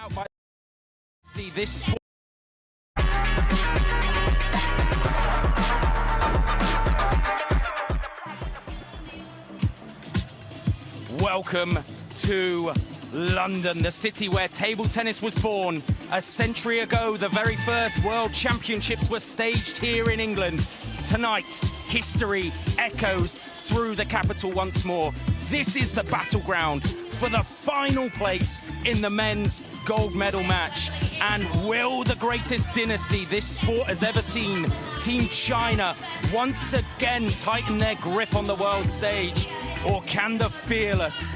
out by this sport. Welcome to London, the city where table tennis was born. A century ago, the very first World Championships were staged here in England. Tonight, history echoes through the capital once more. This is the battleground for the final place in the men's gold medal match. And will the greatest dynasty this sport has ever seen, Team China, once again tighten their grip on the world stage? Or can the fearless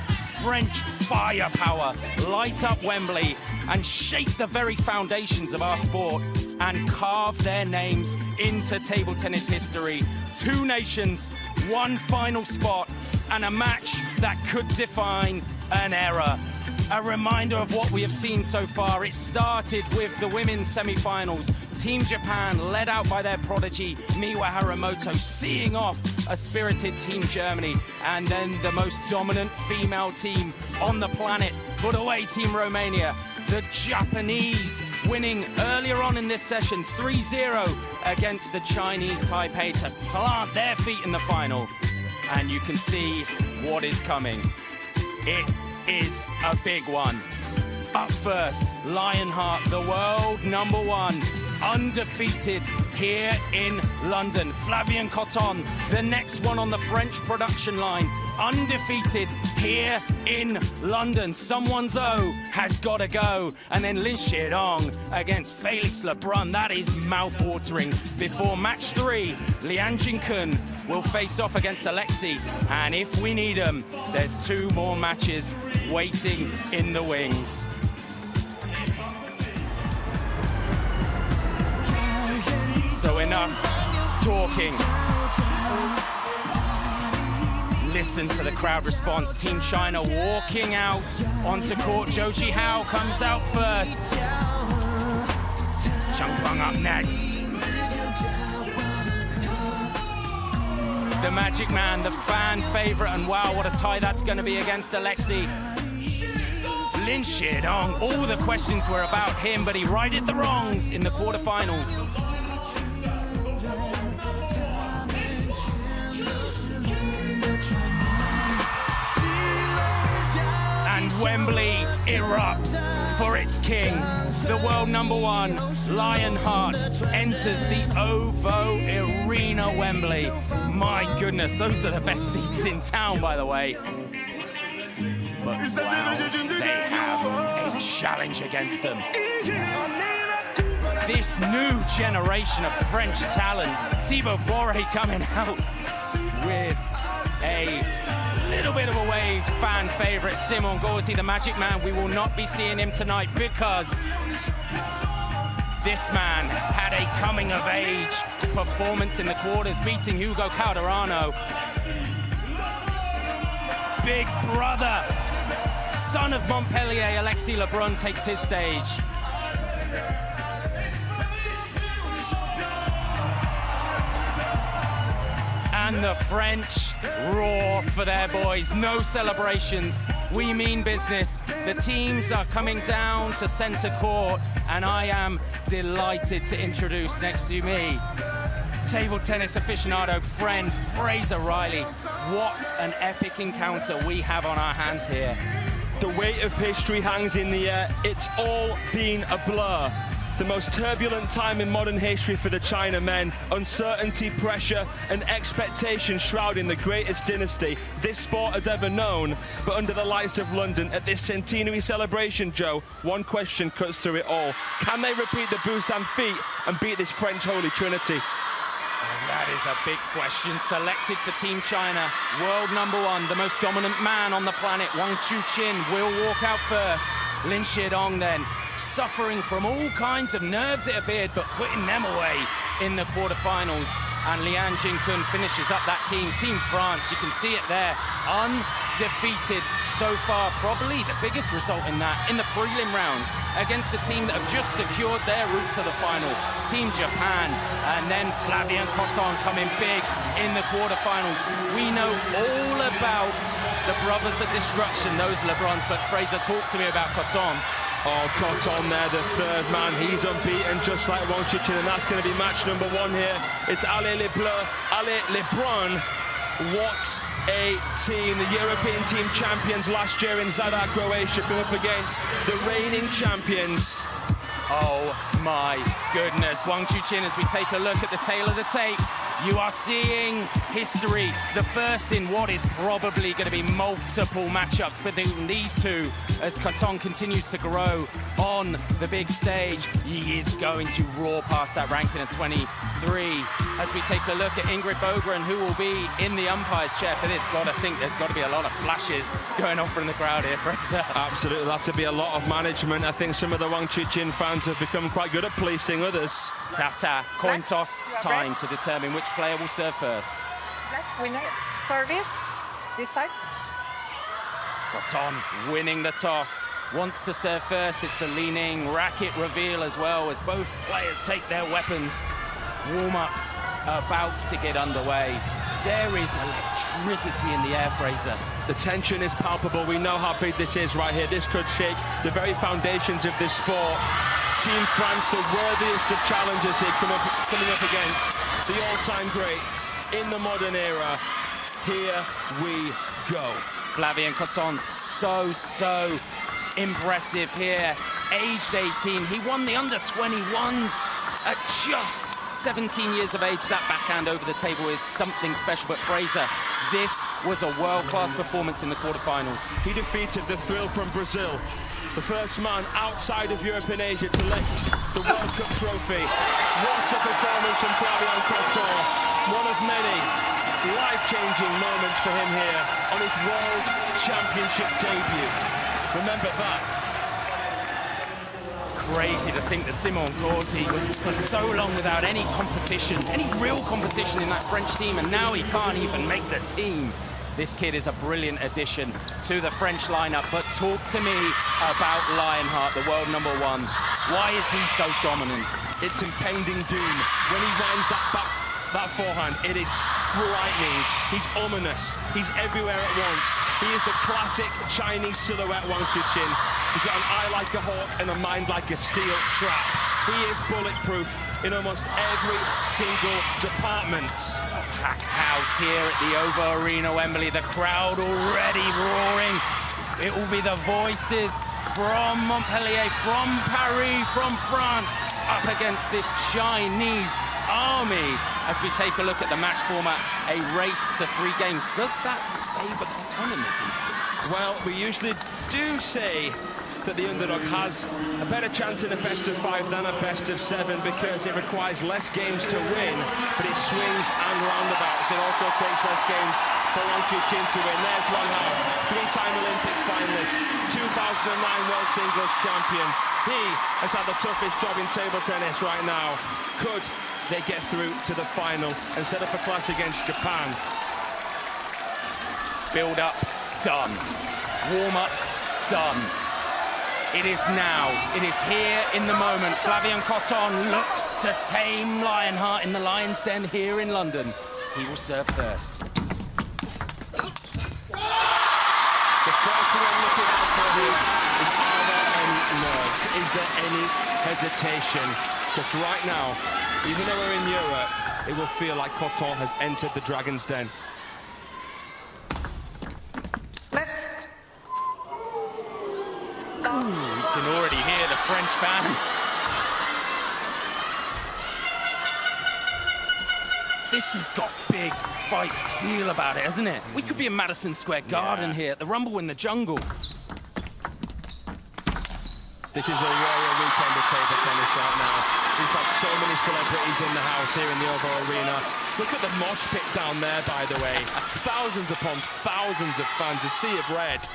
French firepower light up Wembley and shake the very foundations of our sport and carve their names into table tennis history? Two nations, one final spot, and a match that could define an era. A reminder of what we have seen so far. It started with the women's semi-finals. Team Japan, led out by their prodigy, Miwa Haramoto, seeing off a spirited Team Germany. And then the most dominant female team on the planet put away Team Romania. The Japanese winning earlier on in this session 3-0 against the Chinese Taipei to plant their feet in the final. And you can see what is coming. It is a big one. Up first, Lionheart, the world #1, undefeated here in London. Flavien Coton, the next one on the French production line, undefeated here in London. Someone's O has got to go. And then Lin Shidong against Felix Lebrun. That is mouth-watering. Before match 3, Lian Jinkun will face off against Alexei. And if we need them, there's 2 more matches waiting in the wings. So enough talking. Listen to the crowd response. Team China walking out onto court. Zhou Jihao comes out first. Chang Guang up next. The Magic Man, the fan favorite, and wow, what a tie that's going to be against Alexei. Lin Shidong, all the questions were about him, but he righted the wrongs in the quarterfinals. And Wembley erupts for its king. The world #1, Lionheart, enters the OVO Arena Wembley. My goodness, those are the best seats in town, by the way. But wow, they have a challenge against them. This new generation of French talent. Thibaut Boré coming out with a little bit of a wave. Fan favorite Simon Gauzy, the Magic Man. We will not be seeing him tonight because this man had a coming-of-age performance in the quarters, beating Hugo Calderano. Big brother, son of Montpellier, Alexei Lebrun takes his stage. And the French roar for their boys. No celebrations. We mean business. The teams are coming down to center court, and I am delighted to introduce next to me table tennis aficionado friend Fraser Riley. What an epic encounter we have on our hands here. The weight of history hangs in the air. It's all been a blur. The most turbulent time in modern history for the China men. Uncertainty, pressure, and expectation shrouding the greatest dynasty this sport has ever known. But under the lights of London, at this centenary celebration, Joe, one question cuts through it all. Can they repeat the Busan feat and beat this French Holy Trinity? And that is a big question. Selected for Team China, world #1, the most dominant man on the planet, Wang Chuqin, will walk out first. Lin Shidong then, suffering from all kinds of nerves, it appeared, but putting them away in the quarterfinals. And Lian Jinkun finishes up that team. Team France, you can see it there, undefeated so far. Probably the biggest result in that, in the prelim rounds, against the team that have just secured their route to the final, Team Japan. And then Flavien Coton coming big in the quarterfinals. We know all about the Brothers of Destruction, those Lebruns, but Fraser, talk to me about Coton. Oh, Coton there, the third man. He's unbeaten, just like Wang Chuqin, and that's going to be match number 1 here. It's Allez les Bleus, Allez les Bruns. What a team. The European team champions last year in Zadar, Croatia, come up against the reigning champions. Oh my goodness. Wang Chuqin, as we take a look at the tail of the tape, you are seeing history. The first in what is probably going to be multiple matchups between these two as Coton continues to grow on the big stage. He is going to roar past that ranking of 23. As we take a look at Ingrid Bogren, who will be in the umpire's chair for this, gotta think there's got to be a lot of flashes going on from the crowd here, Fraser. Absolutely, that'll have to be a lot of management. I think some of the Wang Chuqin fans have become quite good at policing others. Tata, coin toss time to determine which player will serve first. Winner, service, this side. Coton winning the toss, wants to serve first. It's the leaning racket reveal as well as both players take their weapons. Warm-ups about to get underway. There is electricity in the air, Fraser. The tension is palpable. We know how big this is right here. This could shake the very foundations of this sport. Team France, the worthiest of challengers here, coming up against the all-time greats in the modern era. Here we go. Flavien Coton, so impressive here. Aged 18, he won the under-21s at just 17 years of age. That backhand over the table is something special. But Fraser, this was a world-class performance in the quarterfinals. He defeated the thrill from Brazil, the first man outside of Europe and Asia to lift the World Cup trophy. What a performance from Flavien Coton. One of many life-changing moments for him here on his World Championship debut. Remember that. Crazy to think that Simon Gauzy was for so long without any competition, any real competition in that French team, and now he can't even make the team. This kid is a brilliant addition to the French lineup, but talk to me about Lionheart, the world #1. Why is he so dominant? It's impending doom. When he winds that forehand, it is frightening. He's ominous. He's everywhere at once. He is the classic Chinese silhouette Wang Chuqin. He's got an eye like a hawk and a mind like a steel trap. He is bulletproof in almost every single department. A packed house here at the OVO Arena, Wembley. The crowd already roaring. It will be the voices from Montpellier, from Paris, from France, up against this Chinese army. As we take a look at the match format, a race to 3 games. Does that favour Coton in this instance? Well, we usually do say that the underdog has a better chance in a best-of-5 than a best-of-7 because it requires less games to win, but it swings and roundabouts. It also takes less games for Wang Chuqin to win. There's Lionheart, 3-time Olympic finalist, 2009 World Singles champion. He has had the toughest job in table tennis right now. Could they get through to the final and set up a clash against Japan? Build-up, done. Warm-ups, done. It is now, it is here in the moment. Flavien Coton looks to tame Lionheart in the Lion's Den here in London. He will serve first. The first thing I'm looking out for here is, are there any nerves? Is there any hesitation? Because right now, even though we're in Europe, it will feel like Coton has entered the Dragon's Den. Left. Ooh, you can already hear the French fans. This has got big fight feel about it, hasn't it? We could be in Madison Square Garden here at the Rumble in the Jungle. This is a royal weekend of table tennis right now. We've had so many celebrities in the house here in the OVO Arena. Look at the mosh pit down there, by the way. Thousands upon thousands of fans, a sea of red.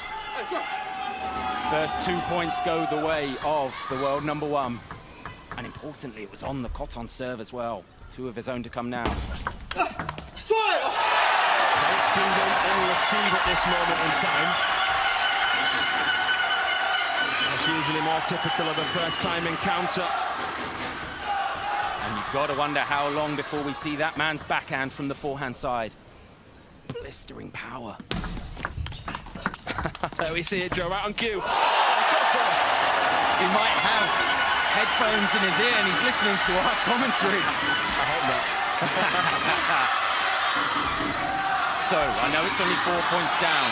First 2 points go the way of the world #1. And importantly, it was on the Coton serve as well. 2 of his own to come now. It's been done on receive at this moment in time. That's usually more typical of a first-time encounter. And you've got to wonder how long before we see that man's backhand from the forehand side. Blistering power. There we see it, Joe, right on cue. He might have headphones in his ear and he's listening to our commentary. I hope not. So, I know it's only 4 points down.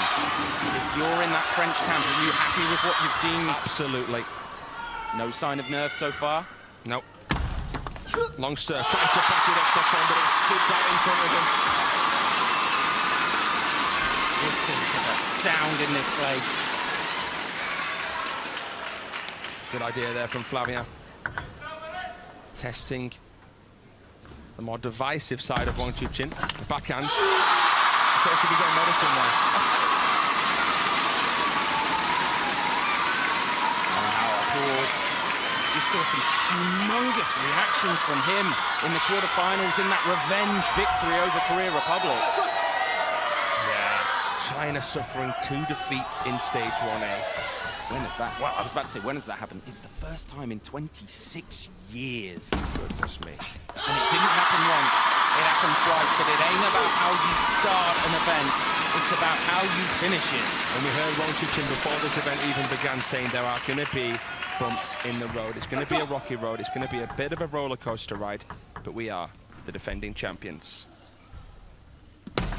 If you're in that French camp, are you happy with what you've seen? Absolutely. No sign of nerves so far? Nope. Long serve, tries to back it up, but it skids out in front of him. Listen to the sound in this place. Good idea there from Flavien. Testing the more divisive side of Wang Chuqin. The backhand. Totally got medicine there. Boards. We saw some humongous reactions from him in the quarterfinals in that revenge victory over Korea Republic. Yeah. China suffering 2 defeats in stage 1A. When is that? Well, I was about to say, when has that happened? It's the first time in 26 years. Goodness me. And it didn't happen once, it happened twice, but it ain't about how you start an event, it's about how you finish it. And we heard Wang Chuqin before this event even began saying there are going to be bumps in the road. It's going to be a rocky road, it's going to be a bit of a roller coaster ride, but we are the defending champions. Flick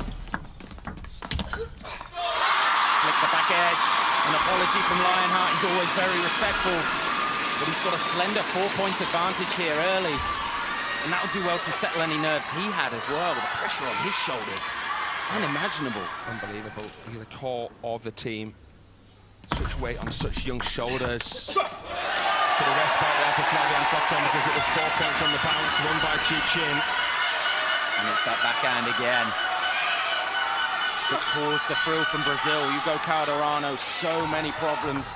the back edge. An apology from Lionheart. He's always very respectful, but he's got a slender 4-point advantage here early, and that'll do well to settle any nerves he had as well, with the pressure on his shoulders. Unimaginable. Unbelievable. He's the core of the team. Such weight on such young shoulders. Bit of respite there for Flavien Cotton because it was 4 points on the bounce, won by Chuqin. And it's that backhand again that caused the thrill from Brazil. Hugo Calderano, so many problems.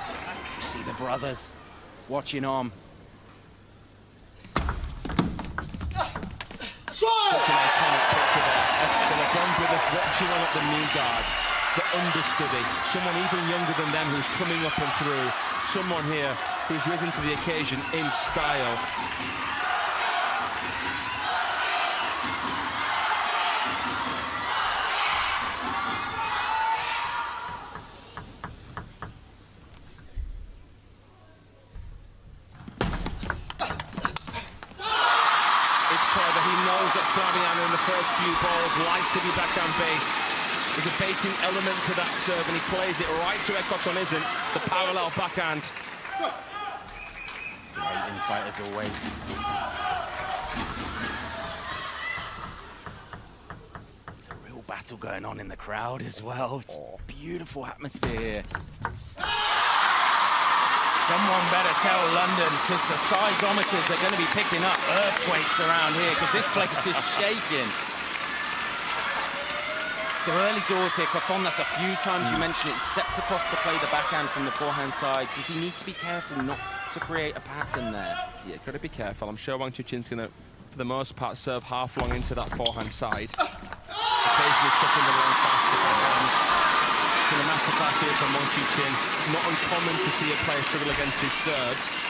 You see the brothers watching on. Such an iconic picture there. The LeBron brothers watching on at the knee guard. The understudy, someone even younger than them who's coming up and through. Someone here who's risen to the occasion in style. Flavien in the first few balls likes to be backhand base. There's a baiting element to that serve, and he plays it right to where Cotton isn't. The parallel backhand. Great insight as always. There's a real battle going on in the crowd as well. It's a beautiful atmosphere here. Someone better tell London, because the seismometers are going to be picking up earthquakes around here, because this place is shaking. So early doors here, Cotton, that's a few times you mentioned it. He stepped across to play the backhand from the forehand side. Does he need to be careful not to create a pattern there? Yeah, got to be careful. I'm sure Wang Chuqin's going to, for the most part, serve half long into that forehand side. Occasionally chucking the long fast backhand. In a masterclass here from Wang Chuqin. Not uncommon to see a player struggle against his serves.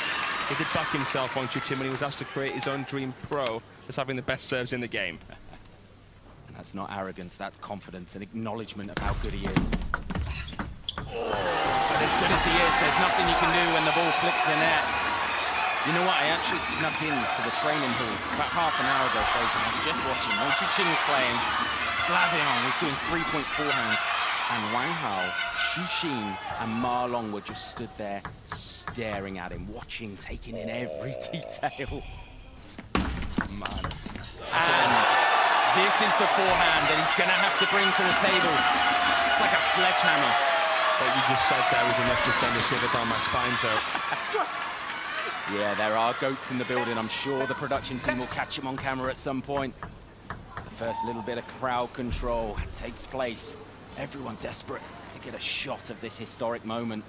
He did back himself, Wang Chuqin, when he was asked to create his own dream pro as having the best serves in the game. And that's not arrogance, that's confidence and acknowledgement of how good he is. But as good as he is, there's nothing you can do when the ball flicks the net. You know what, I actually snuck into the training hall about half an hour ago, Fraser. I was just watching. Wang Chuqin was playing, Flavien was doing 3-point forehands. And Wang Hao, Xu Xin, and Ma Long were just stood there staring at him, watching, taking in every detail. Man. And this is the forehand that he's going to have to bring to the table. It's like a sledgehammer. What you just said there was enough to send a shiver down my spine, Joe. Yeah, there are goats in the building. I'm sure the production team will catch him on camera at some point. It's the first little bit of crowd control takes place. Everyone desperate to get a shot of this historic moment.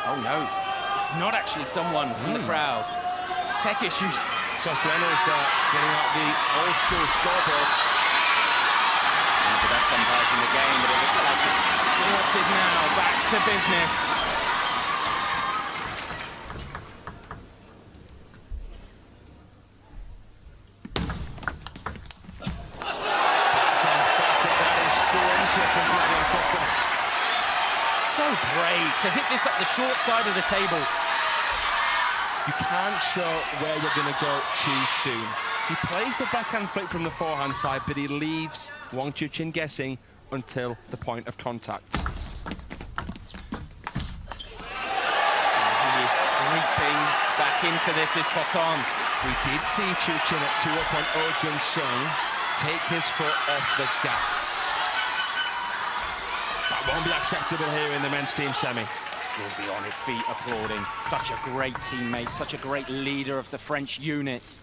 Oh no, it's not actually someone from the crowd. Tech issues. Josh Reynolds getting out the old school scoreboard. One of the best umpires in the game, but it looks like it's sorted now. Back to business. brave to hit this up the short side of the table. You can't show where you're going to go too soon. He plays the backhand flick from the forehand side, but he leaves Wang Chuqin guessing until the point of contact. He is creeping back into this, is Coton. We did see Chuqin at 2-up on Oh Jun-sung take his foot off the gas. That won't be acceptable here in the men's team semi. Gauzy on his feet applauding. Such a great teammate, such a great leader of the French unit.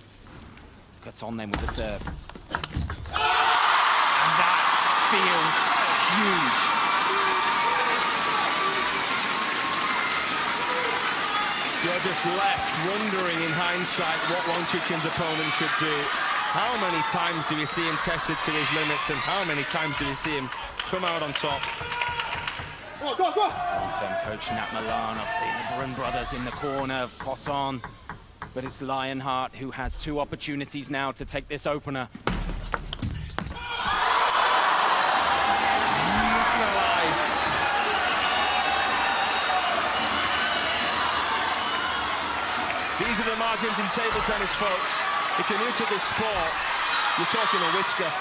Coton then with the serve. And that feels huge. You're just left wondering in hindsight what Wang Chuqin's opponent should do. How many times do we see him tested to his limits, and how many times do we see him come out on top? Long-term coach Nat Milan of the Lebrun brothers in the corner of Coton. But it's Lionheart who has 2 opportunities now to take this opener. Alive. These are the margins in table tennis, folks. If you're new to this sport, you're talking a whisker.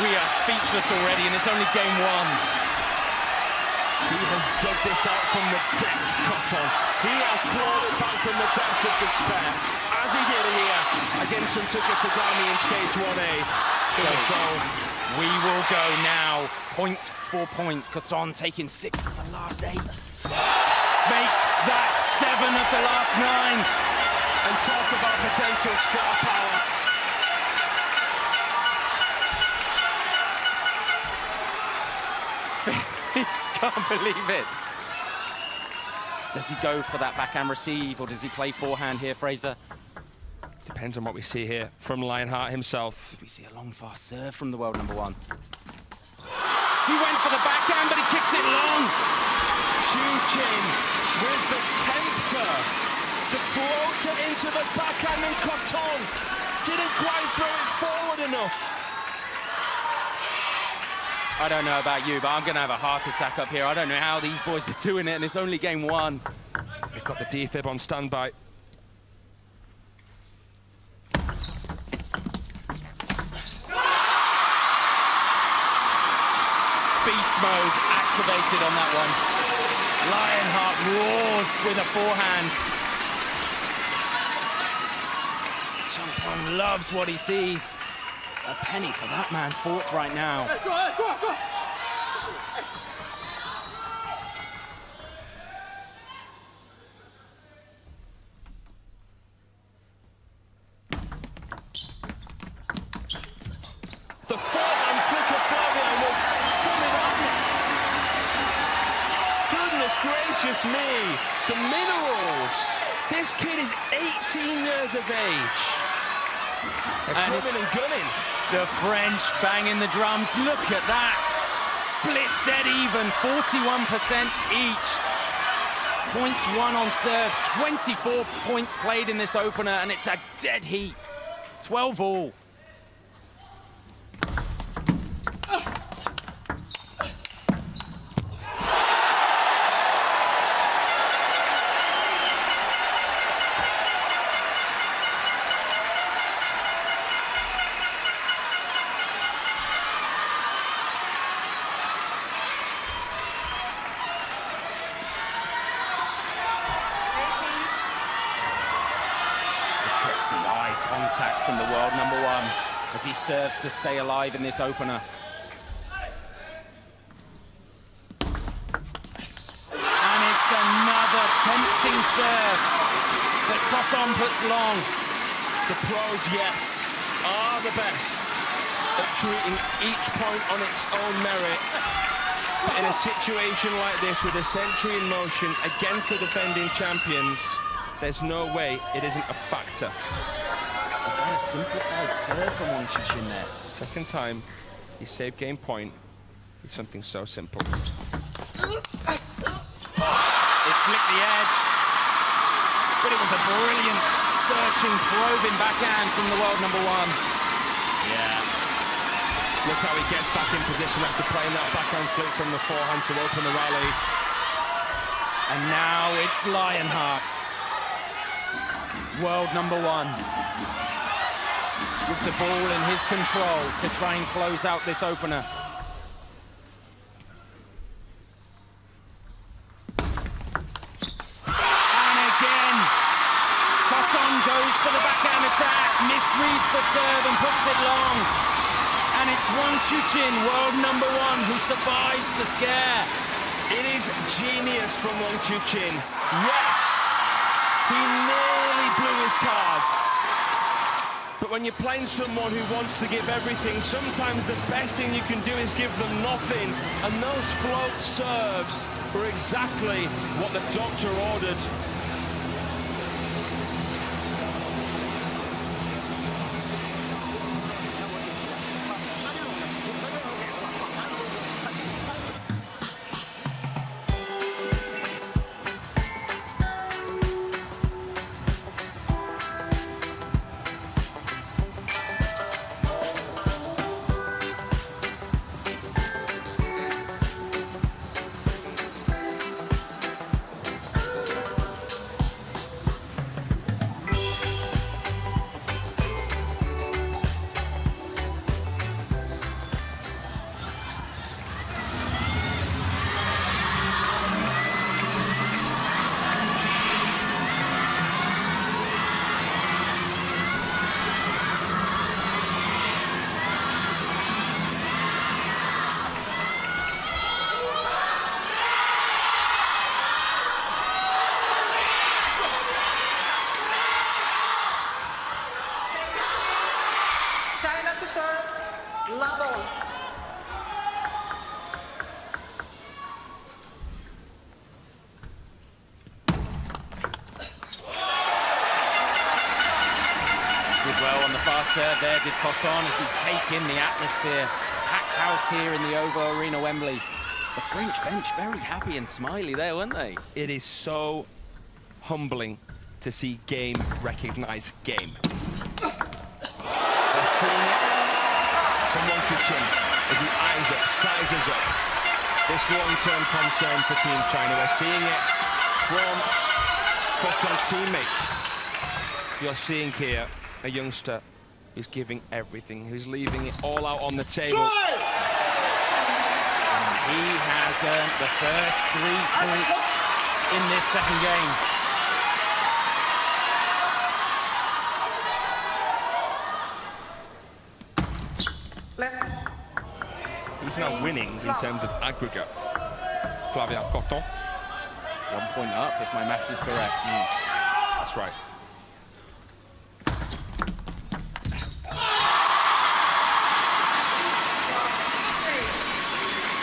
We are speechless already, and it's only game 1. He has dug this out from the deck, Coton. He has clawed it back from the depths of despair, as he did here against Shunsuke Tagami in stage 1A. So we will go now point for point. Coton taking 6 of the last 8. Make that 7 of the last 9. And talk about potential star power. Felix can't believe it. Does he go for that backhand receive, or does he play forehand here, Fraser? Depends on what we see here from Lionheart himself. Did we see a long, fast serve from the world number 1? He went for the backhand, but he kicked it long. Chuqin with the tempter. The floater into the backhand, and Coton didn't quite throw it forward enough. I don't know about you, but I'm going to have a heart attack up here. I don't know how these boys are doing it, and it's only game 1. They've got the defib on standby. Beast mode activated on that one. Lionheart roars with a forehand. Champon loves what he sees. A penny for that man's forts right now. Go. The forehand flick of Flavian was formidable. Goodness gracious me, the minerals. This kid is 18 years of age. They're drumming and gunning. The French banging the drums. Look at that. Split dead even, 41% each. Points won on serve, 24 points played in this opener, and it's a dead heat. 12 all. Contact from the world number 1 as he serves to stay alive in this opener. And it's another tempting serve that Coton puts long. The pros, yes, are the best at treating each point on its own merit. But in a situation like this, with a century in motion against the defending champions, there's no way it isn't a factor. Was that a simplified serve from Wang Chuqin there? Second time You save game point with something so simple. It flicked the edge, but it was a brilliant, searching, probing backhand from the world number one. Yeah. Look how he gets back in position after playing that backhand flick from the forehand to open the rally. And now it's Lionheart, world number one, with the ball in his control to try and close out this opener. And again, Cotton goes for the backhand attack, misreads the serve and puts it long. And it's Wang Chuqin, world number one, who survives the scare. It is genius from Wang Chuqin. Yes! He nearly blew his cards. But when you're playing someone who wants to give everything, sometimes the best thing you can do is give them nothing. And those float serves were exactly what the doctor ordered. China to serve. Level. Did well on the fast serve there, did Cotton, as we take in the atmosphere. Packed house here in the OVO Arena, Wembley. The French bench very happy and smiley there, weren't they? It is so humbling to see game recognize game. They're seeing it from Wang Chuqin as he eyes up, sizes up this long-term concern for Team China. We're seeing it from Cotton's teammates. You're seeing here a youngster who's giving everything, who's leaving it all out on the table. And he has earned the first 3 points in this second game. Left. He's now winning in terms of aggregate. Flavien Cotton. 1 point up, if my maths is correct. That's right.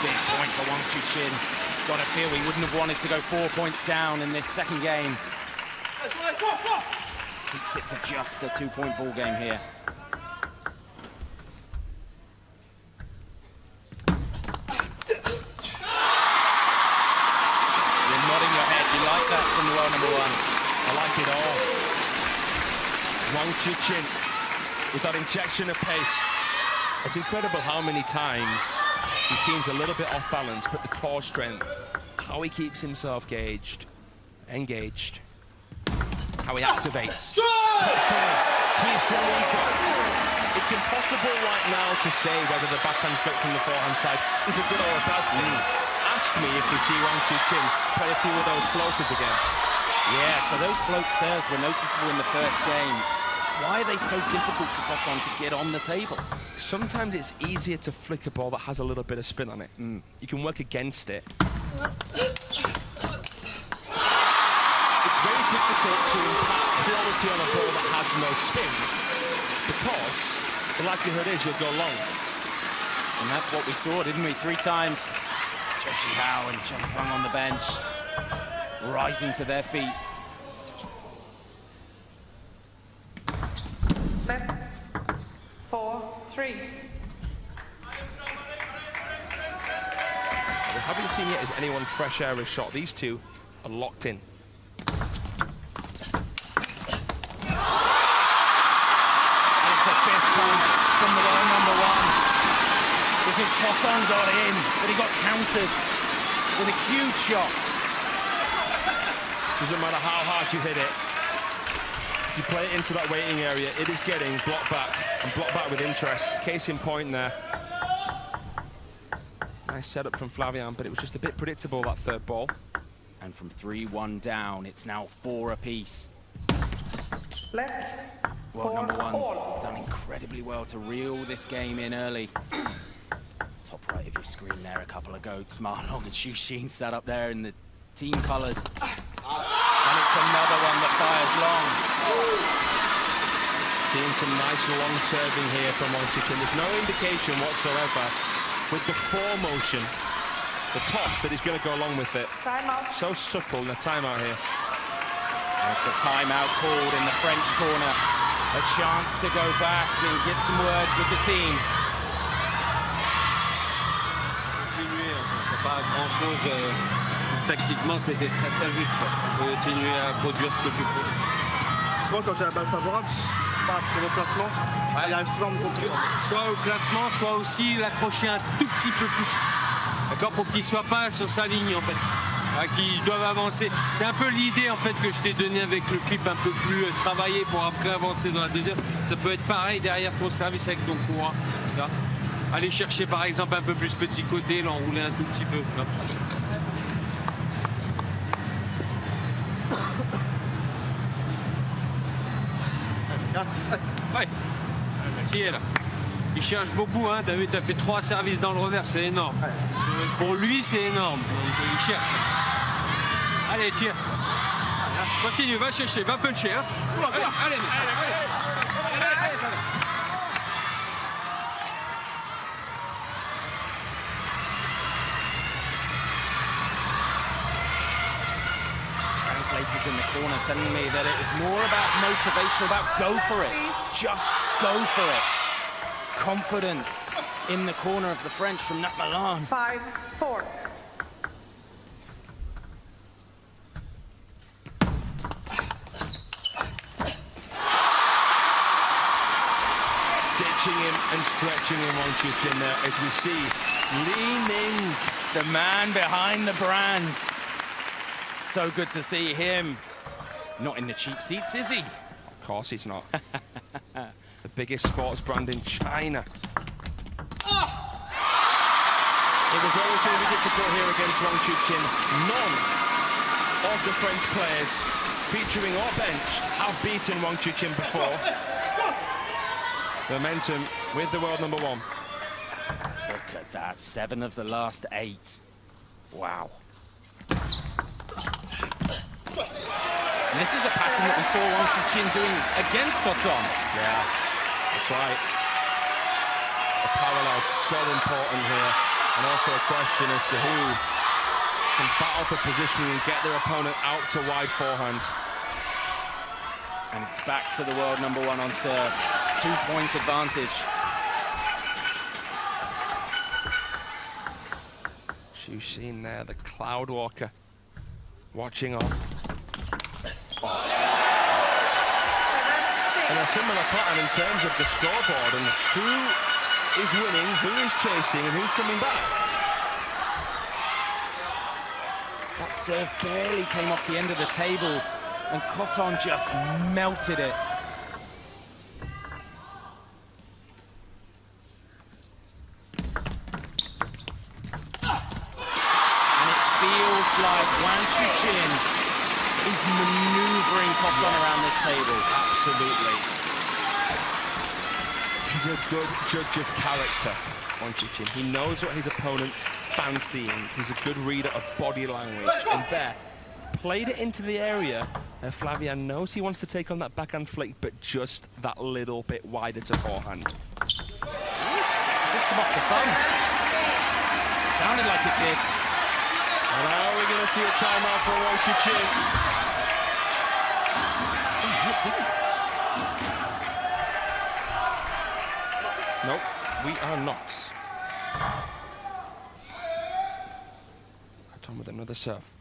Big point for Wang Chuqin. Got to feel he wouldn't have wanted to go 4 points down in this second game. Keeps it to just a 2-point ball game here. You're nodding your head. You like that from the world number one? I like it all. Wang Chuqin with that injection of pace. It's incredible how many times he seems a little bit off balance, but the core strength, how he keeps himself engaged, how he activates. Keeps the lead going. It's impossible right now to say whether the backhand flick from the forehand side is a good or a bad thing. Ask me if you see Wang Chuqin play a few of those floaters again. Yeah, so those float serves were noticeable in the first game. Why are they so difficult for Cotton to get on the table? Sometimes it's easier to flick a ball that has a little bit of spin on it. You can work against it. It's very difficult to impart quality on a ball that has no spin, because the likelihood is you'll go long. And that's what we saw, didn't we? 3 times. Zhou Hao and Chen Huang on the bench, rising to their feet. Left. 4, 3. haven't seen yet is anyone fresh air a shot. These two are locked in. It's a fist bump from the world number one. Because Cotton got in, but he got countered with a huge shot. Doesn't matter how hard you hit it. If you play it into that waiting area, it is getting blocked back, and blocked back with interest. Case in point there. Nice setup from Flavien, but it was just a bit predictable, that third ball. And from 3-1 down, it's now 4 apiece. Left. World number one all. done incredibly well to reel this game in early. Top right of your screen there, a couple of goats. Marlon and Shushin sat up there in the team colours. And it's another one that fires long. Seeing some nice long serving here from Wang Chuqin. There's no indication whatsoever with the four-motion, the toss, that he's going to go along with it. Timeout. So subtle in the timeout here. And it's a timeout called in the French corner. A chance to go back and get some words with the team. Continuer, c'est pas grand-chose. Tactiquement, c'était très très juste. Continuer à produire ce que tu peux. Souvent, quand j'ai la balle favorable, pas après le placement, il arrive souvent à me contrôler. Soit au placement, soit aussi l'accrocher un tout petit peu plus. D'accord, pour qu'il ne soit pas sur sa ligne en fait. Qu'ils doivent avancer. C'est un peu l'idée en fait que je t'ai donné avec le flip un peu plus travaillé pour après avancer dans la deuxième. Ça peut être pareil derrière ton service avec ton courant. Aller chercher par exemple un peu plus petit côté, l'enrouler un tout petit peu. Ouais. Qui est là? Il cherche beaucoup, hein. T'as vu, t'as fait 3 services dans le revers, c'est énorme. Pour lui, c'est énorme. Donc il cherche. Allez, tire. Continue, va chercher, va puncher. Hein. Allez, Translators in the corner telling me that it was more about motivation, about go for it. Just go for it. Confidence in the corner of the French from Nat Milan. 5-4. Stitching him and stretching him on Chuqin there, as we see, leaning. The man behind the brand. So good to see him. Not in the cheap seats, is he? Of course he's not. The biggest sports brand in China. It was always going to be difficult here against Wang Chuqin. None of the French players, featuring or benched, have beaten Wang Chuqin before. Momentum with the world number one. Look at that, 7 of the last 8. Wow. And this is a pattern that we saw Wang Chuqin doing against Cotton. Yeah, that's right. The parallel's so important here, and also a question as to who can battle for positioning and get their opponent out to wide forehand. And it's back to the world number one on serve. 2-point advantage. Shushin there, the Cloud Walker, watching on. And a similar pattern in terms of the scoreboard and who is winning, who is chasing, and who's coming back. That serve barely came off the end of the table, and Cotton just melted it. And it feels like Wang Chuqin is maneuvering Cotton around this table. Absolutely. He's a good judge of character, Wang Chuqin. He knows what his opponent's fancying. He's a good reader of body language. And there, played it into the area. Flavien knows he wants to take on that backhand flick, but just that little bit wider to forehand. Just come off the thumb. Sounded like it did. And now we're going to see a timeout for Wang Chuqin. Nope, we are not. Tom with another serve.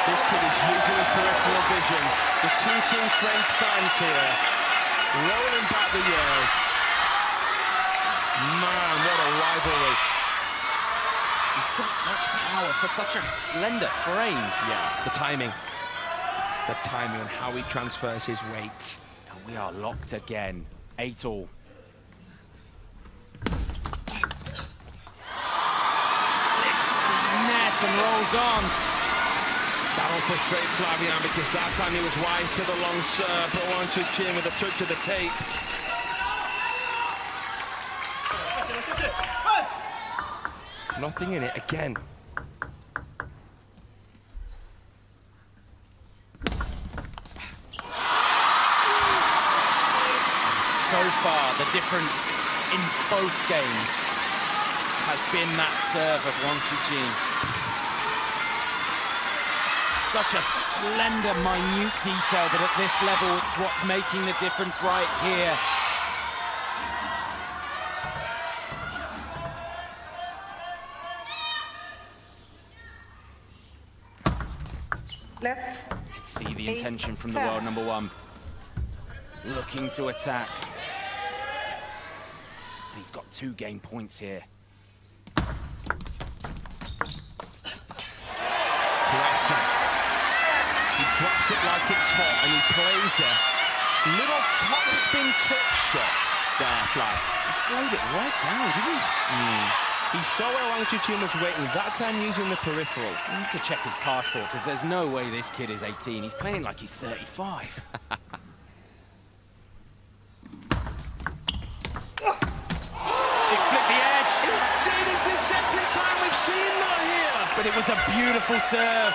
This kid is using his peripheral vision. The two-team French fans here, rolling back the years. Man, what a rivalry. He's got such power for such a slender frame. Yeah, the timing and how he transfers his weight. And we are locked again, 8-all. Licks the net and rolls on. That'll frustrate Flavian because that time he was wise to the long serve, but Wang Chuqin with a touch of the tape. Nothing in it again. So far, the difference in both games has been that serve of Wang Chuqin. Such a slender, minute detail, but at this level, it's what's making the difference right here. Let. You can see the intention from the world number one. Looking to attack. And he's got 2 game points here. He drops it like it's hot and he plays a little top spin touch shot there, Flav. He slowed it right down, didn't he? He saw where Wang Chuqin was waiting, that time using the peripheral. I need to check his passport because there's no way this kid is 18. He's playing like he's 35. It flipped the edge. Indeed, it's the second time we've seen that here. But it was a beautiful serve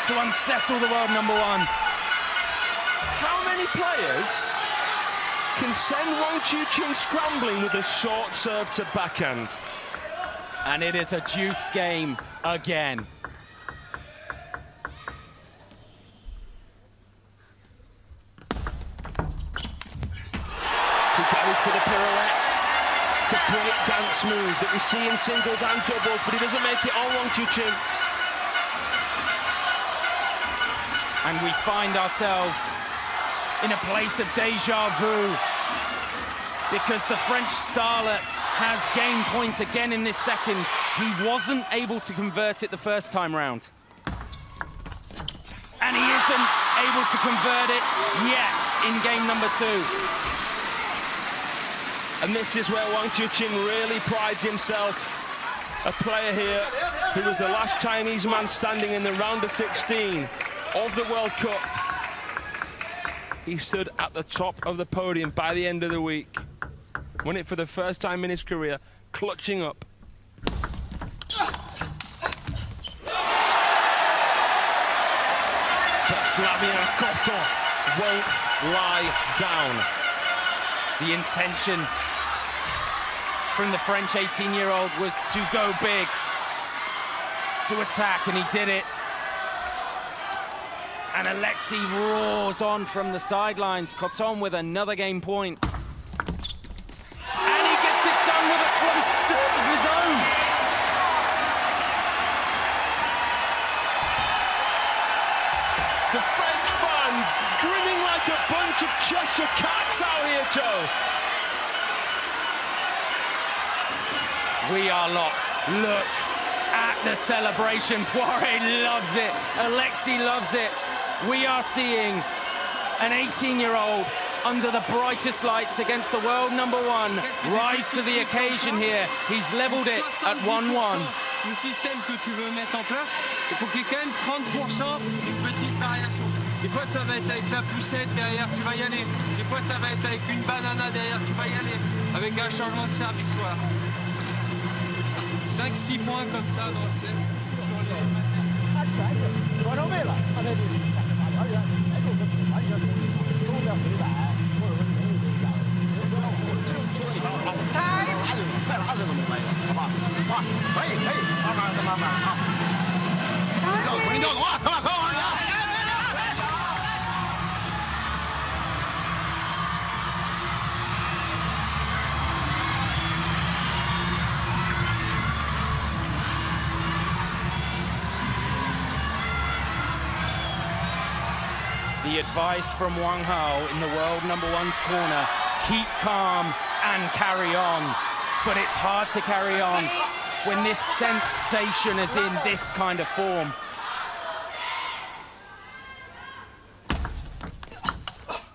to unsettle the world number one. How many players can send Wang Chuqin scrambling with a short serve to backhand? And it is a juice game again. He goes for the pirouette, the break dance move that we see in singles and doubles, but he doesn't make it on Wang Chuqin. And we find ourselves in a place of déjà vu because the French starlet has game point again in this second. He wasn't able to convert it the first time round. And he isn't able to convert it yet in game number 2. And this is where Wang Chuqin really prides himself. A player here who was the last Chinese man standing in the round of 16 of the World Cup. He stood at the top of the podium by the end of the week. Won it for the first time in his career, clutching up. But Flavien Cotton won't lie down. The intention from the French 18-year-old was to go big, to attack, and he did it. And Alexei roars on from the sidelines. Cotton with another game point. And he gets it done with a float serve of his own. The French fans grinning like a bunch of Cheshire cats out here, Joe. We are locked. Look at the celebration. Poiré loves it. Alexei loves it. We are seeing an 18-year-old under the brightest lights against the world number one rise to the occasion here. He's leveled it at 1-1. Le système que tu veux mettre en place, il faut qu'il y ait quand même 30% de petites variations. Des fois, ça va être avec la poussette derrière, tu vas y aller. Des fois, ça va être avec une banana derrière, tu vas y aller. Avec un changement de service, voilà. 5-6 points comme ça dans le set. Sur les... 他全是合着位了，他才而且还有个完全都在回摆，或者说没有这样，这出了一条啊，快拉子都没关系，好吧？啊，可以，慢慢啊。回调走啊，快往上！ The The advice from Wang Hao in the world #1's corner, keep calm and carry on. But it's hard to carry on when this sensation is in this kind of form.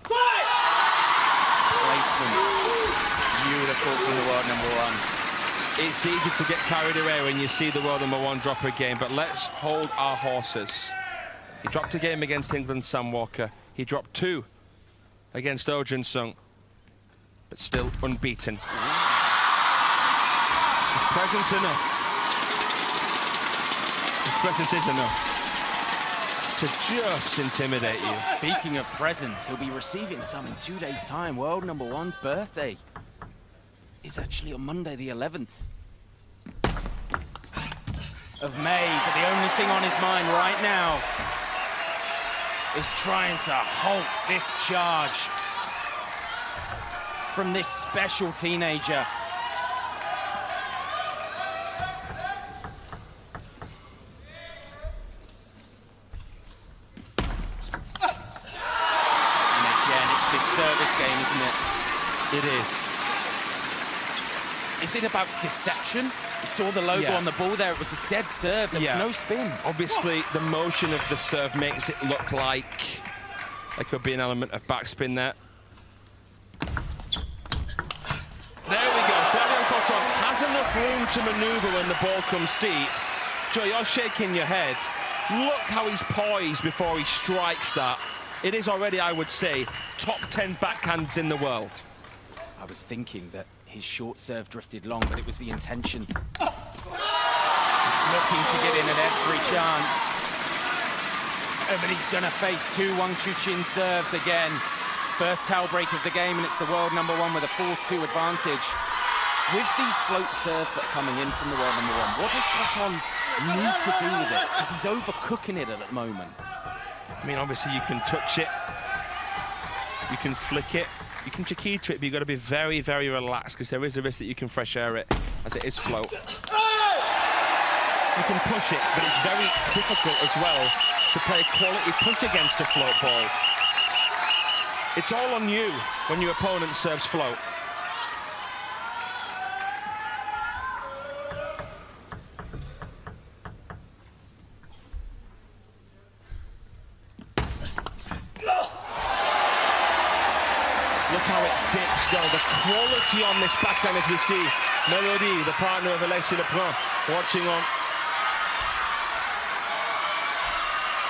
Placement. Beautiful from the world #1. It's easy to get carried away when you see the world #1 drop a game, but let's hold our horses. He dropped a game against England's Sam Walker. He dropped 2 against Oh Jun-sung, but still unbeaten. His presence enough. His presence is enough to just intimidate you. Speaking of presents, he'll be receiving some in 2 days' time. World #1's birthday is actually on Monday the 11th of May, but the only thing on his mind right now is trying to halt this charge from this special teenager. And again, it's this service game, isn't it? It is. Is it about deception? You saw the logo on the ball there. It was a dead serve. There was no spin. Obviously, the motion of the serve makes it look like there could be an element of backspin there. There we go. Florian Cotton has enough room to maneuver when the ball comes deep. Joe, you're shaking your head. Look how he's poised before he strikes that. It is already, I would say, top 10 backhands in the world. I was thinking that his short serve drifted long, but it was the intention. He's looking to get in at every chance. But he's going to face 2 Wang Chuqin serves again. First towel break of the game, and it's the world #1 with a 4-2 advantage. With these float serves that are coming in from the world #1, what does Cotton need to do with it? Because he's overcooking it at the moment. I mean, obviously, you can touch it. You can flick it. You can Chiquita it, but you've got to be very, very relaxed because there is a risk that you can fresh air it as it is float. You can push it, but it's very difficult as well to play a quality push against a float ball. It's all on you when your opponent serves float. Look how it dips, though. The quality on this backhand, as we see. Melody, the partner of Alexis Lebrun, watching on.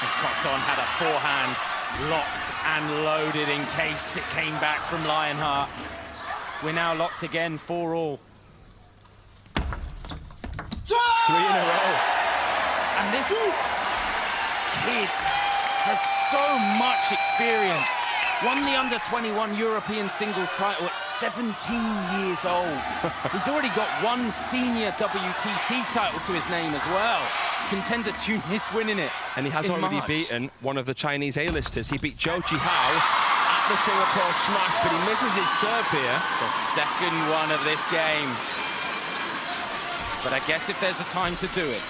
And Cotton had a forehand locked and loaded in case it came back from Lionheart. We're now locked again, 4-all. 3 in a row. And this kid has so much experience. Won the under-21 European singles title at 17 years old. He's already got 1 senior WTT title to his name as well. Contender 2 is winning it. And he has already beaten one of the Chinese A-listers. He beat Zhou Jihao at the Singapore Smash, but he misses his serve here. The second one of this game. But I guess if there's a time to do it,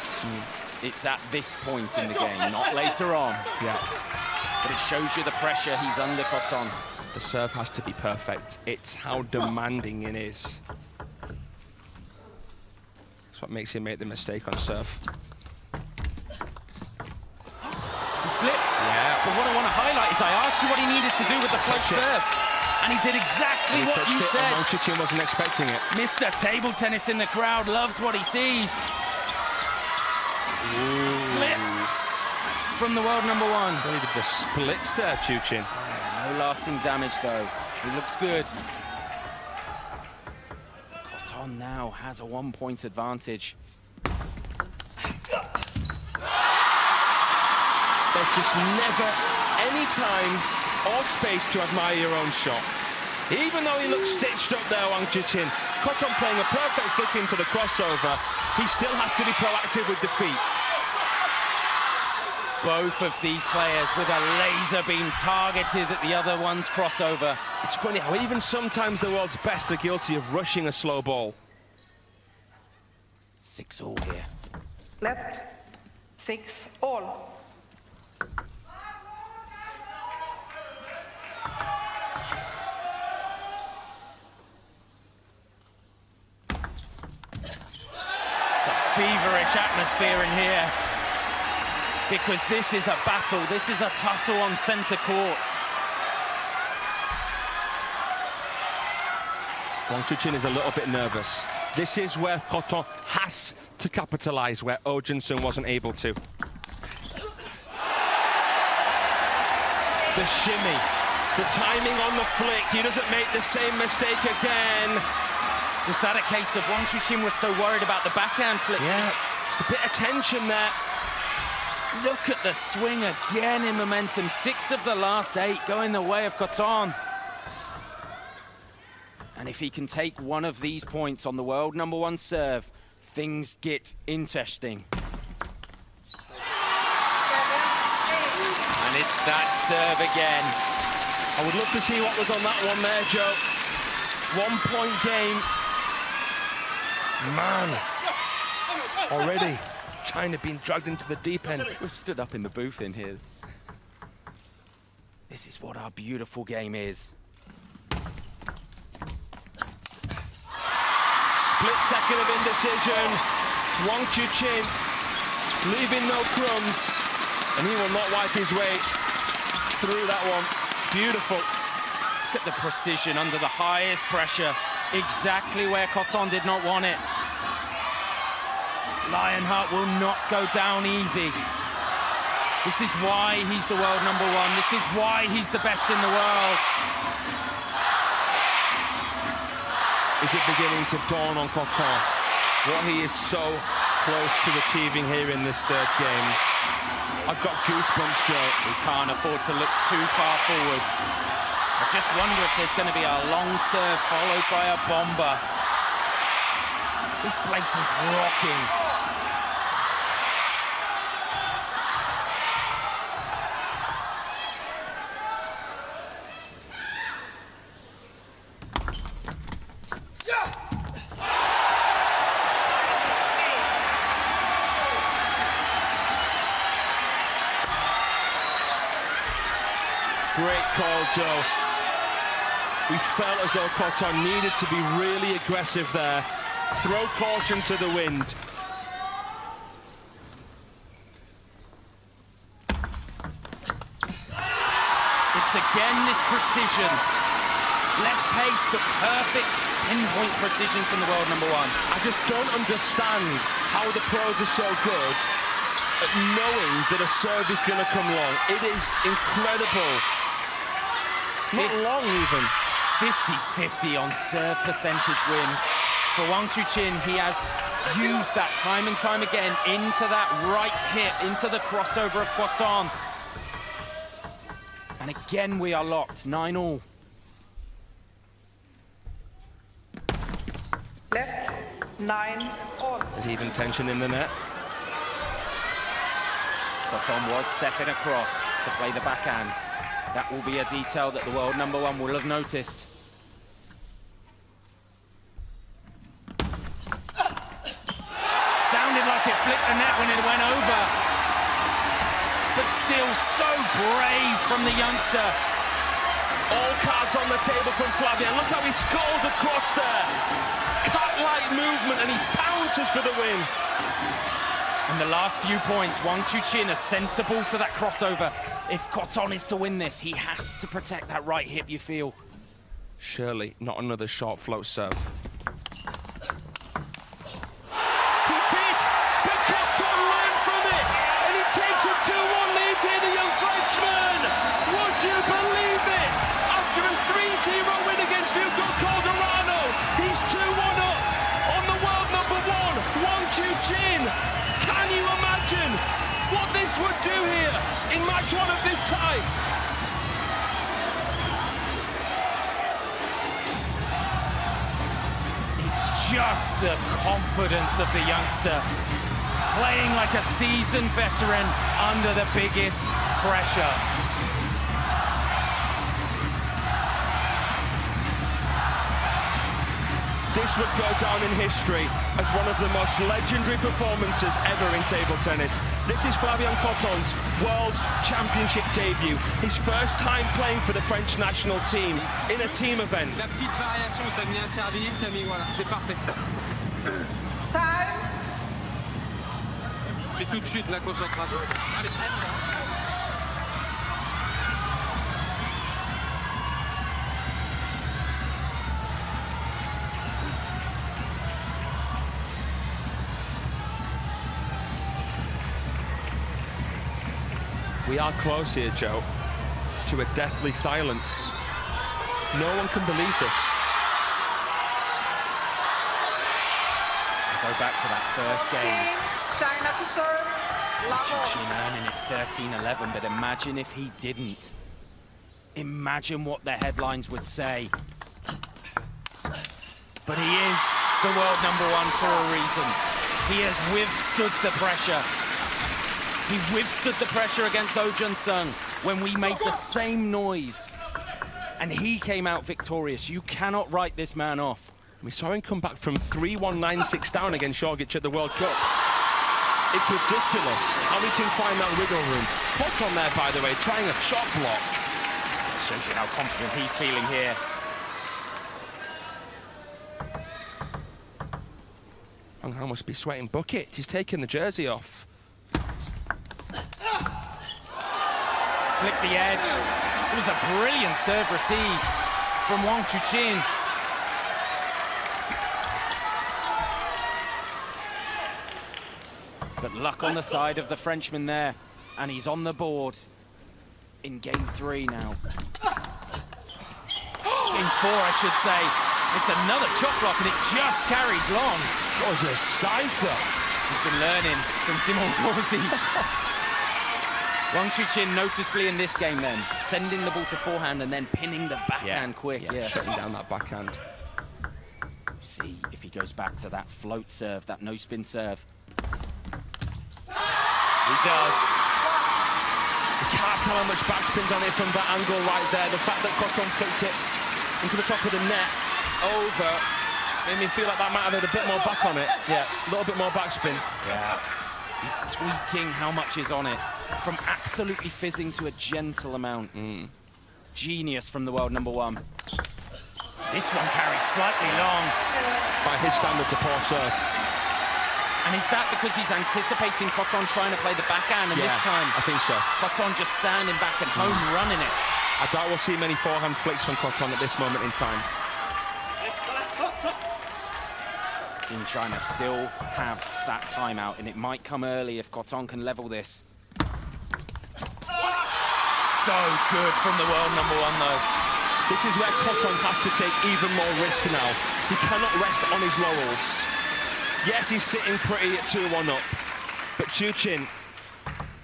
it's at this point in the game, not later on. Yeah. But it shows you the pressure he's under, Cotton. The serve has to be perfect. It's how demanding it is. That's what makes him make the mistake on serve. He slipped. Yeah. But what I want to highlight is I asked you what he needed to do with the float serve. And he did exactly what you said. Wang Chuqin wasn't expecting it. Mr. Table Tennis in the crowd loves what he sees. Ooh. Slip from the world #1. Well, he did the splits there, Chuqin. No lasting damage, though. He looks good. Cotton now has a 1-point advantage. There's just never any time or space to admire your own shot. Even though he looks stitched up there, Wang Chuqin, Cotton playing a perfect flick into the crossover, he still has to be proactive with the feet. Both of these players with a laser beam targeted at the other one's crossover. It's funny how even sometimes the world's best are guilty of rushing a slow ball. 6-all here. Let 6-all. hellish atmosphere in here, because this is a battle, this is a tussle on centre court. Wang Chuqin is a little bit nervous. This is where Coton has to capitalise, where Oh Jin-sung wasn't able to. The shimmy, the timing on the flick, he doesn't make the same mistake again. Was that a case of Wang Chuqin was so worried about the backhand flick? Yeah, it's a bit of tension there. Look at the swing again in momentum. 6 of the last 8 going the way of Coton. And if he can take one of these points on the world #1 serve, things get interesting. And it's that serve again. I would love to see what was on that one there, Joe. 1-point game. Man, already China being dragged into the deep end. We're stood up in the booth in here. This is what our beautiful game is. Split second of indecision. Wang Chuqin leaving no crumbs, and he will not wipe his way through that one. Beautiful. Look at the precision under the highest pressure. Exactly where Coton did not want it. Lionheart will not go down easy. This is why he's the world #1. This is why he's the best in the world. Is it beginning to dawn on Coton what he is so close to achieving here in this third game? I've got goosebumps, Joe. We can't afford to look too far forward. I just wonder if there's going to be a long serve followed by a bomber. This place is rocking. Great call, Joe. We felt as though Coton needed to be really aggressive there. Throw caution to the wind. It's again this precision. Less pace, but perfect pinpoint precision from the world #1. I just don't understand how the pros are so good at knowing that a serve is going to come long. It is incredible. Not long, even. 50-50 on serve percentage wins. For Wang Chuqin, he has used that time and time again into that right hit, into the crossover of Coton. And again, we are locked, 9-all. Left, 9-all. There's even tension in the net. Coton was stepping across to play the backhand. That will be a detail that the world #1 will have noticed. Sounded like it flicked the net when it went over. But still so brave from the youngster. All cards on the table from Flavien. Look how he scuttled across there. Cat-like movement, and he pounces for the win. And the last few points, Wang Chuqin is sensible to that crossover. If Coton is to win this, he has to protect that right hip, you feel. Surely not another short float serve. He did, but Coton learned from it, and he takes a 2-1 lead here, the young Frenchman. Would you believe it? After a 3-0 win against Hugo Calderano, he's 2-1 up on the world #1, Wang Chuqin. Can you imagine what this would do here in match 1 of this type? It's just the confidence of the youngster, playing like a seasoned veteran under the biggest pressure. This would go down in history as one of the most legendary performances ever in table tennis. This is Flavien Coton's World Championship debut. His first time playing for the French national team in a team event. La petite variation, t'as mis un service, t'as mis, voilà, c'est parfait. Time. C'est tout de suite la concentration. Allez. We are close here, Joe, to a deathly silence. No one can believe this. Go back to that first game. China to serve. Chuchin earning it 13-11, but imagine if he didn't. Imagine what the headlines would say. But he is the world #1 for a reason. He has withstood the pressure. He withstood the pressure against Oh Jun-sung when we made the same noise. And he came out victorious. You cannot write this man off. We saw him come back from 3-1-9-6 down against Jorgic at the World Cup. It's ridiculous how he can find that wiggle room. Put on there, by the way, trying a chop block. Shows you how confident he's feeling here. Wang Hao must be sweating buckets. He's taking the jersey off. Flick the edge. It was a brilliant serve receive from Wang Chuchin. But luck on the side of the Frenchman there. And he's on the board in game 3 now. Game 4, I should say. It's another chop block and it just carries long. That was a cipher. He's been learning from Simon Corsi. Wang Chuchin noticeably in this game then, sending the ball to forehand and then pinning the backhand quick. Yeah, shutting down that backhand. See if he goes back to that float serve, that no-spin serve. He does. You can't tell how much backspin's on it from that angle right there. The fact that Coton flicked it into the top of the net over made me feel like that might have had a bit more back on it. Yeah, a little bit more backspin. Yeah. He's tweaking how much is on it. From absolutely fizzing to a gentle amount. Genius from the world #1. This one carries slightly long. By his standards, a poor serve. And is that because he's anticipating Coton trying to play the backhand, and this time I think so. Coton just standing back and home running it? I doubt we'll see many forehand flicks from Coton at this moment in time. Team China still have that timeout, and it might come early if Coton can level this. So good from the world #1 though. This is where Coton has to take even more risk now. He cannot rest on his laurels. Yes, he's sitting pretty at 2-1 up, but Chuchin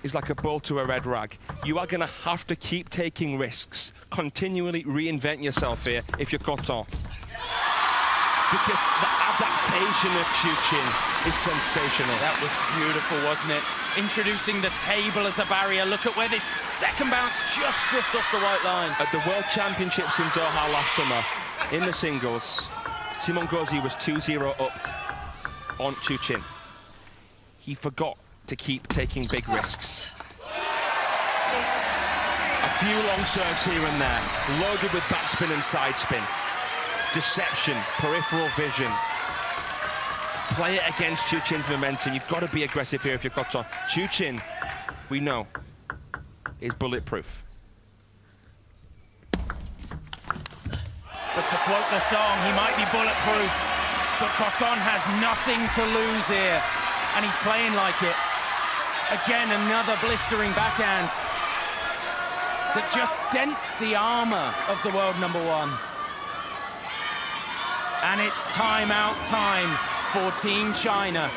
is like a bull to a red rag. You are going to have to keep taking risks, continually reinvent yourself here if you're Coton. Because the adaptation of Chuchin is sensational. That was beautiful, wasn't it? Introducing the table as a barrier. Look at where this second bounce just drifts off the white line. At the World Championships in Doha last summer, in the singles, Simon Gauzy was 2-0 up on Chuchin. He forgot to keep taking big risks. A few long serves here and there, loaded with backspin and side spin. Deception, peripheral vision. Play it against Chuchin's momentum. You've got to be aggressive here if you're Coton. Chuchin, we know, is bulletproof. But to quote the song, he might be bulletproof, but Coton has nothing to lose here, and he's playing like it. Again, another blistering backhand that just dents the armor of the world #1. And it's timeout time for Team China.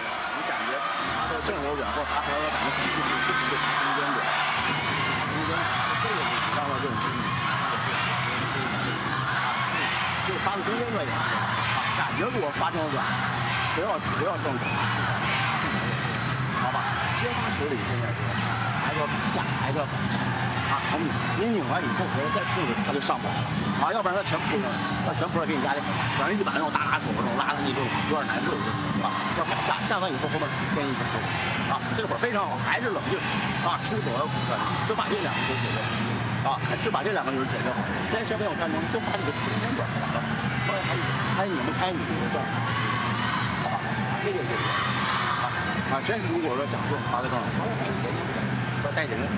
啊，真是如果说想做发的更好，要带点人，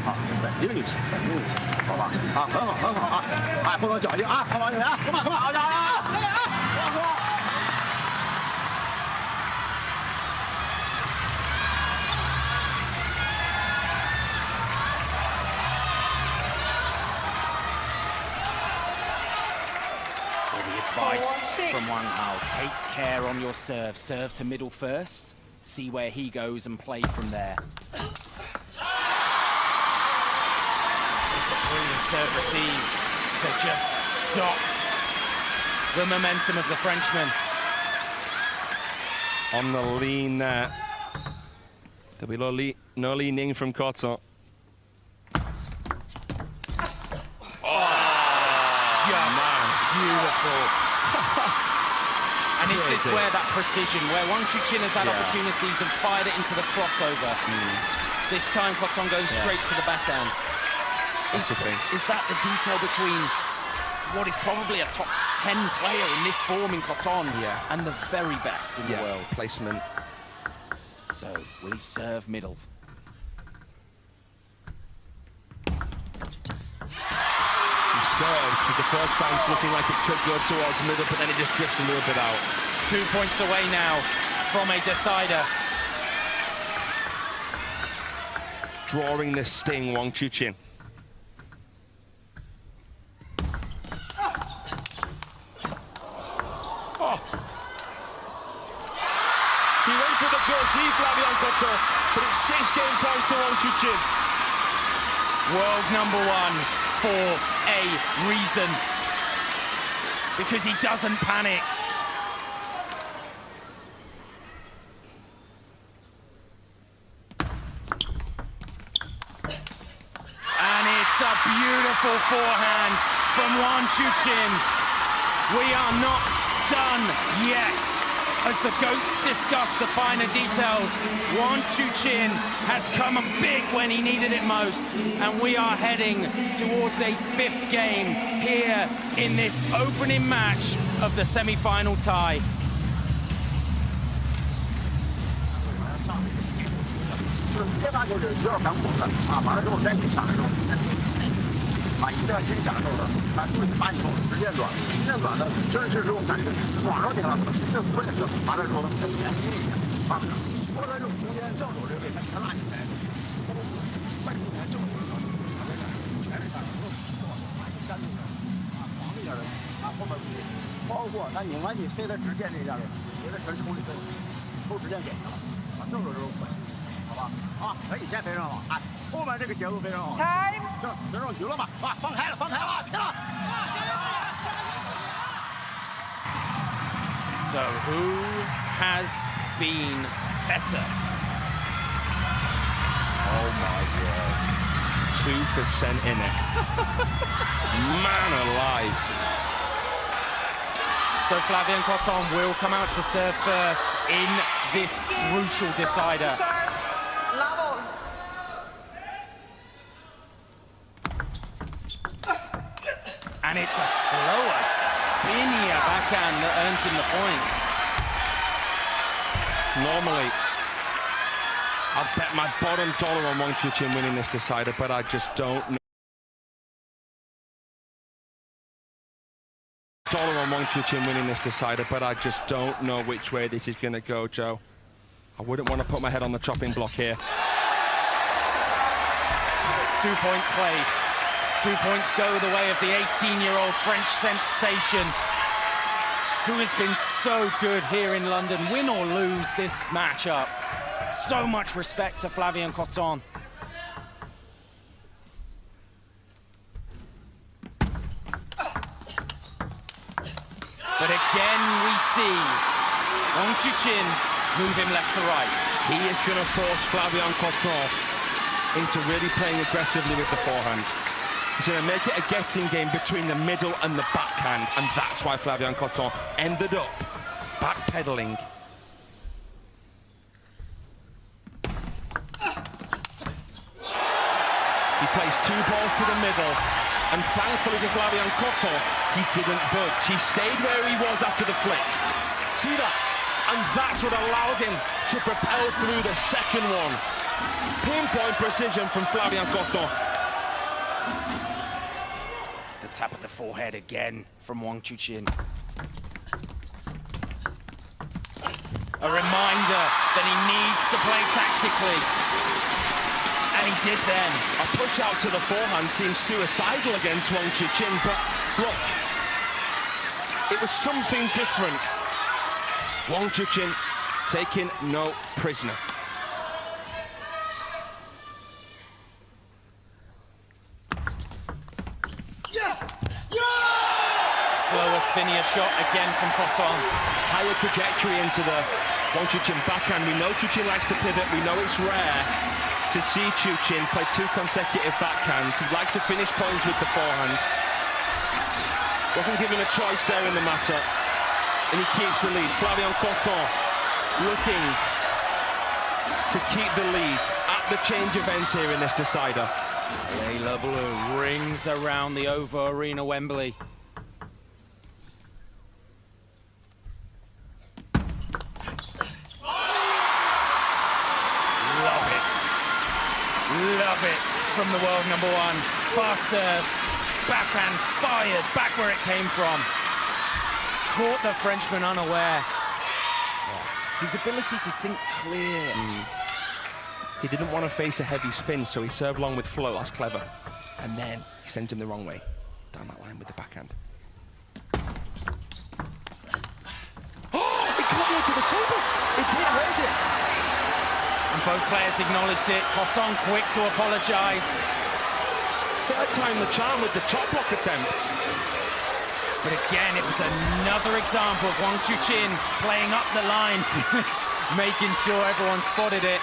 啊，稳定就行，稳定就行，好吧？啊，很好，很好啊！哎，不能侥幸啊！看王球员，干嘛干嘛？好家伙，可以啊！不要说。So the advice from Wang Hao, take care on your serve. Serve to middle first, see where he goes and play from there. It's a brilliant serve receive to just stop the momentum of the Frenchman. On the lean there. There'll be no leaning from Coton. Beautiful. And is this where that precision, where Wang Chuqin has had opportunities and fired it into the crossover? This time Coton goes straight to the backhand. That's the thing. Is that the detail between what is probably a top 10 player in this form in Coton and the very best in the world? Placement. So, will he serve middle? Serves with the first bounce looking like it could go towards middle, but then it just drifts a little bit out. 2 points away now from a decider. Drawing the sting, Wang Chuqin. Oh. He went for the goal, Flavien Coton, but it's 6 game points to Wang Chuqin. World #1. For a reason, because he doesn't panic. And it's a beautiful forehand from Wang Chuqin. We are not done yet. As the GOATs discuss the finer details, Wang Chuqin has come big when he needed it most, and we are heading towards a 5th game here in this opening match of the semi-final tie. 接发球是有点反恐的啊，完了之后再去抢的时候，啊，一定要先享受的，啊，注意把你从时间短，时间短的真是这种感觉，网上顶了，这所有的完了之后呢，再连接一下，啊，说的这种中间正手这位他全拉进来，外中间正手全是上手，粘住的，啊，防一下的，啊，后面注意，包括他拧完你塞他直线这一下的，别的全抽里头，抽直线给他了，啊，正手这种稳。 啊，可以，先非常好，哎，后面这个节奏非常好。Time。行，别上局了吧？啊，放开了，放开了，停了。So who has been better? Oh my word. 2% in it. Man alive. So Flavien Coton will come out to serve first in this crucial decider. Level. And it's a slower, spinnier backhand that earns him the point. Normally, I'd bet my bottom dollar on Wang Chuqin winning this decider, but I just don't know. Dollar on Wang Chuqin winning this decider, but I just don't know which way this is going to go, Joe. I wouldn't want to put my head on the chopping block here. 2 points played. 2 points go the way of the 18-year-old French sensation, who has been so good here in London, win or lose this matchup. So much respect to Flavien Coton. But again, we see Wang Chuqin move him left to right. He is going to force Flavien Coton into really playing aggressively with the forehand. He's going to make it a guessing game between the middle and the backhand, and that's why Flavien Coton ended up backpedaling. He plays 2 balls to the middle, and thankfully for Flavien Coton, he didn't budge. He stayed where he was after the flick. See that? and that's what allows him to propel through the second one. Pinpoint precision from Flavien Cotton. The tap at the forehead again from Wang Chuqin. A reminder that he needs to play tactically. And he did then. A push out to the forehand seems suicidal against Wang Chuqin, but look, it was something different. Wang Chuqin taking no prisoner. Slower, spinnier shot again from Cotton. Higher trajectory into the Wang Chuqin backhand. We know Chuqin likes to pivot. We know it's rare to see Chuqin play 2 consecutive backhands. He likes to finish points with the forehand. Wasn't given a choice there in the matter. And he keeps the lead. Flavien Cotton looking to keep the lead at the change of ends here in this decider. Layla Blue rings around the OVO Arena, Wembley. Love it from the world number one. Fast serve, backhand fired, back where it came from. Caught the Frenchman unaware. His ability to think clear. He didn't want to face a heavy spin, so he served long with flow. That's clever. And then he sent him the wrong way, down that line with the backhand. Oh, it comes into the table. It did hold it. And both players acknowledged it. Cotton quick to apologise. Third time the charm with the chop block attempt. But again, it was another example of Wang Chuqin playing up the line, Felix, making sure everyone spotted it.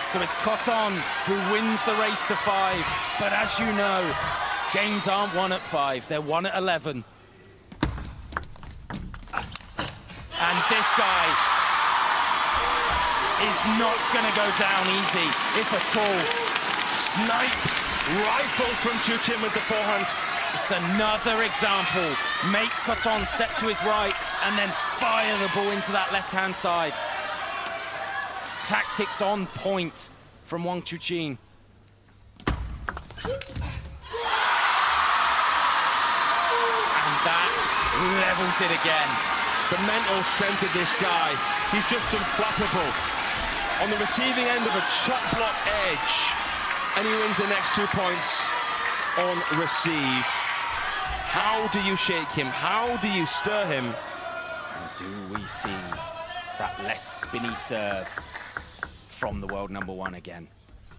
So it's Cotton who wins the race to 5. But as you know, games aren't won at 5, they're won at 11. And this guy is not going to go down easy, if at all. Sniped, rifled from Chuqin with the forehand. It's another example. Make Cotton step to his right and then fire the ball into that left-hand side. Tactics on point from Wang Chuqin. And that levels it again. The mental strength of this guy, he's just unflappable. On the receiving end of a chop block edge, and he wins the next 2 points on receive. How do you shake him? How do you stir him? And do we see that less spinny serve from the world number one again?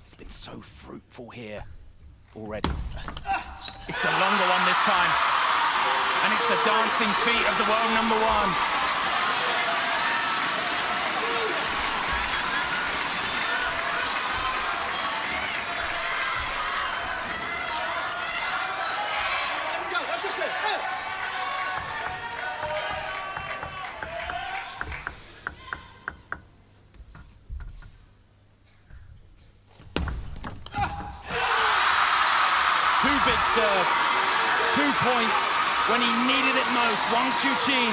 It's been so fruitful here already. It's a longer one this time. And it's the dancing feet of the world number one. Two big serves, 2 points when he needed it most. Wang Chuqin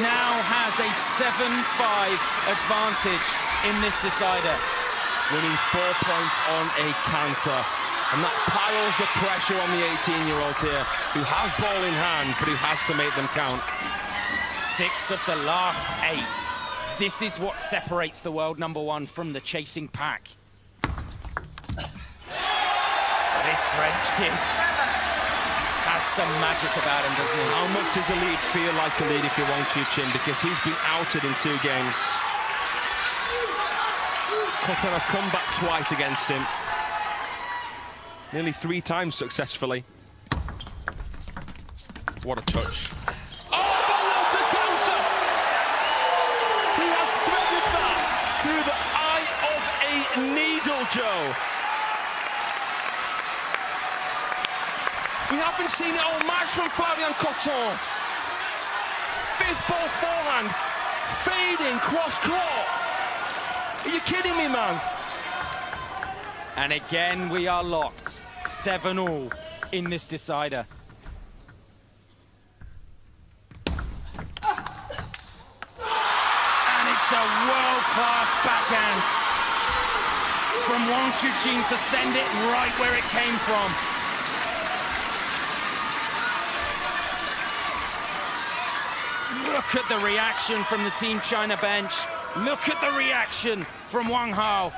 now has a 7-5 advantage in this decider. Winning 4 points on a counter. And that piles the pressure on the 18-year-old here, who has ball in hand, but who has to make them count. 6 of the last 8. This is what separates the world number one from the chasing pack. This French kid has some magic about him, doesn't he? How much does a lead feel like a lead if you're Wang Chuqin? Because he's been outed in 2 games. Cotton has come back twice against him. Nearly 3 times successfully. What a touch. Oh, what a counter! He has threaded that through the eye of a needle, Joe. We haven't seen it all match from Flavien Cotton. 5th ball forehand, fading cross-court. Are you kidding me, man? And again, we are locked. 7-all in this decider. from Wang Chuqin to send it right where it came from. Look at the reaction from the Team China bench. Look at the reaction from Wang Hao.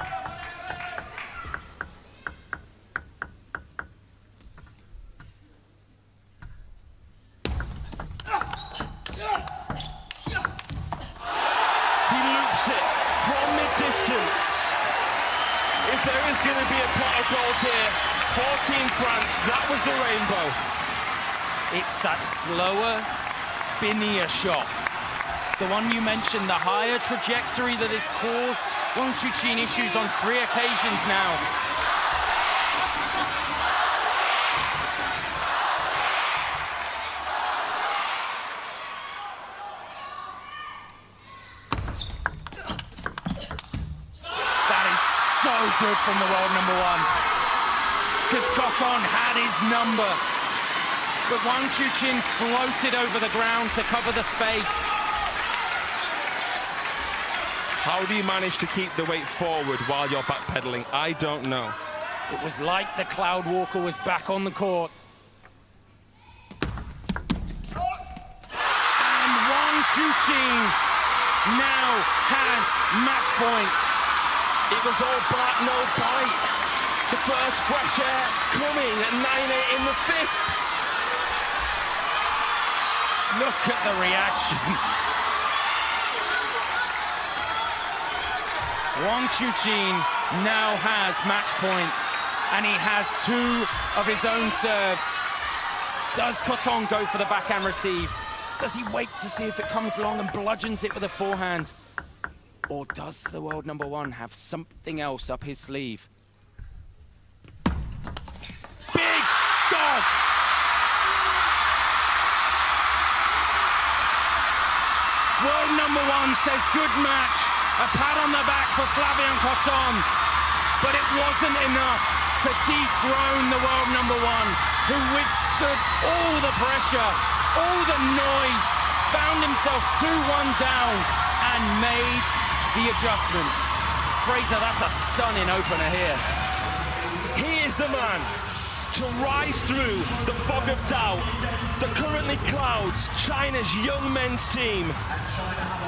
He loops it from mid-distance. If there is going to be a pot of gold here for Team France, that was the rainbow. It's that slower, spinnier shot. The one you mentioned, the higher trajectory that has caused Wang Chuqin issues on 3 occasions now. That is so good from the world number 1. Because Cotton had his number. But Wang Chuqin floated over the ground to cover the space. How do you manage to keep the weight forward while you're backpedaling? I don't know. It was like the Cloud Walker was back on the court. And Wang Chuqin now has match point. It was all bark, no bite. The first fresh air coming at 9-8 in the 5th. Look at the reaction. Wang Chuqin now has match point, and he has 2 of his own serves. Does Cotton go for the backhand receive? Does he wait to see if it comes along and bludgeons it with a forehand? Or does the world number 1 have something else up his sleeve? Big dog! World number 1 says good match. A pat on the back for Flavien Cotton. But it wasn't enough to dethrone the world number 1, who withstood all the pressure, all the noise, found himself 2-1 down and made the adjustments. Fraser, that's a stunning opener here. He is the man to rise through the fog of doubt that currently clouds China's young men's team.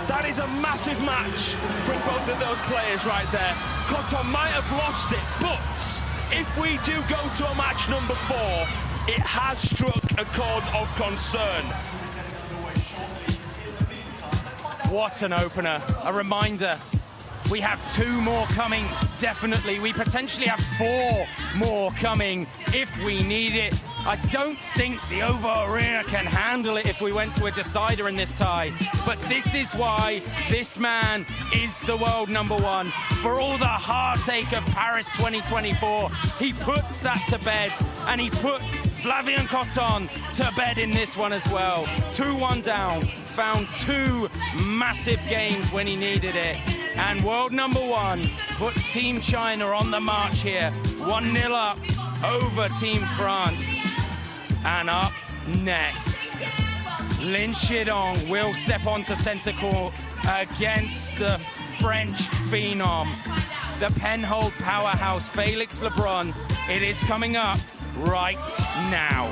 That is a massive match from both of those players right there. Cotton might have lost it, but if we do go to a match number 4, it has struck a chord of concern. What an opener. A reminder, we have 2 more coming, definitely. We potentially have 4 more coming if we need it. I don't think the OVO Arena can handle it if we went to a decider in this tie. But this is why this man is the world number 1. For all the heartache of Paris 2024, he puts that to bed, and he put Flavien Cotton to bed in this one as well. 2-1 down, found 2 massive games when he needed it. And world number 1 puts Team China on the march here. 1-0 up over Team France. And up next, Lin Shidong will step onto centre court against the French phenom, the Penhold powerhouse, Felix Lebrun. It is coming up right now.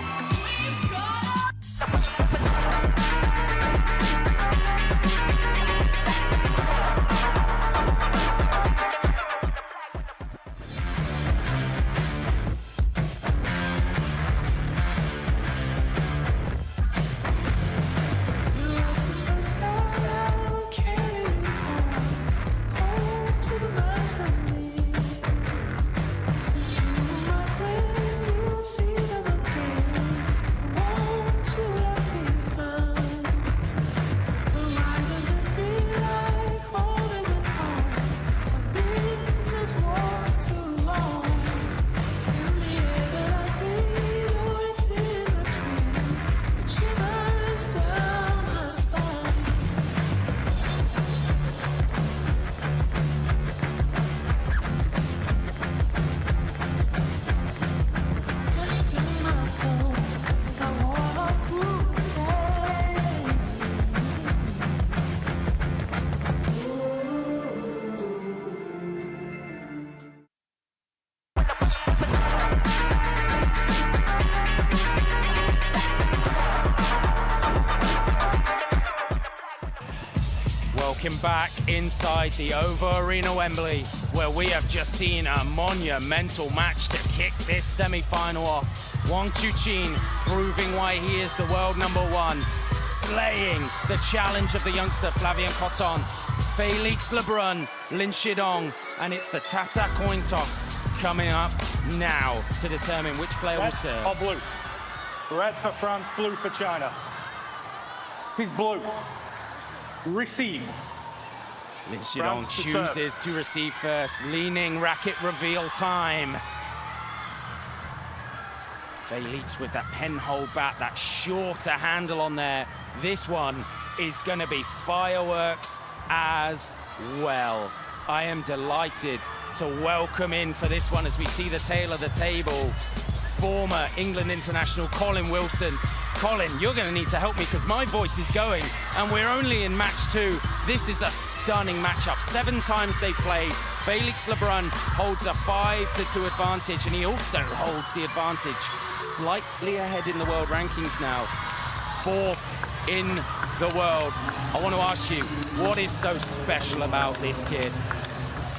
Welcome back inside the OVO Arena Wembley, where we have just seen a monumental match to kick this semi-final off. Wang Chuqin proving why he is the world #1, slaying the challenge of the youngster Flavien Cotton, Felix Lebrun, Lin Shidong, and it's the Tata coin toss coming up now to determine which player will serve. Or blue. Red for France, blue for China. It is blue. Receive. Lin Shidong chooses to receive first. Leaning racket reveal time. Felix with that penhole bat, that shorter handle on there. This one is going to be fireworks as well. I am delighted to welcome in for this one as we see the tail of the table, former England international Colin Wilson. Colin, you're going to need to help me because my voice is going, and we're only in match 2. This is a stunning matchup. 7 times they've played. Felix Lebrun holds a 5-2 advantage, and he also holds the advantage slightly ahead in the world rankings now. 4th in the world. I want to ask you, what is so special about this kid?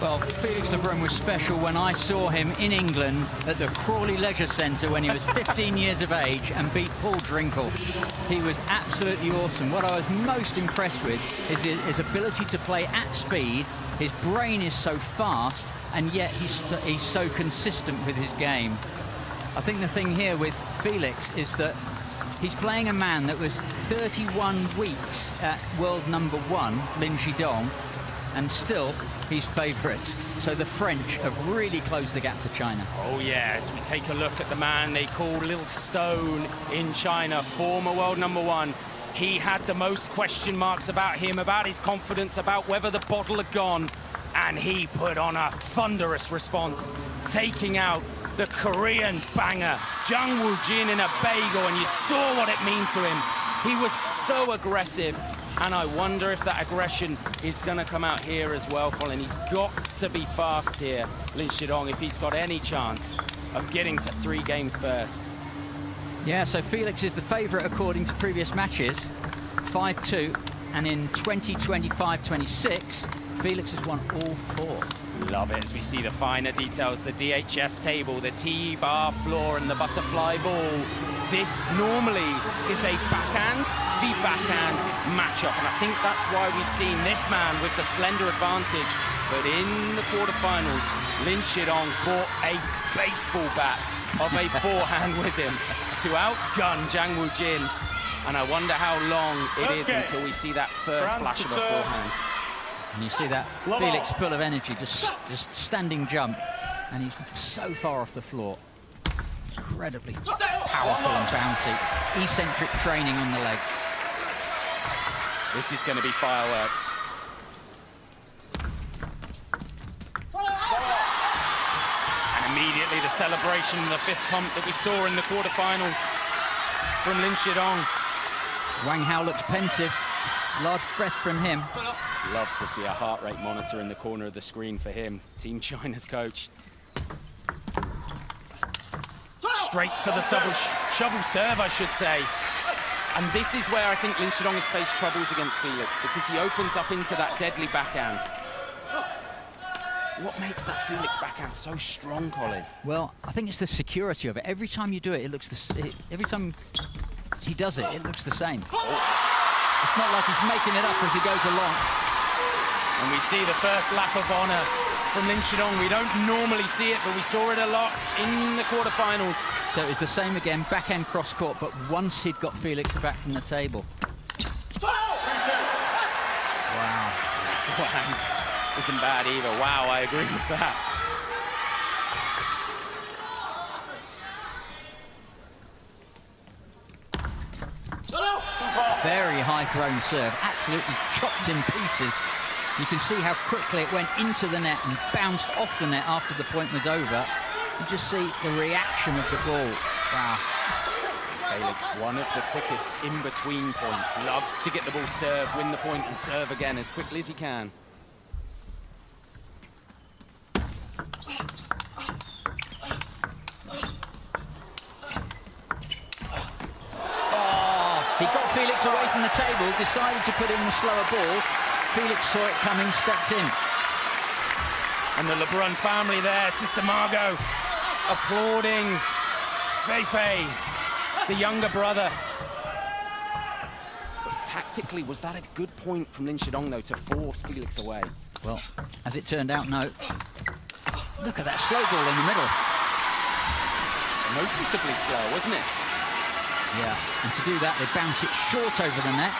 Well, Felix Lebrun was special when I saw him in England at the Crawley Leisure Centre when he was 15 years of age and beat Paul Drinkle. He was absolutely awesome. What I was most impressed with is his ability to play at speed. His brain is so fast, and yet he's so consistent with his game. I think the thing here with Felix is that he's playing a man that was 31 weeks at world #1, Lin Shidong, and still he's favourites. So the French have really closed the gap to China. Oh yeah, as we take a look at the man they call Little Stone in China, former world #1. He had the most question marks about him, about his confidence, about whether the bottle had gone, and he put on a thunderous response, taking out the Korean banger, Jang Woo-jin in a bagel, and you saw what it meant to him. He was so aggressive, and I wonder if that aggression is going to come out here as well, Colin. He's got to be fast here, Lin Shidong, if he's got any chance of getting to 3 games first. Yeah, so Felix is the favourite according to previous matches, 5-2, and in 2025-26, Felix has won all 4. Love it as we see the finer details, the DHS table, the T-bar floor and the butterfly ball. This normally is a backhand v backhand matchup, and I think that's why we've seen this man with the slender advantage. But in the quarterfinals, Lin Shidong brought a baseball bat of a forehand with him to outgun Jang Woo-jin, and I wonder how long it is until we see that first flash of a forehand. And you see that Felix full of energy, just standing jump, and he's so far off the floor. Incredibly powerful and bouncy. Eccentric training on the legs. This is going to be fireworks. And immediately the celebration and the fist pump that we saw in the quarterfinals from Lin Shidong. Wang Hao looks pensive. Large breath from him. Love to see a heart rate monitor in the corner of the screen for him, Team China's coach. Straight to the shovel serve, I should say. And this is where I think Lin Shidong has faced troubles against Felix, because he opens up into that deadly backhand. What makes that Felix backhand so strong, Colin? Well, I think it's the security of it. Every time you do it, it looks every time he does it, it looks the same. It's not like he's making it up as he goes along. And we see the first lap of honour from Lin Shidong. We don't normally see it, but we saw it a lot in the quarterfinals. So it was the same again, backhand cross court, but once he'd got Felix back from the table. Wow. Forehand isn't bad either. Wow, I agree with that. Very high thrown serve, absolutely chopped in pieces. You can see how quickly it went into the net and bounced off the net after the point was over. You just see the reaction of the ball. Wow. Felix, one of the quickest in-between points. Loves to get the ball served, win the point and serve again as quickly as he can. He got Felix away from the table, decided to put in the slower ball. Felix saw it coming, stepped in. And the Lebrun family there, Sister Margot, applauding Feifei, the younger brother. Tactically, was that a good point from Lin Shidong, though, to force Felix away? Well, as it turned out, no. Look at that slow ball in the middle. Noticeably slow, wasn't it? Yeah, and to do that, they bounce it short over the net.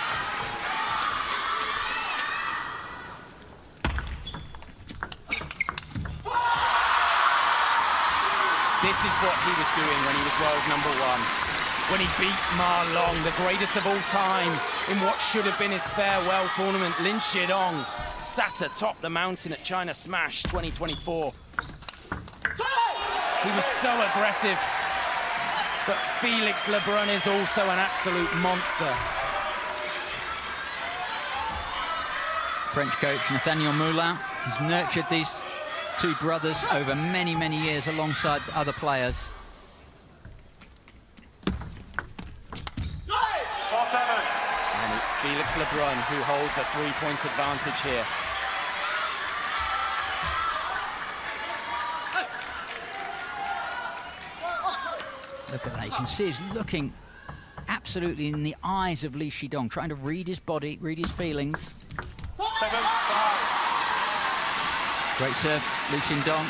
This is what he was doing when he was world #1. When he beat Ma Long, the greatest of all time, in what should have been his farewell tournament. Lin Shidong sat atop the mountain at China Smash 2024. He was so aggressive, but Felix Lebrun is also an absolute monster. French coach Nathaniel Moulin has nurtured these two brothers over many, many years alongside other players. And it's Felix Lebrun who holds a 3-point advantage here. Look at that, you can see he's looking absolutely in the eyes of Li Shidong, trying to read his body, read his feelings. Great serve, Li Shidong.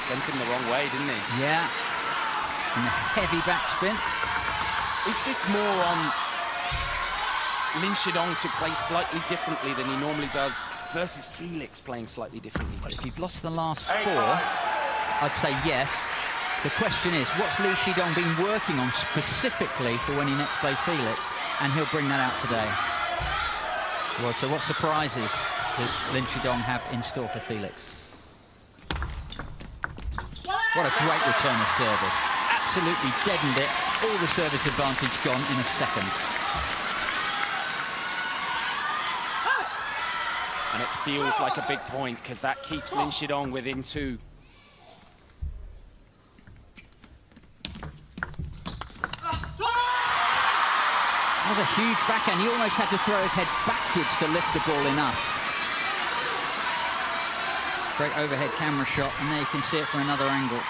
Sent him the wrong way, didn't he? Yeah, and a heavy backspin. Is this more on Lin Shidong to play slightly differently than he normally does versus Felix playing slightly differently? Well, if you've lost the last 4, I'd say yes. The question is, what's Li Shidong been working on specifically for when he next plays Felix? And he'll bring that out today. Well, so what surprises does Lin Shidong have in store for Felix? What a great return of service. Absolutely deadened it. All the service advantage gone in a second. And it feels like a big point because that keeps Lin Shidong within 2. That was a huge backhand. He almost had to throw his head backwards to lift the ball enough. Great overhead camera shot, and there you can see it from another angle.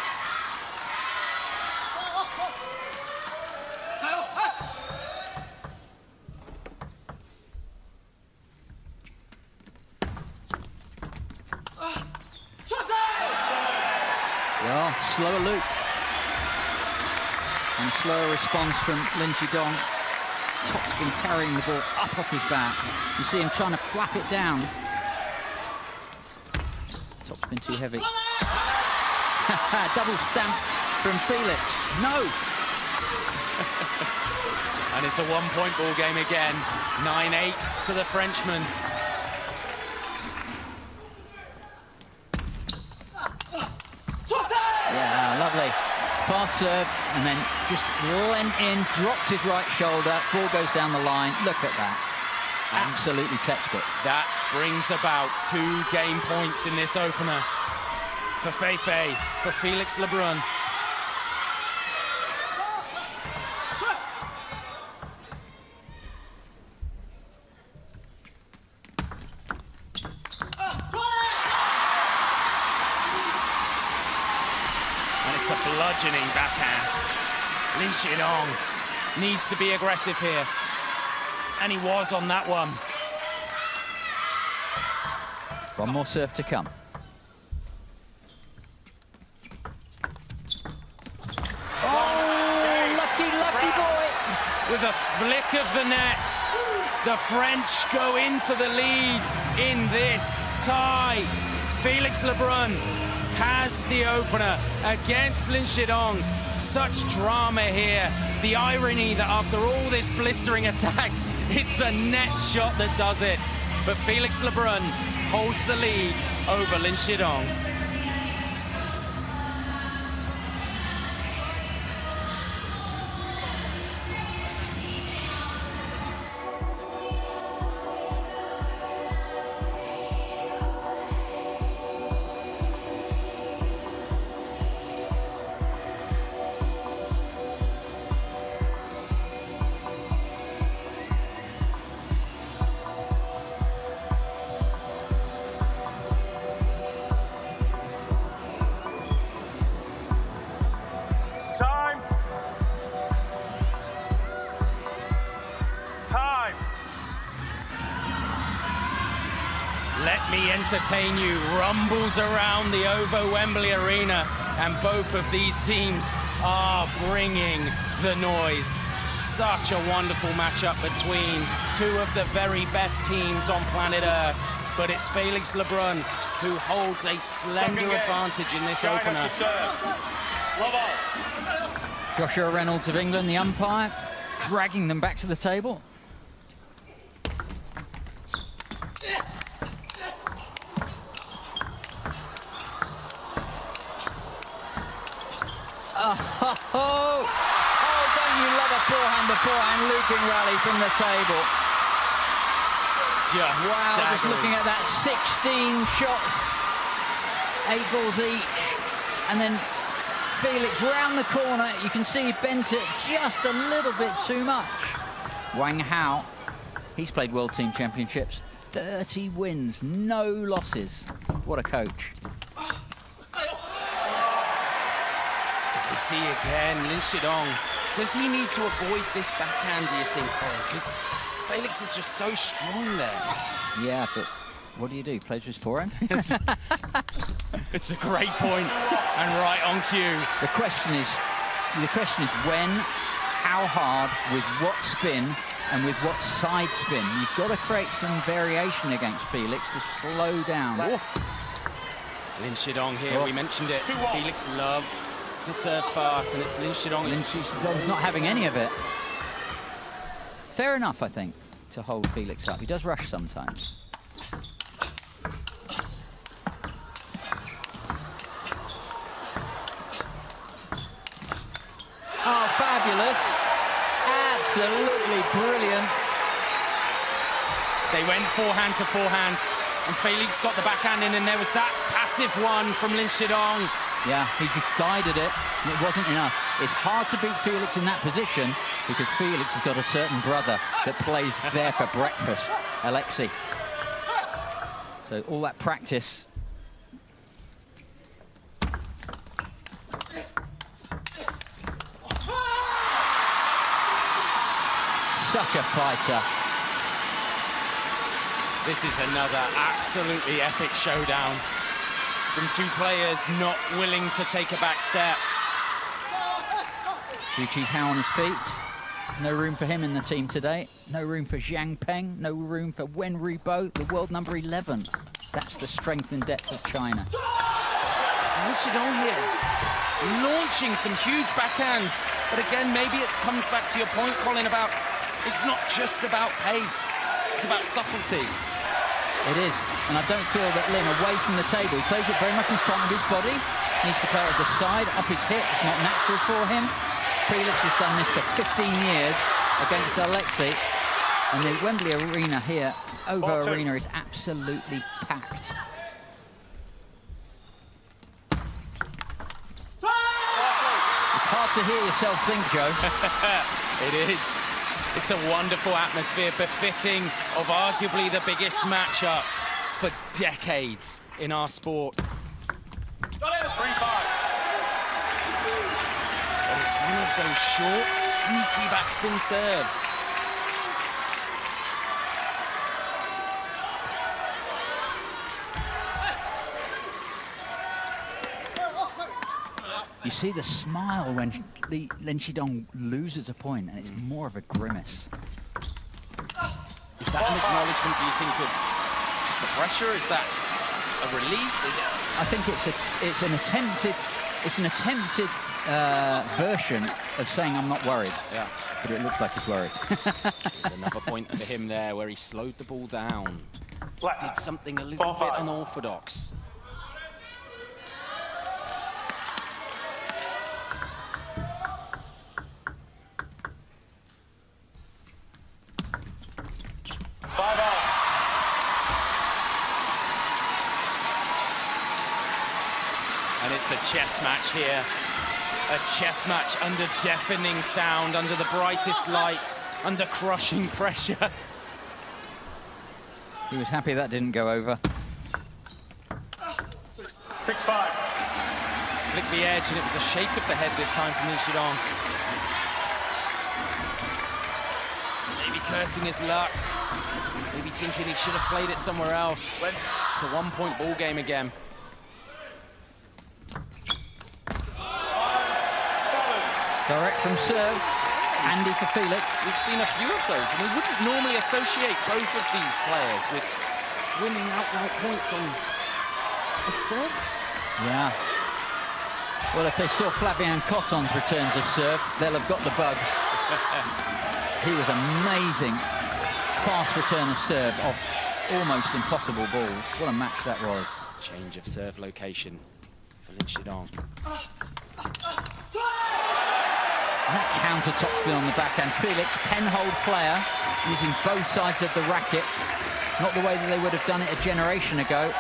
Well, slower loop. And slower response from Lin Shidong. Top's been carrying the ball up off his back. You see him trying to flap it down. Top's been too heavy. Double stamp from Felix. No! And it's a 1-point ball game again. 9-8 to the Frenchman. Yeah, lovely. Fast serve, and then just leant in, dropped his right shoulder, ball goes down the line. Look at that. Absolutely textbook. That brings about 2 game points in this opener for Feifei, for Felix Lebrun. It's a bludgeoning backhand. Lin Shidong needs to be aggressive here. And he was on that one. One more serve to come. Oh, lucky boy! With a flick of the net, the French go into the lead in this tie. Felix Lebrun has the opener against Lin Shidong. Such drama here. The irony that after all this blistering attack, it's a net shot that does it. But Felix Lebrun holds the lead over Lin Shidong. entertain you rumbles around the OVO Wembley Arena, and both of these teams are bringing the noise. Such a wonderful matchup between two of the very best teams on planet Earth. But it's Felix Lebrun who holds a slender advantage in this opener. Joshua Reynolds of England, the umpire, dragging them back to the table. Oh, don't you love a forehand looping rally from the table. Just wow, staggering. just looking at that, 16 shots, 8 balls each, and then Felix round the corner. You can see he bent it just a little bit too much. Wang Hao, he's played World Team Championships, 30 wins, no losses. What a coach. As we see again, Lin Shidong, does he need to avoid this backhand, do you think, Colin? Because Felix is just so strong there. Yeah, but what do? Plays with his forehand? It's a great point, and right on cue. The question is when, how hard, with what spin, and with what side spin. You've got to create some variation against Felix to slow down. Oh. Lin Shidong here, we mentioned it. Felix loves to serve fast, and it's Lin Shidong. Lin Shidong's not having any of it. Fair enough, I think, to hold Felix up. He does rush sometimes. Oh, fabulous. Absolutely brilliant. They went forehand to forehand, and Felix got the backhand in, and there was that passive one from Lin Shidong. Yeah, he just guided it, and it wasn't enough. It's hard to beat Felix in that position because Felix has got a certain brother that plays there for breakfast, Alexei. So all that practice. Such a fighter. This is another absolutely epic showdown from two players not willing to take a back step. Zhu Qihao on his feet. No room for him in the team today. No room for Zhang Peng. No room for Wen Rubo, the world number 11. That's the strength and depth of China. Lin Shidong here, launching some huge backhands. But again, maybe it comes back to your point, Colin, about it's not just about pace. It's about subtlety. It is, and I don't feel that Lin, away from the table, he plays it very much in front of his body. Needs to play it at the side, off his hip. It's not natural for him. Felix has done this for 15 years against Alexei. And the Wembley Arena here, OVO Arena, is absolutely packed. It's hard to hear yourself think, Joe. It is. It's a wonderful atmosphere, befitting of arguably the biggest matchup for decades in our sport. But it's one of those short, sneaky backspin serves. You see the smile when Lin Shidong loses a point, and it's more of a grimace. Is that an acknowledgement, do you think, of just the pressure? Is that a relief? Is it? I think it's an attempted version of saying I'm not worried. Yeah. But it looks like he's worried. There's another point for him there where he slowed the ball down. Did something a little bit unorthodox. And it's a chess match here. A chess match under deafening sound, under the brightest lights, under crushing pressure. He was happy that didn't go over. 6-5. Flicked the edge, and it was a shake of the head this time from Lin Shidong. Maybe cursing his luck. Maybe thinking he should have played it somewhere else. to 1 point ball game again. Direct from serve. Handy for Felix. We've seen a few of those, and we wouldn't normally associate both of these players with winning outright points on service. Yeah. Well, if they saw Flavien Cotton's returns of serve, they'll have got the bug. He was amazing. Fast return of serve off almost impossible balls. What a match that was. Change of serve location for Lin Shidong. And that counter topspin on the backhand. Felix, penhold player, using both sides of the racket. Not the way that they would have done it a generation ago.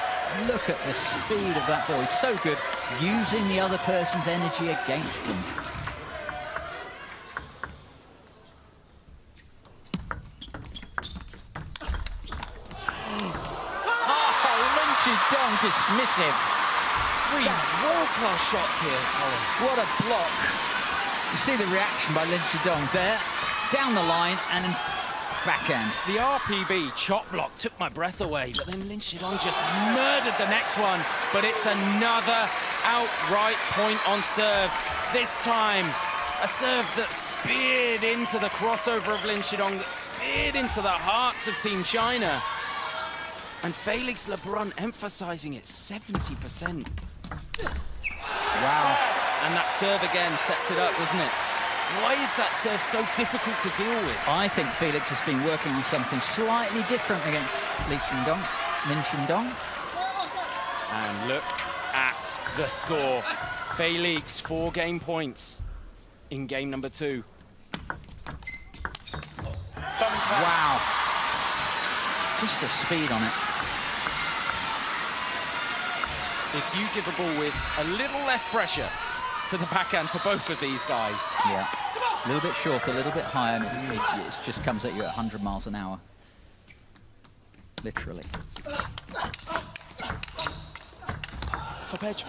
Look at the speed of that ball. He's so good, using the other person's energy against them. Oh, Lin Shidong dismissive. 3 world-class shots here, Colin. What a block. You see the reaction by Lin Shidong there, down the line and backhand. The RPB chop block took my breath away, but then Lin Shidong just murdered the next one. But it's another outright point on serve. This time, a serve that speared into the crossover of Lin Shidong, that speared into the hearts of Team China. And Felix Lebrun emphasizing it, 70%. Wow. And that serve again sets it up, doesn't it? Why is that serve so difficult to deal with? I think Felix has been working on something slightly different against Lin Shidong. And look at the score. Felix, 4 game points in game number 2. Wow. Just the speed on it. If you give a ball with a little less pressure to the backhand to both of these guys. Yeah. A little bit shorter, a little bit higher. It just comes at you at 100 miles an hour. Literally. Top edge.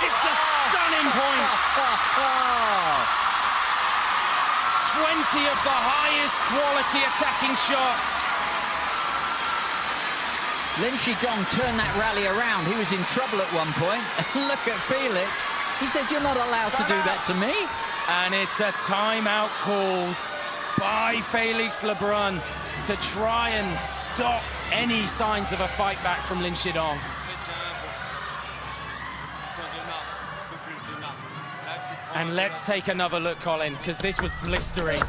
It's a stunning point. 20 of the highest quality attacking shots. Lin Shidong turned that rally around. He was in trouble at one point. Look at Felix. He says, "You're not allowed to do that to me." And it's a timeout called by Felix Lebrun to try and stop any signs of a fight back from Lin Shidong. And let's take another look, Colin, because this was blistering.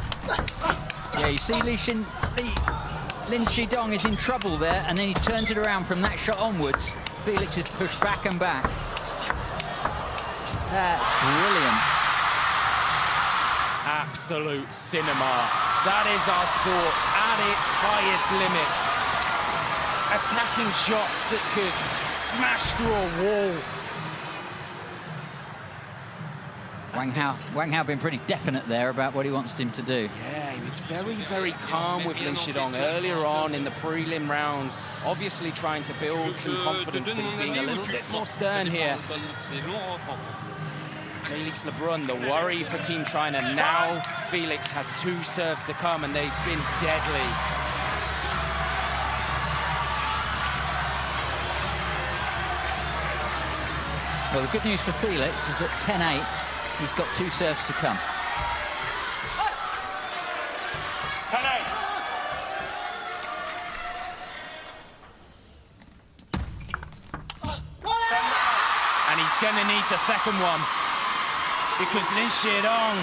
Yeah, you see Lin Shidong is in trouble there, and then he turns it around from that shot onwards. Felix is pushed back and back. That's brilliant. Absolute cinema. That is our sport at its highest limit. Attacking shots that could smash through a wall. Wang Hao been pretty definite there about what he wants him to do. Yeah, he was very, very calm with Lin Shidong earlier on in the prelim rounds. Obviously trying to build some confidence, but he's being a little bit more stern here. Felix Lebrun, the worry for Team China. Now Felix has 2 serves to come, and they've been deadly. Well, the good news for Felix is at 10-8, he's got 2 serves to come. And he's going to need the second one, because Lin Shidong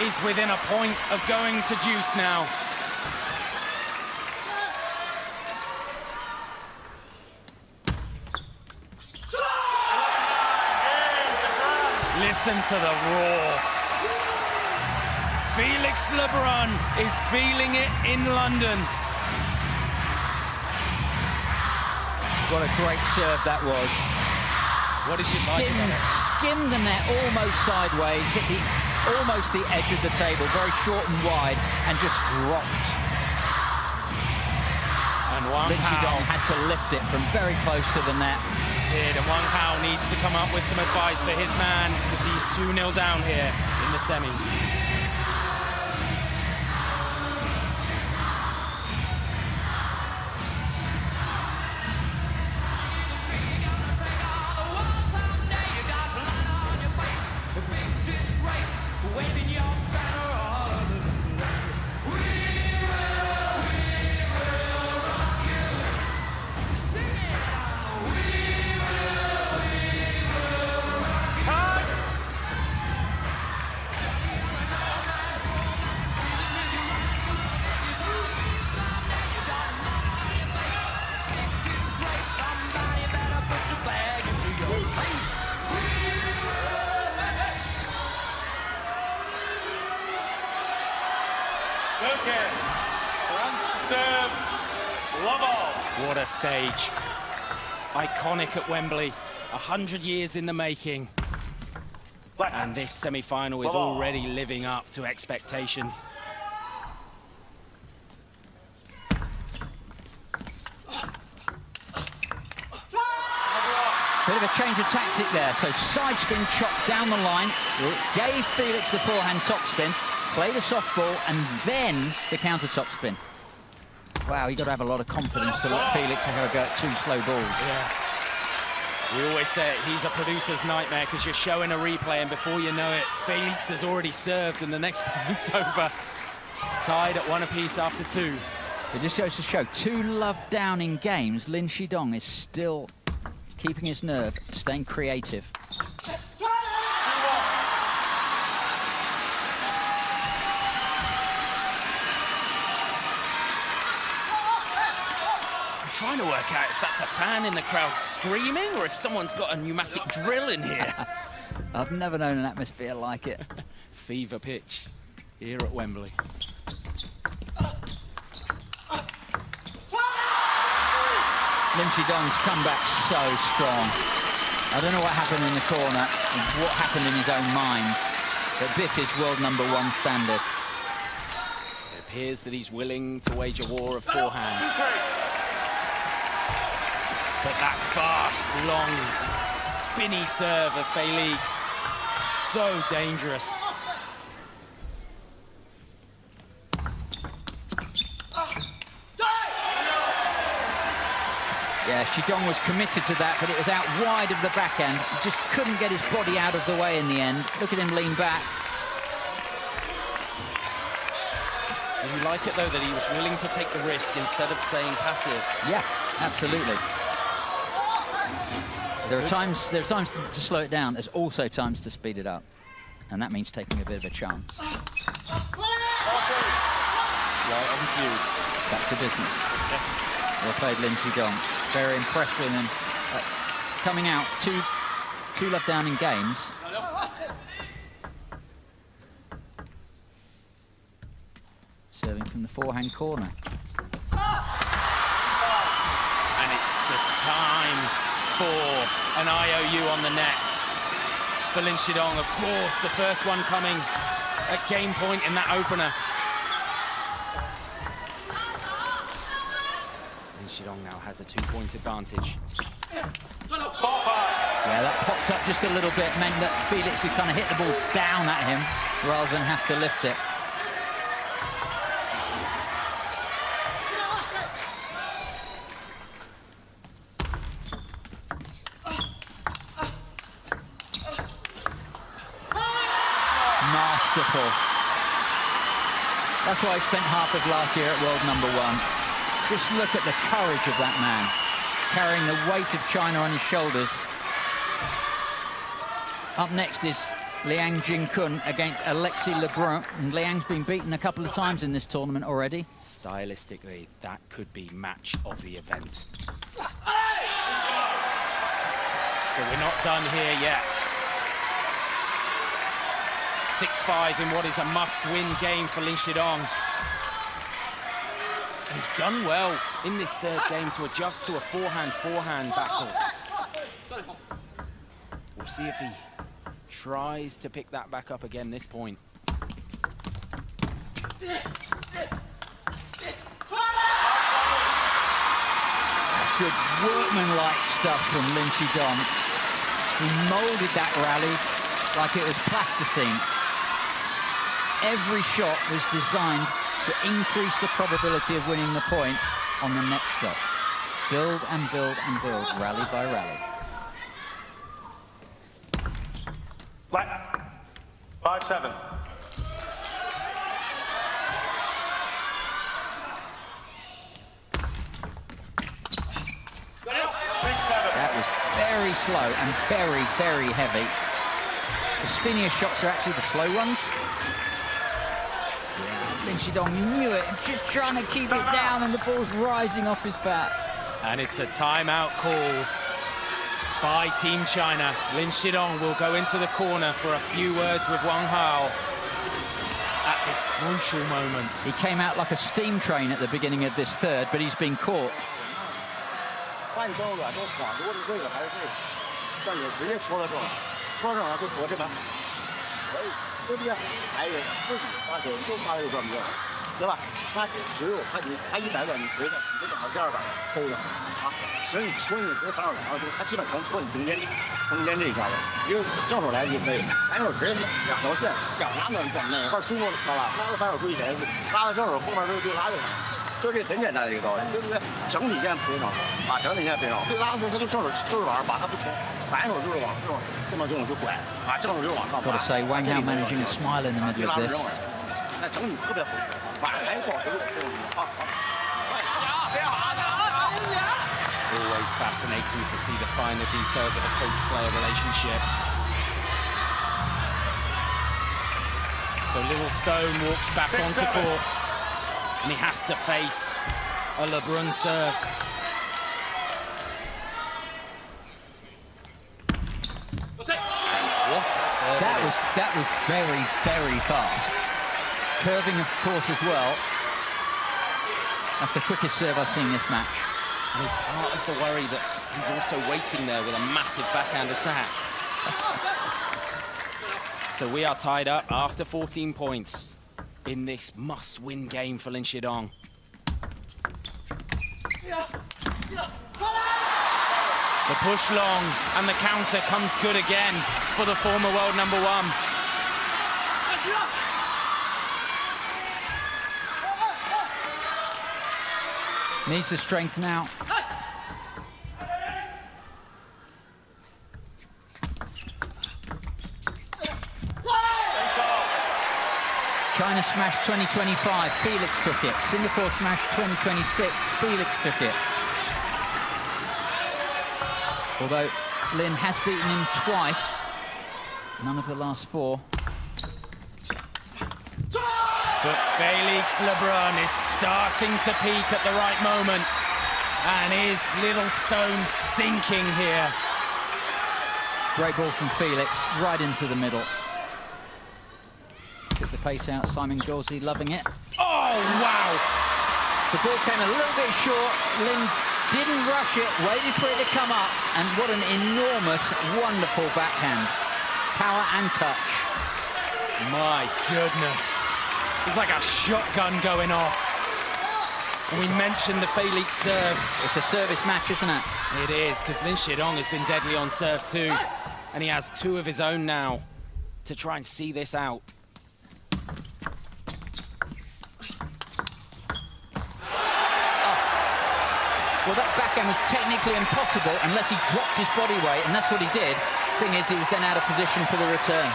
is within a point of going to deuce now. Listen to the roar. Felix Lebrun is feeling it in London. What a great serve that was. What did you like about it? Skimmed the net almost sideways, hit almost the edge of the table, very short and wide, and just dropped. And Wang Lin Shidong Hao had to lift it from very close to the net. did, and Wang Hao needs to come up with some advice for his man, because he's 2-0 down here in the semis. What a stage. Iconic at Wembley, 100 years in the making. And this semi-final is already living up to expectations. Bit of a change of tactic there. So side spin chop down the line, gave Felix the forehand topspin, played a softball, and then the counter topspin. Wow, you've got to have a lot of confidence to let Felix have a go at 2 slow balls. Yeah. We always say it, he's a producer's nightmare because you're showing a replay and before you know it, Felix has already served and the next point's over. Tied at 1 apiece after 2. It just goes to show, 2 love down in games, Lin Shidong is still keeping his nerve, staying creative. Trying to work out if that's a fan in the crowd screaming or if someone's got a pneumatic drill in here. I've never known an atmosphere like it. Fever pitch here at Wembley. Lin Shidong's come back so strong. I don't know what happened in the corner, what happened in his own mind, but this is world #1 standard. It appears that he's willing to wage a war of forehands. But that fast, long, spinny serve of Felix, so dangerous. Yeah, Shidong was committed to that, but it was out wide of the backhand. He just couldn't get his body out of the way in the end. Look at him lean back. Did you like it, though, that he was willing to take the risk instead of saying passive? Yeah, absolutely. There are times to slow it down. There's also times to speed it up. And that means taking a bit of a chance. Right on cue. Back to business. Well played, Lin Shidong. Very impressed with him. Coming out, two love down in games. Serving from the forehand corner. And it's the time for an IOU on the nets for Lin Shidong. Of course, the first one coming at game point in that opener. Lin Shidong now has a 2-point advantage. Yeah, that popped up just a little bit, meant that Felix could kind of hit the ball down at him rather than have to lift it. Masterful. That's why he spent half of last year at world #1. Just look at the courage of that man, carrying the weight of China on his shoulders. Up next is Liang Jingkun against Alexis Lebrun, and Liang's been beaten a couple of times in this tournament already. Stylistically, that could be match of the event. But we're not done here yet. 6-5 in what is a must-win game for Lin Shidong. And he's done well in this third game to adjust to a forehand battle. We'll see if he tries to pick that back up again this point. Good workmanlike stuff from Lin Shidong. He moulded that rally like it was plasticine. Every shot was designed to increase the probability of winning the point on the next shot. Build and build and build, rally by rally. Black. 5-7. That was very slow and very, very heavy. The spinnier shots are actually the slow ones. Yeah, Lin Shidong knew it, just trying to keep it down, and the ball's rising off his bat. And it's a timeout called by Team China. Lin Shidong will go into the corner for a few words with Wang Hao at this crucial moment. He came out like a steam train at the beginning of this third, but he's been caught. 把你整乱都晃，我是这个还是这个，咱就直接戳到正了，戳正了就躲这边，对不对？还有自己发球，就发这个转不转，对吧？他只有他一摆转，你回的，你就等到第二板抽的啊，只要你戳你不是反手来了，他基本全戳你中间这一条的，因为正手来就可以，反手直接两条线，想拉哪哪块舒服知道吧？拉到反手注意点，拉到正手后面就拉就行。就这很简单的一个道理，对不对？整体线非常好啊，整体线非常好。对拉的时候他就正手就是往上拔，他不冲；反手就是往正手，这么就拐啊，正手就往上拔。Got to say, Wang Hao managing to smile in the middle of this. 那整体特别好，把还保持住。好，Always fascinating to see the finer details of a coach-player relationship. So Little Stone walks back onto court, and he has to face a LeBrun serve. What a serve! That was very, very fast. Curving, of course, as well. That's the quickest serve I've seen this match. And it's part of the worry that he's also waiting there with a massive backhand attack. So we are tied up after 14 points in this must-win game for Lin Shidong. The push long and the counter comes good again for the former world number one. Needs the strength now. China Smash 2025, Felix took it. Singapore Smash 2026, Felix took it. Although Lin has beaten him twice, none of the last four. But Felix LeBrun is starting to peak at the right moment. And is Little Stone sinking here? Great ball from Felix, right into the middle. Took the pace out, Simon Gauzy loving it. Oh, wow! The ball came a little bit short. Lin didn't rush it, waited for it to come up. And what an enormous, wonderful backhand. Power and touch. My goodness. It was like a shotgun going off. We mentioned the Felix serve. It's a service match, isn't it? It is, because Lin Shidong has been deadly on serve too. And he has two of his own now to try and see this out. Well, that backhand was technically impossible unless he dropped his body weight, and that's what he did. Thing is, he was then out of position for the return.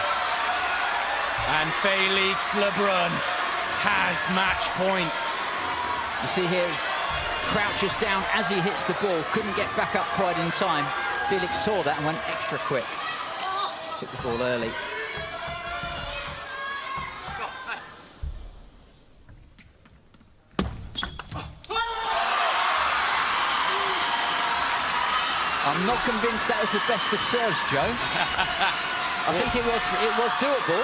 And Felix LeBrun has match point. You see here, crouches down as he hits the ball, couldn't get back up quite in time. Felix saw that and went extra quick. Took the ball early. I'm not convinced that was the best of serves, Joe. I think it was doable.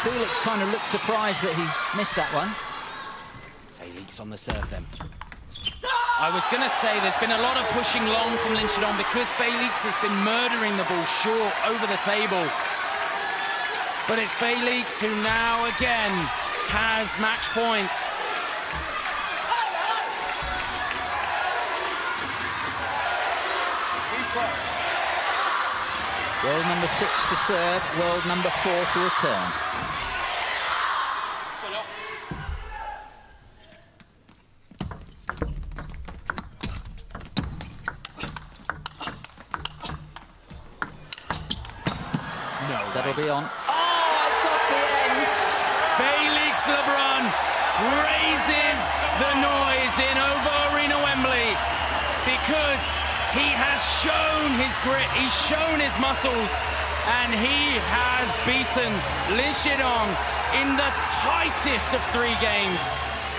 Felix kind of looked surprised that he missed that one. Felix on the serve then. I was going to say there's been a lot of pushing long from Lin Shidong because Felix has been murdering the ball short over the table. But it's Felix who now again has match point. World number 6 to serve, world number 4 to return. No That'll way. be on. Oh, it's off the end. Felix LeBrun raises the noise in Ovo Arena Wembley because he has shown his grit, he's shown his muscles, and he has beaten Lin Shidong in the tightest of 3 games.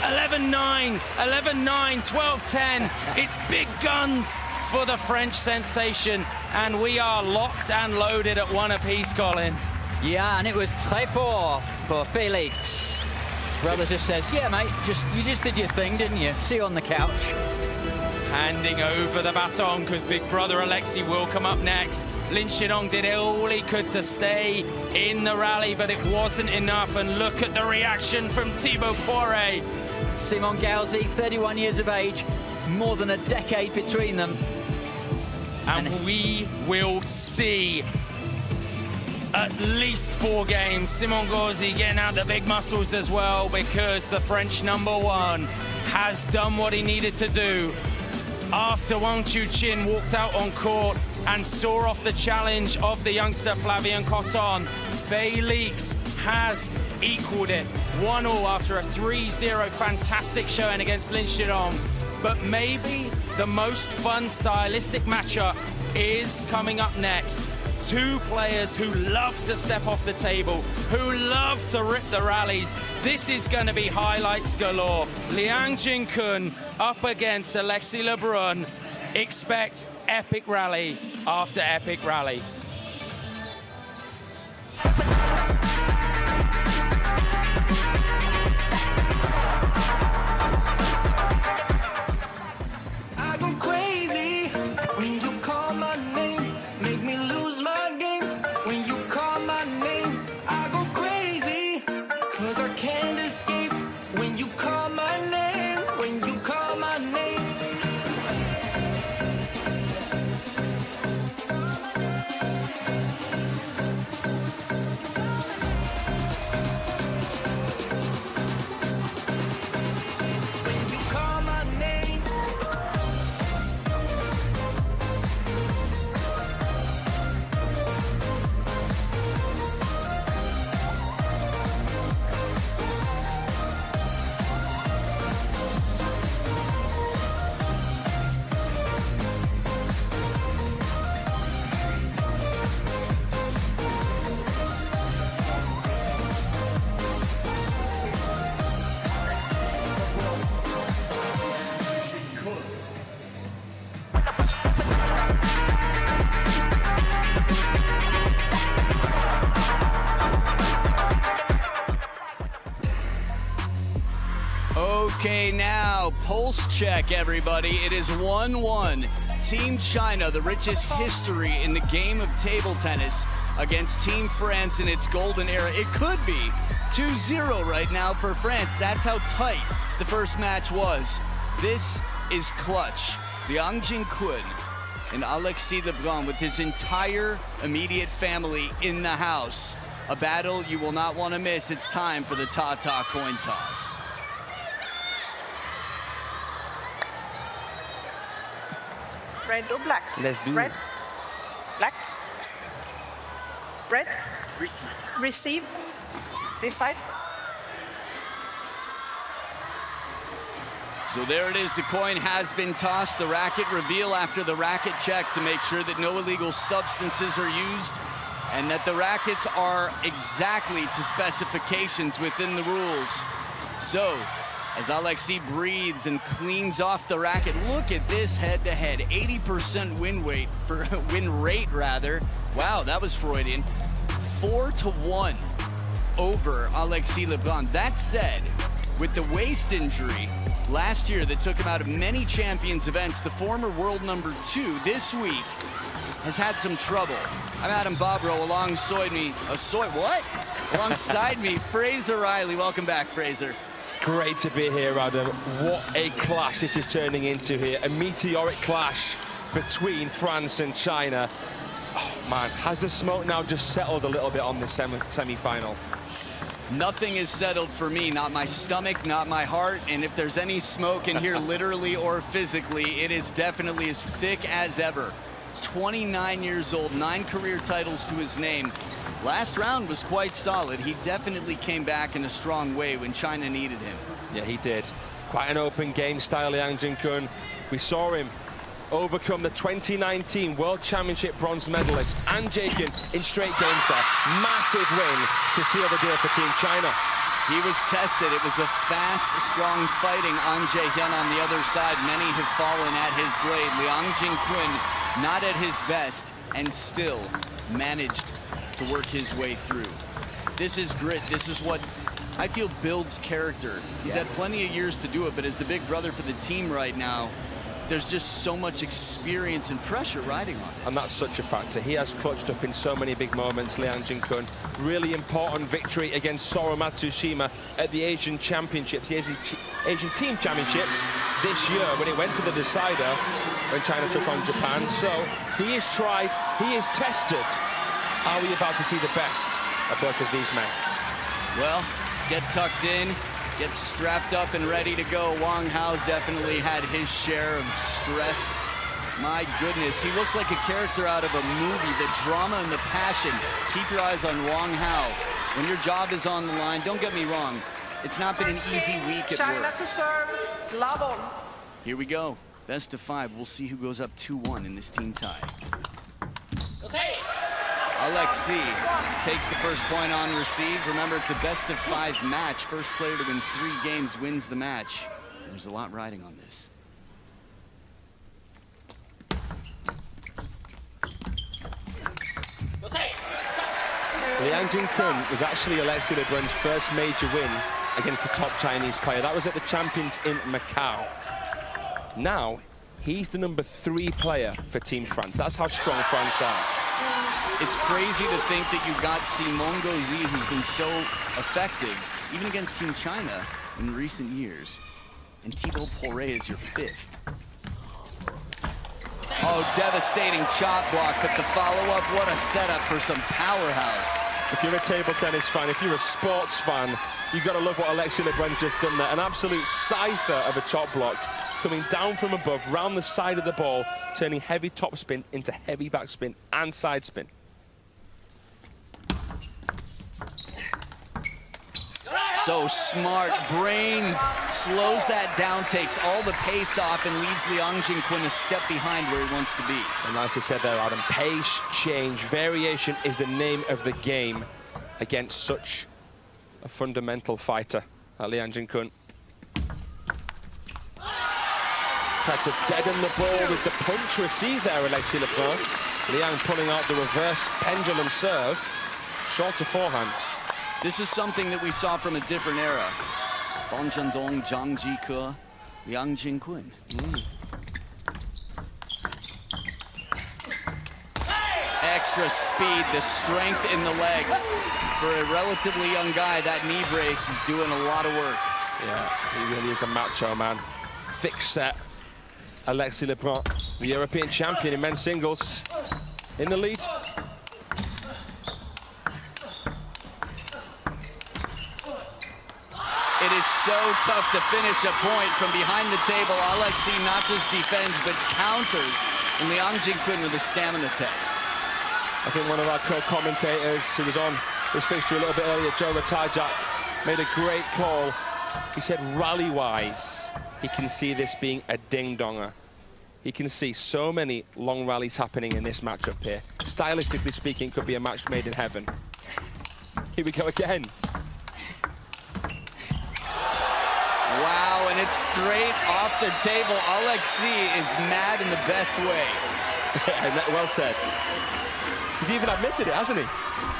11-9, 11-9, 12-10. It's big guns for the French sensation, and we are locked and loaded at 1 apiece, Colin. Yeah, and it was très fort for Felix. Brother just says, yeah, mate, you just did your thing, didn't you? See you on the couch. handing over the baton because big brother Alexei will come up next. Lin Xidong did all he could to stay in the rally, but it wasn't enough. And look at the reaction from Thibaut Poiré. Simon Gauzy, 31 years of age, more than a decade between them. And we will see at least 4 games. Simon Gauzy getting out the big muscles as well, because the French #1 has done what he needed to do. After Wang Chuqin walked out on court and saw off the challenge of the youngster Flavien Cotton, Felix has equaled it. 1-1 after a 3-0 fantastic showing against Lin Xidong. But maybe the most fun stylistic matchup is coming up next. 2 players who love to step off the table, who love to rip the rallies. This is going to be highlights galore. Liang Jinkun up against Alexei Lebrun. Expect epic rally after epic rally. Okay, now, pulse check, everybody. It is 1-1. Team China, the richest history in the game of table tennis, against Team France in its golden era. It could be 2-0 right now for France. That's how tight the first match was. This is clutch. Liang Jinkun and Alexei Lebrun with his entire immediate family in the house. A battle you will not want to miss. It's time for the Tata coin toss. Red or black? Let's do Red. it. Black. Red. Receive. Receive. This side. So there it is, the coin has been tossed. The racket reveal after the racket check to make sure that no illegal substances are used and that the rackets are exactly to specifications within the rules. So, as Alexei breathes and cleans off the racket, look at this head-to-head, 80% win rate. Wow, that was Freudian. 4-1 over Alexei Lebrun. That said, with the waist injury last year that took him out of many champions events, the former world #2 this week has had some trouble. I'm Adam Bobrow, alongside me, alongside me, Fraser Riley. Welcome back, Fraser. Great to be here, Adam. What a clash this is turning into here. A meteoric clash between France and China. Oh, man, has the smoke now just settled a little bit on the semi-final? Nothing is settled for me, not my stomach, not my heart, and if there's any smoke in here literally or physically, it is definitely as thick as ever. 29 years old, 9 career titles to his name. Last round was quite solid. He definitely came back in a strong way when China needed him. Yeah, he did. Quite an open game style, Liang Jinkun. We saw him overcome the 2019 World Championship bronze medalist An Jagen in straight games there. Massive win to seal the deal for Team China. He was tested. It was a fast, strong fighting An Jagen on the other side. Many have fallen at his blade. Liang Jinkun not at his best and still managed to work his way through. This is grit. This is what I feel builds character. He's had plenty of years to do it, but as the big brother for the team right now, there's just so much experience and pressure riding on it. And that's such a factor. He has clutched up in so many big moments, Liang Jin-kun. Really important victory against Soro Matsushima at the Asian Championships, the Asian Team Championships this year, when it went to the decider when China took on Japan. So he is tried, he is tested. Are we about to see the best of both of these men? Well, get tucked in, get strapped up and ready to go. Wang Hao's definitely had his share of stress. My goodness, he looks like a character out of a movie, the drama and the passion. Keep your eyes on Wang Hao. When your job is on the line, don't get me wrong, it's not been an easy week at China work. to serve, love on. Here we go, best of 5. We'll see who goes up 2-1 in this team tie. Alexei takes the first point on receive. Remember, it's a best of 5 match. First player to win 3 games wins the match. There's a lot riding on this. Liang Jin-kun was actually Alexei Lebrun's first major win against the top Chinese player. That was at the Champions in Macau. Now, he's the number 3 player for Team France. That's how strong France are. It's crazy to think that you got Simon Gauzy, who's been so effective, even against Team China in recent years. And Thibaut Poiré is your 5th. Oh, devastating chop block, but the follow-up, what a setup for some powerhouse. If you're a table tennis fan, if you're a sports fan, you've got to love what Alexei Lebrun's just done there. An absolute scyther of a chop block, coming down from above, round the side of the ball, turning heavy topspin into heavy backspin and side spin. So smart, brains, slows that down, takes all the pace off, and leaves Liang Jin-kun a step behind where he wants to be. And nicely said there, Adam. Pace, change, variation is the name of the game against such a fundamental fighter, Liang Jin-kun. Tried to deaden the ball with the punch received there, Alexei Lebrun. Liang pulling out the reverse pendulum serve, shorter forehand. This is something that we saw from a different era. Fan Zhendong, Zhang Jike, Liang Jin-kun. Extra speed, the strength in the legs. For a relatively young guy, that knee brace is doing a lot of work. Yeah, he really is a macho man. Thick set. Alexei Lebrun, the European champion in men's singles, in the lead. It is so tough to finish a point from behind the table. Alexei not just defends, but counters. And Liang Jin-kun with a stamina test. I think one of our co-commentators who was on this fixture a little bit earlier, Joe Ratajak, made a great call. He said rally-wise, he can see this being a ding-donger. He can see so many long rallies happening in this matchup here. Stylistically speaking, could be a match made in heaven. Here we go again. Wow, and it's straight off the table. Alexei is mad in the best way. Well said. He's even admitted it, hasn't he?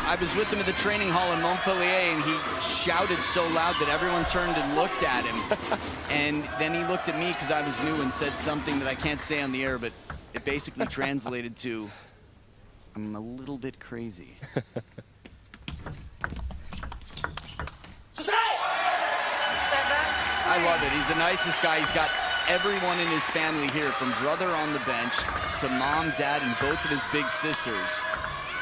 I was with him at the training hall in Montpellier, and he shouted so loud that everyone turned and looked at him. And then he looked at me because I was new and said something that I can't say on the air, but it basically translated to, I'm a little bit crazy. I love it. He's the nicest guy. He's got everyone in his family here, from brother on the bench to mom, dad, and both of his big sisters.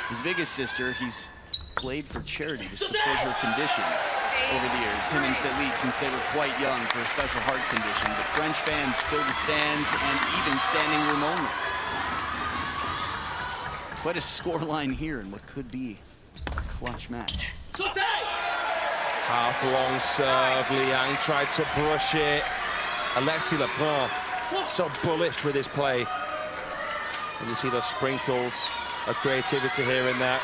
His biggest sister, he's played for charity to support her condition over the years, him and Felique, since they were quite young, for a special heart condition. But French fans fill the stands and even standing room only. Quite a scoreline here in what could be a clutch match. Half-long serve, Liang tried to brush it. Alexei Lebrun, so bullish with his play. And you see those sprinkles of creativity here and there.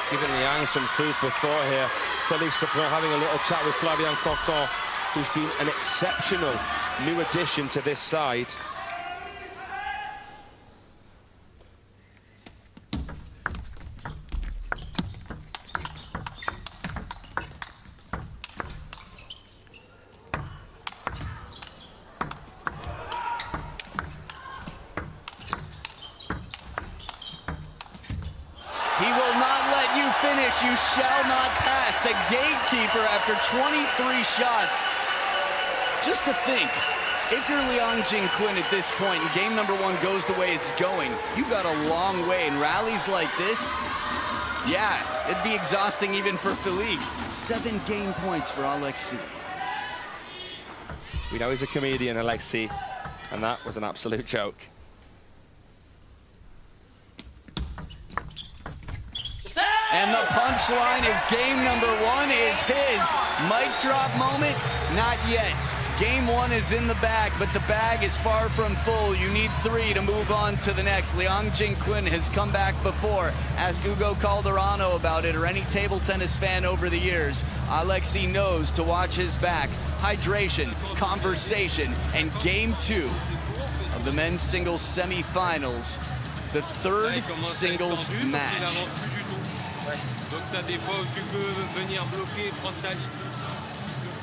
Giving Liang some food for thought here. Félix Lebrun having a little chat with Flavien Coton, who's been an exceptional new addition to this side. let you finish, you shall not pass. The gatekeeper after 23 shots. Just to think, if you're Liang Jingquin at this point and game number 1 goes the way it's going, you've got a long way. In rallies like this, yeah, it'd be exhausting even for Felix. 7 game points for Alexei. We know he's a comedian, Alexei, and that was an absolute joke. And the punchline is game number 1 is his. Mic drop moment? Not yet. Game 1 is in the bag, but the bag is far from full. You need 3 to move on to the next. Liang Jingquin has come back before. Ask Hugo Calderano about it, or any table tennis fan over the years. Alexei knows to watch his back. Hydration, conversation, and game 2 of the men's singles semifinals. The 3rd singles match.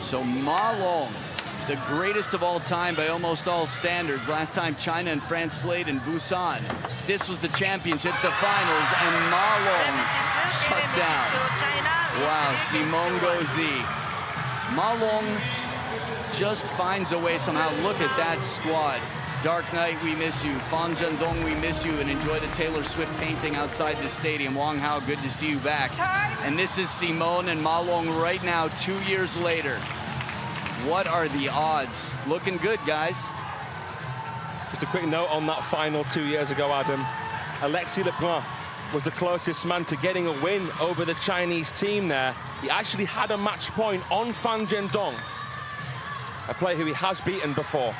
So Ma Long, the greatest of all time by almost all standards. Last time China and France played in Busan. This was the championship, the finals, and Ma Long shut down. Wow, Simone Gauzy. Ma Long just finds a way somehow. Look at that squad. Dark Knight, we miss you. Fan Zhendong, we miss you. And enjoy the Taylor Swift painting outside the stadium. Wang Hao, good to see you back. And this is Simone and Ma Long right now, 2 years later. What are the odds? Looking good, guys. Just a quick note on that final 2 years ago, Adam. Alexis Lebrun was the closest man to getting a win over the Chinese team there. He actually had a match point on Fan Zhendong, a player who he has beaten before.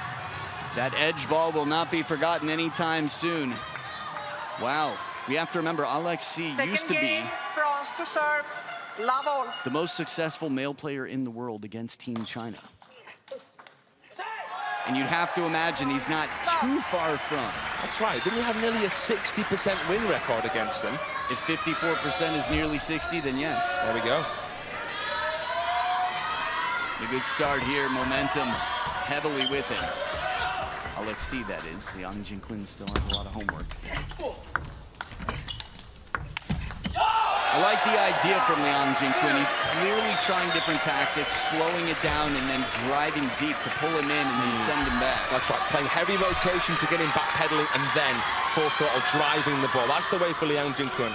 That edge ball will not be forgotten anytime soon. Wow. We have to remember, Alexis used to be France to serve. the most successful male player in the world against Team China. And you'd have to imagine he's not too far from. That's right. Didn't he have nearly a 60% win record against them? If 54% is nearly 60, then yes. There we go. A good start here. Momentum heavily with him. Alexei, that is. Liang Jingquin still has a lot of homework. I like the idea from Liang Jingquin. He's clearly trying different tactics, slowing it down and then driving deep to pull him in and then send him back. That's right, playing heavy rotation to get him backpedaling and then full throttle driving the ball. That's the way for Liang Jingquin.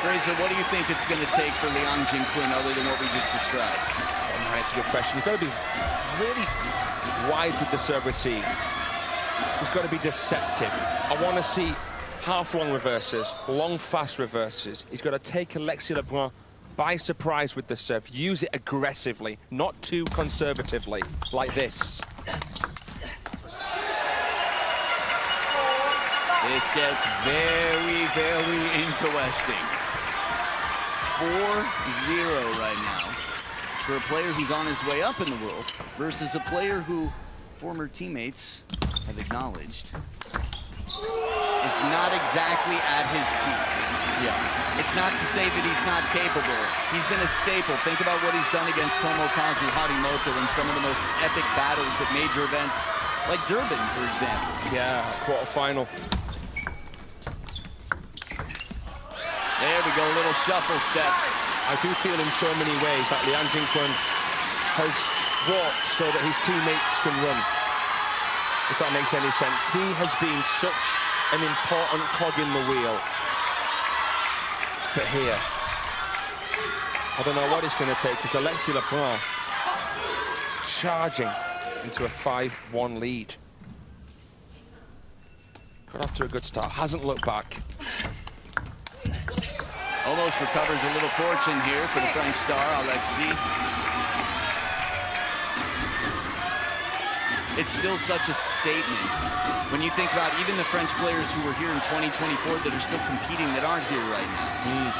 Fraser, what do you think it's going to take for Liang Jingquin other than what we just described? That's a good question. He's got to be really wide with the serve receive. He's got to be deceptive. I want to see half-long reverses, long, fast reverses. He's got to take Alexis Lebrun by surprise with the serve. Use it aggressively, not too conservatively, like this. This gets very, very interesting. 4-0 right now for a player who's on his way up in the world versus a player who former teammates have acknowledged is not exactly at his peak. Yeah. It's not to say that he's not capable. He's been a staple. Think about what he's done against Tomokazu Harimoto in some of the most epic battles at major events like Durban, for example. Yeah, quarterfinal. There we go, a little shuffle step. I do feel in so many ways that Liang Jingquin has walked so that his teammates can run, if that makes any sense. He has been such an important cog in the wheel. But here, I don't know what it's going to take, because Alexis Lebrun is charging into a 5-1 lead. Got off to a good start, hasn't looked back. Almost recovers a little fortune here for the French star, Alexis. It's still such a statement when you think about even the French players who were here in 2024 that are still competing that aren't here right now.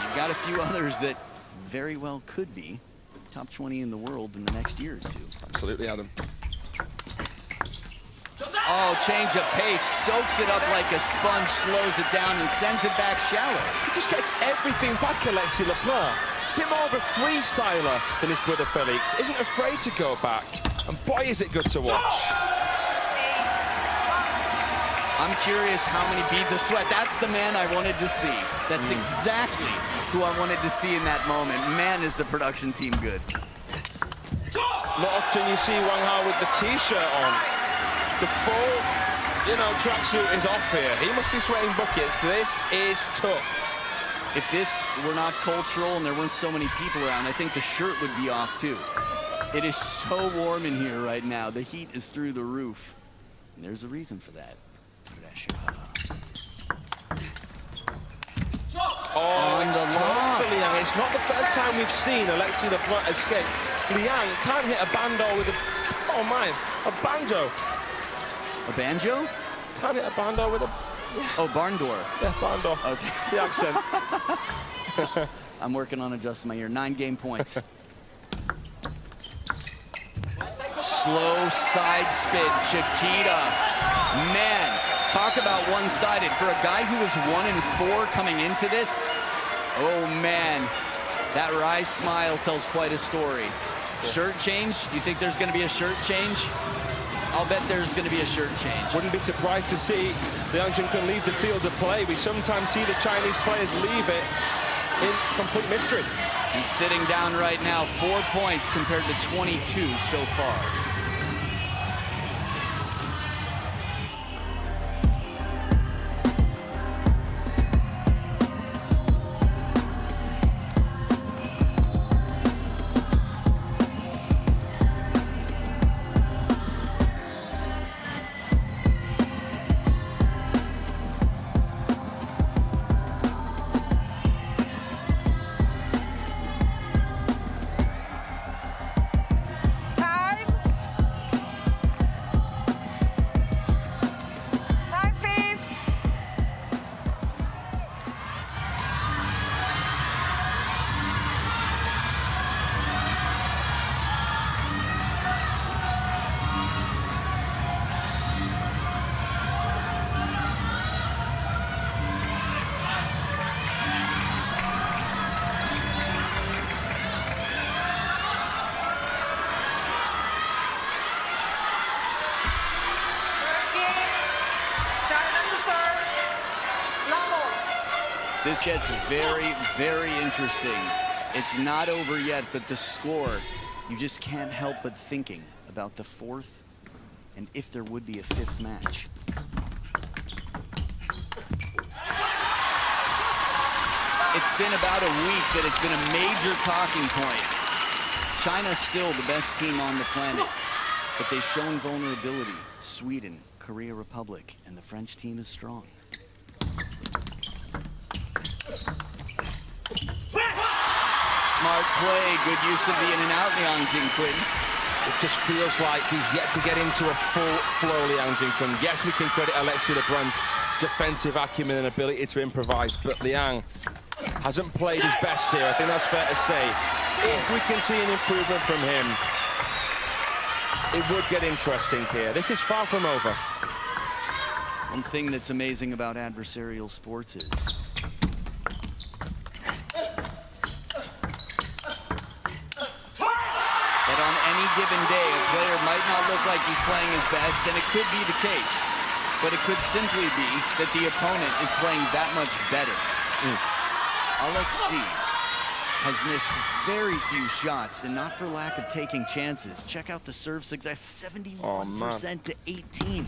You've got a few others that very well could be top 20 in the world in the next year or two. Absolutely, Adam. Oh, change of pace, soaks it up like a sponge, slows it down, and sends it back shallow. He just gets everything back, Alexis Lebrun. bit more of a freestyler than his brother Felix. Isn't afraid to go back. And boy, is it good to watch. I'm curious how many beads of sweat. That's the man I wanted to see. That's exactly who I wanted to see in that moment. Man, is the production team good. Not often you see Wang Hao with the t-shirt on. The full, tracksuit is off here. He must be sweating buckets. This is tough. If this were not cultural and there weren't so many people around, I think the shirt would be off too. It is so warm in here right now. The heat is through the roof. And there's a reason for that. Oh, on it's the tough lob. for Liang. It's not the first time we've seen Alexei Lebrun escape. Liang can't hit a bando with a... Oh, my. A banjo. A banjo? Can't hit a bando with a... Oh, barn door. Yeah, barn door. Okay. It's the accent. I'm working on adjusting my ear. 9 game points. Slow side spin, Chiquita. Man, talk about one-sided. For a guy who was 1-4 coming into this, oh man, that wry smile tells quite a story. Shirt change? You think there's going to be a shirt change? I'll bet there's going to be a shirt change. Wouldn't be surprised to see Liang Jinkun leave the field of play. We sometimes see the Chinese players leave it in complete mystery. He's sitting down right now, 4 points compared to 22 so far. This gets very, very interesting. It's not over yet, but the score, you just can't help but thinking about the 4th and if there would be a 5th match. It's been about a week that it's been a major talking point. China's still the best team on the planet, but they've shown vulnerability. Sweden, Korea Republic, and the French team is strong. Smart play, good use of the in and out, Liang Jinkun. It just feels like he's yet to get into a full flow, Liang Jinkun. Yes, we can credit Alexei Lebrun's defensive acumen and ability to improvise, but Liang hasn't played his best here. I think that's fair to say. If we can see an improvement from him, it would get interesting here. This is far from over. One thing that's amazing about adversarial sports is that on any given day, a player might not look like he's playing his best, and it could be the case, but it could simply be that the opponent is playing that much better. Alexei has missed very few shots, and not for lack of taking chances. Check out the serve success, 71% to 18.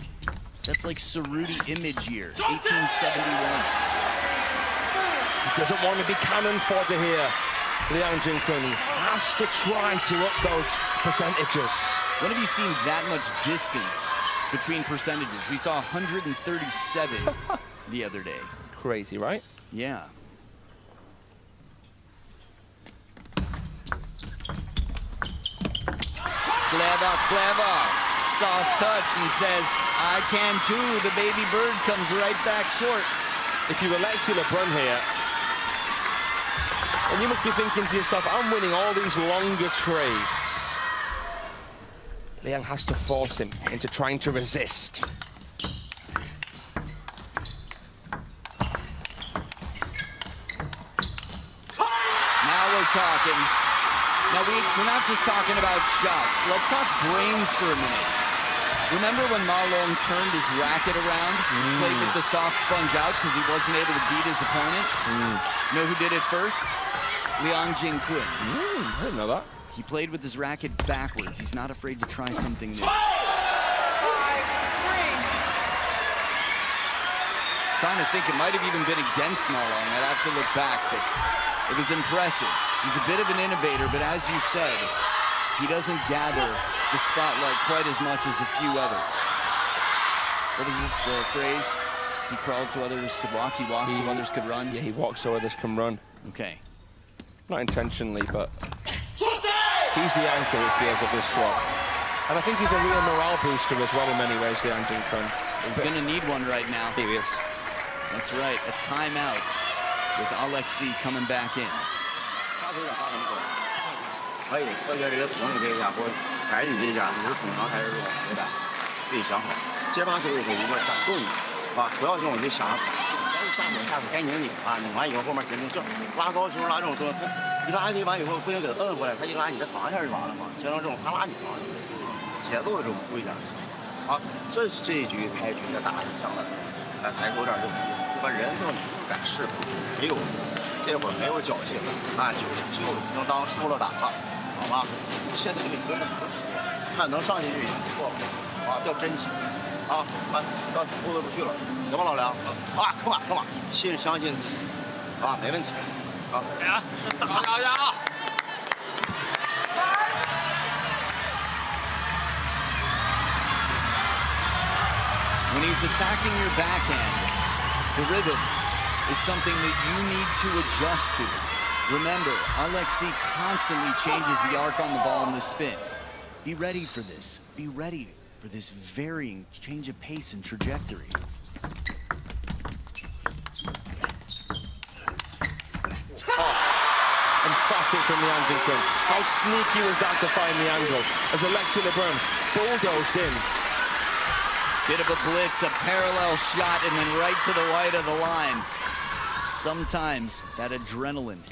That's like Cerruti image year, 1871. He doesn't want to be cannon fodder here, Liang Jinkun. He has to try to up those percentages. When have you seen that much distance between percentages? We saw 137 the other day. Crazy, right? Yeah. Clever, clever. Soft touch and says, I can too. The baby bird comes right back short. If you Alexei Lebrun here, and you must be thinking to yourself, I'm winning all these longer trades. Liang has to force him into trying to resist. Now we're talking. Now, we're not just talking about shots. Let's talk brains for a minute. Remember when Ma Long turned his racket around, played with the soft sponge out because he wasn't able to beat his opponent? Know who did it first? Liang Jingquin. I didn't know that. He played with his racket backwards. He's not afraid to try something new. 5-3. Trying to think, it might have even been against Ma Long. I'd have to look back, but it was impressive. He's a bit of an innovator, but as you said, he doesn't gather the spotlight quite as much as a few others. What is the phrase? He crawled so others could walk, he walked so others could run? Yeah, he walks so others can run. Okay. Not intentionally, but he's the anchor, it feels, of this squad. And I think he's a real morale booster as well in many ways, Liang Jingquin. He's going to need one right now. Here he is. That's right, a timeout with Alexei coming back in. 可以，做一下这个平衡这一下，或改进这一下，你是通常还是这个回来，自己想好。接发球以后一个掌够你，啊，不要这种就想着，下手该拧拧啊，拧完以后后面停停劲，拉高球拉这种动作，他一拉你完以后不行给他摁回来，他一拉你再防一下就完了嘛。像这种他拉你防，节奏的这种注意点。啊，这一局开局的打的像了，才有点就把人都敢释放，没有。 这会儿没有侥幸，啊，就能当输了打了，好吧？现在就跟着你就输，看能上去就已经不错了，啊，要争气，啊，到不得不去了，行吧，老梁？啊，come on，相信自己，啊，没问题，啊，加！ When he's attacking your backhand, the rhythm is something that you need to adjust to. Remember, Alexei constantly changes the arc on the ball and the spin. Be ready for this. Be ready for this varying change of pace and trajectory. Emphatic from Liang Jingquin. How sneaky was that to find the angle as Alexei Lebrun bulldozed in. Bit of a blitz, a parallel shot, and then right to the white of the line. Sometimes that adrenaline.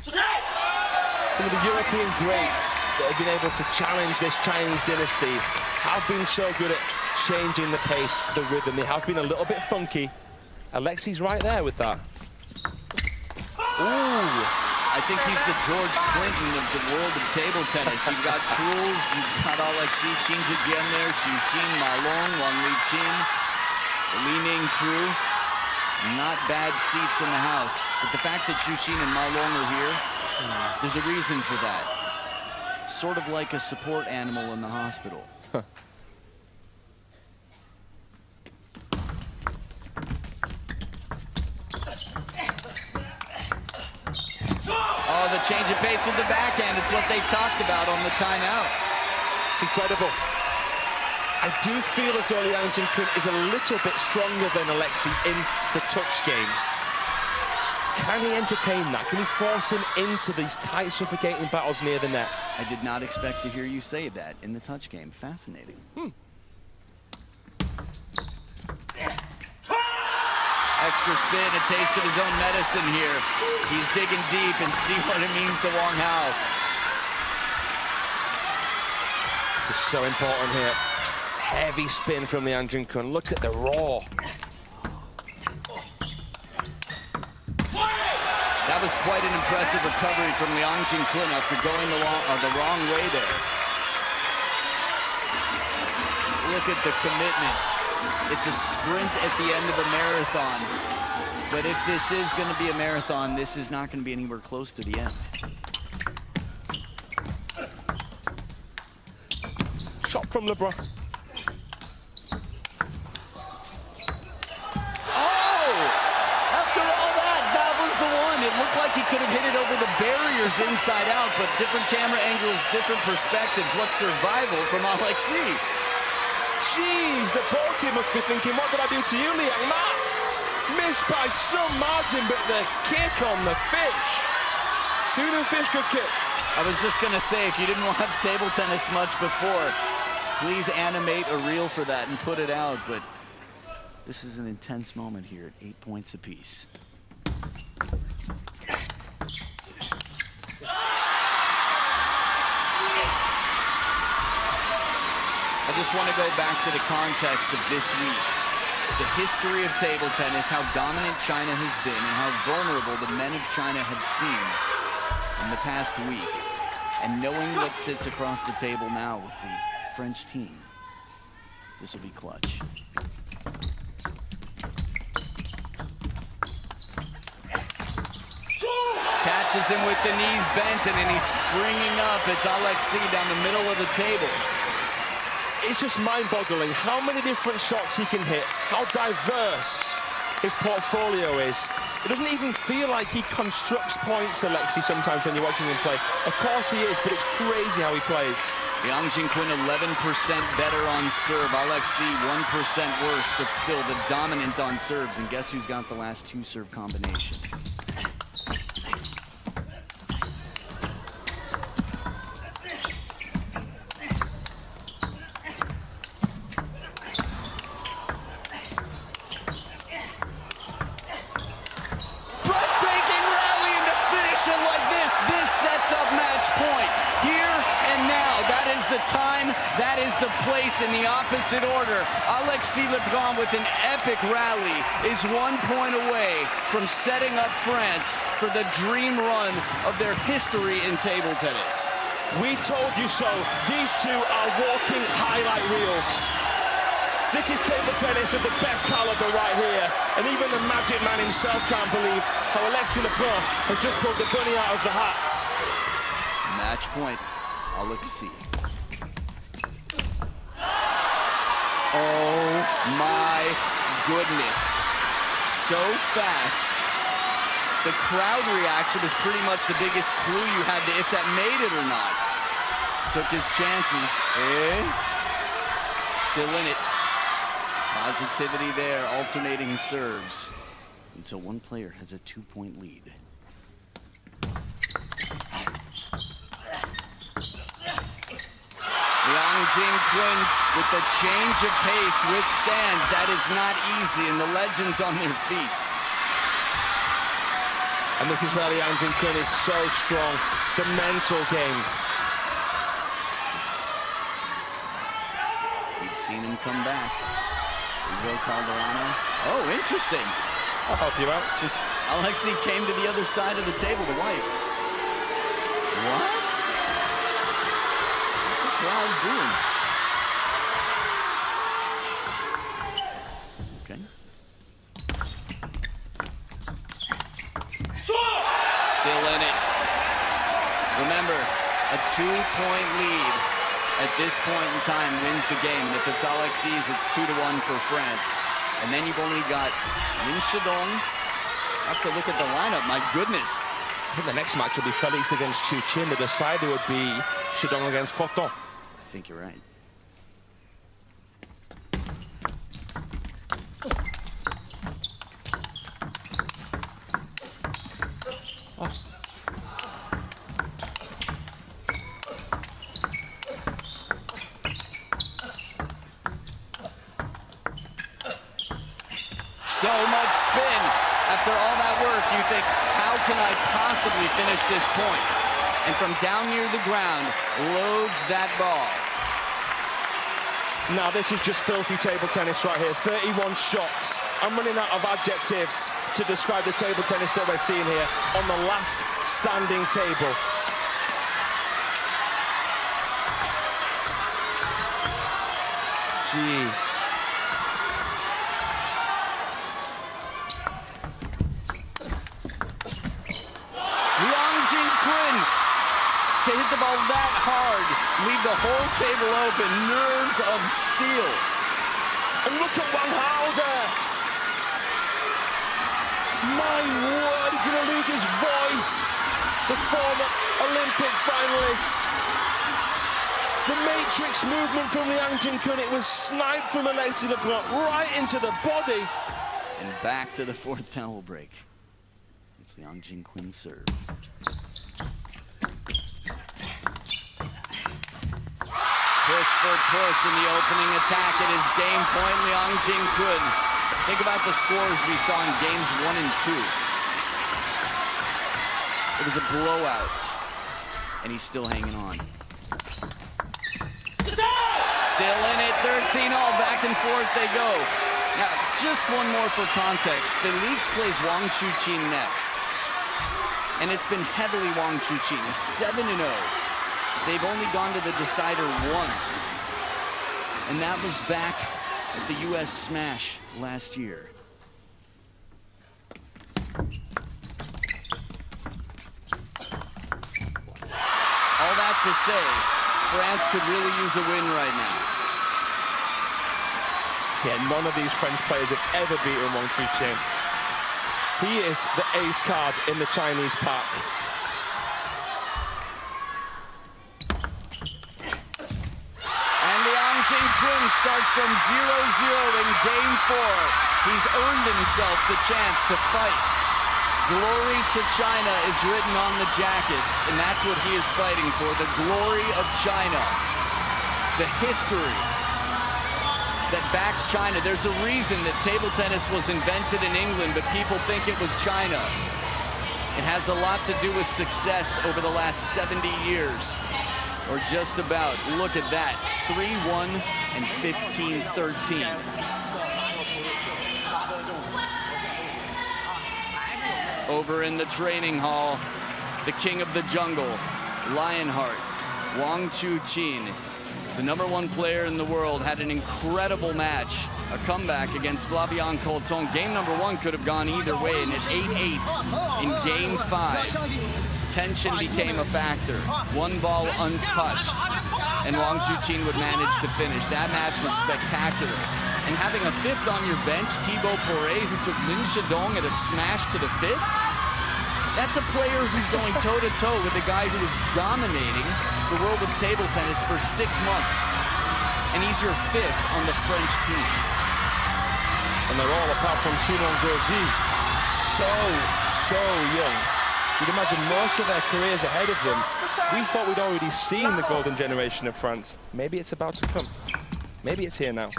Some of the European greats that have been able to challenge this Chinese dynasty have been so good at changing the pace, the rhythm. They have been a little bit funky. Alexei's right there with that. Ooh, I think he's the George Clinton of the world of table tennis. You've got Truls, you've got Alexei, Qin Zhejian there, Xu Ma Long, Wang Liqin, the Li Ning crew. Not bad seats in the house, but the fact that Xu and Ma Long are here, there's a reason for that. Sort of like a support animal in the hospital. Oh, the change of pace with the backhand is what they talked about on the timeout. It's incredible. I do feel as though Liang Jingquin is a little bit stronger than Alexei in the touch game. Can he entertain that? Can he force him into these tight, suffocating battles near the net? I did not expect to hear you say that in the touch game. Fascinating. Extra spin, a taste of his own medicine here. He's digging deep and see what it means to Wang Hao. This is so important here. Heavy spin from Liang Jingquin. Look at the roar. That was quite an impressive recovery from Liang Jingquin after going the wrong way there. Look at the commitment. It's a sprint at the end of a marathon. But if this is going to be a marathon, this is not going to be anywhere close to the end. Shot from LeBron. It looked like he could have hit it over the barriers inside out, but different camera angles, different perspectives. What survival from Alexei. Jeez, the ball kid must be thinking, what did I do to you, Liang? That missed by some margin, but the kick on the fish. Who knew fish could kick? I was just going to say, if you didn't watch table tennis much before, please animate a reel for that and put it out. But this is an intense moment here at 8 points apiece. just want to go back to the context of this week. The history of table tennis, how dominant China has been, and how vulnerable the men of China have seen in the past week. And knowing what sits across the table now with the French team, this will be clutch. Catches him with the knees bent, and then he's springing up. It's Alexei down the middle of the table. It's just mind-boggling how many different shots he can hit, how diverse his portfolio is. It doesn't even feel like he constructs points, Alexei, sometimes when you're watching him play. Of course he is, but it's crazy how he plays. Yang Jingquin 11% better on serve. Alexei 1% worse, but still the dominant on serves. And guess who's got the last 2 serve combinations? Like this sets up match point. Here and now, that is the time, that is the place in the opposite order. Alexei Lebrun with an epic rally is 1 point away from setting up France for the dream run of their history in table tennis. We told you so. These two are walking highlight reels. This is table tennis of the best caliber right here. And even the Magic Man himself can't believe how Alexei Lebrun has just pulled the bunny out of the hat. Match point, Alexei. Oh my goodness. So fast. The crowd reaction was pretty much the biggest clue you had to if that made it or not. Took his chances. Still in it. Positivity there, alternating serves until one player has a 2-point lead. Yang Jingquin with the change of pace withstands. That is not easy, and the legends on their feet. And this is where Yang Jingquin is so strong, the mental game. We've seen him come back. Calderano. Oh, interesting. I'll help you out. Alexei came to the other side of the table to wipe. What? What's the crowd doing? Okay. Still in it. Remember, a 2-point lead at this point in time wins the game. And if it's Alexei's, it's 2-1 for France. And then you've only got Lin Shidong. Have to look at the lineup, my goodness. I think the next match will be Felix against Chu Chin. The decider would be Shidong against Coton. I think you're right. So much spin. After all that work, you think, how can I possibly finish this point? And from down near the ground, loads that ball. Now this is just filthy table tennis right here. 31 shots. I'm running out of adjectives to describe the table tennis that we're seeing here on the last standing table. Jeez. To hit the ball that hard, leave the whole table open, nerves of steel. And look at Wang Hao there. My word, he's going to lose his voice. The former Olympic finalist. The matrix movement from Yang Jingquin, it was sniped from Alexei Lebrun right into the body. And back to the 4th towel break. It's Yang Jingquin serve. Push for push in the opening attack. It is game point, Yang Jingquin. Think about the scores we saw in games 1 and 2. It was a blowout, and he's still hanging on. Still in it. 14-all, back and forth they go. Now, just one more for context. Felix plays Wang Chuqin next. And it's been heavily Wang Chuqin, 7-0. They've only gone to the decider once. And that was back at the US Smash last year. All that to say, France could really use a win right now. Yeah, none of these French players have ever beaten Wang Chuqin. He is the ace card in the Chinese pack. And Liang Jingqun starts from 0-0 in game 4. He's earned himself the chance to fight. Glory to China is written on the jackets, and that's what he is fighting for, the glory of China. The history that backs China. There's a reason that table tennis was invented in England, but people think it was China. It has a lot to do with success over the last 70 years, or just about. Look at that, 3-1 and 15-13. Over in the training hall, the king of the jungle, Lionheart, Wang Chuqin, the #1 player in the world, had an incredible match, a comeback against Flavien Colton. Game #1 could have gone either way, and at 8-8 in game 5, tension became a factor. 1 ball untouched, and Wang Chuqin would manage to finish. That match was spectacular. And having a 5th on your bench, Thibaut Poiré, who took Lin Shidong at a smash to the 5th, that's a player who's going toe-to-toe with a guy who is dominating the world of table tennis for 6 months. And he's your 5th on the French team. And they're all, apart from Simon Gauzy, so young. You'd imagine most of their careers ahead of them. We thought we'd already seen the golden generation of France. Maybe it's about to come. Maybe it's here now.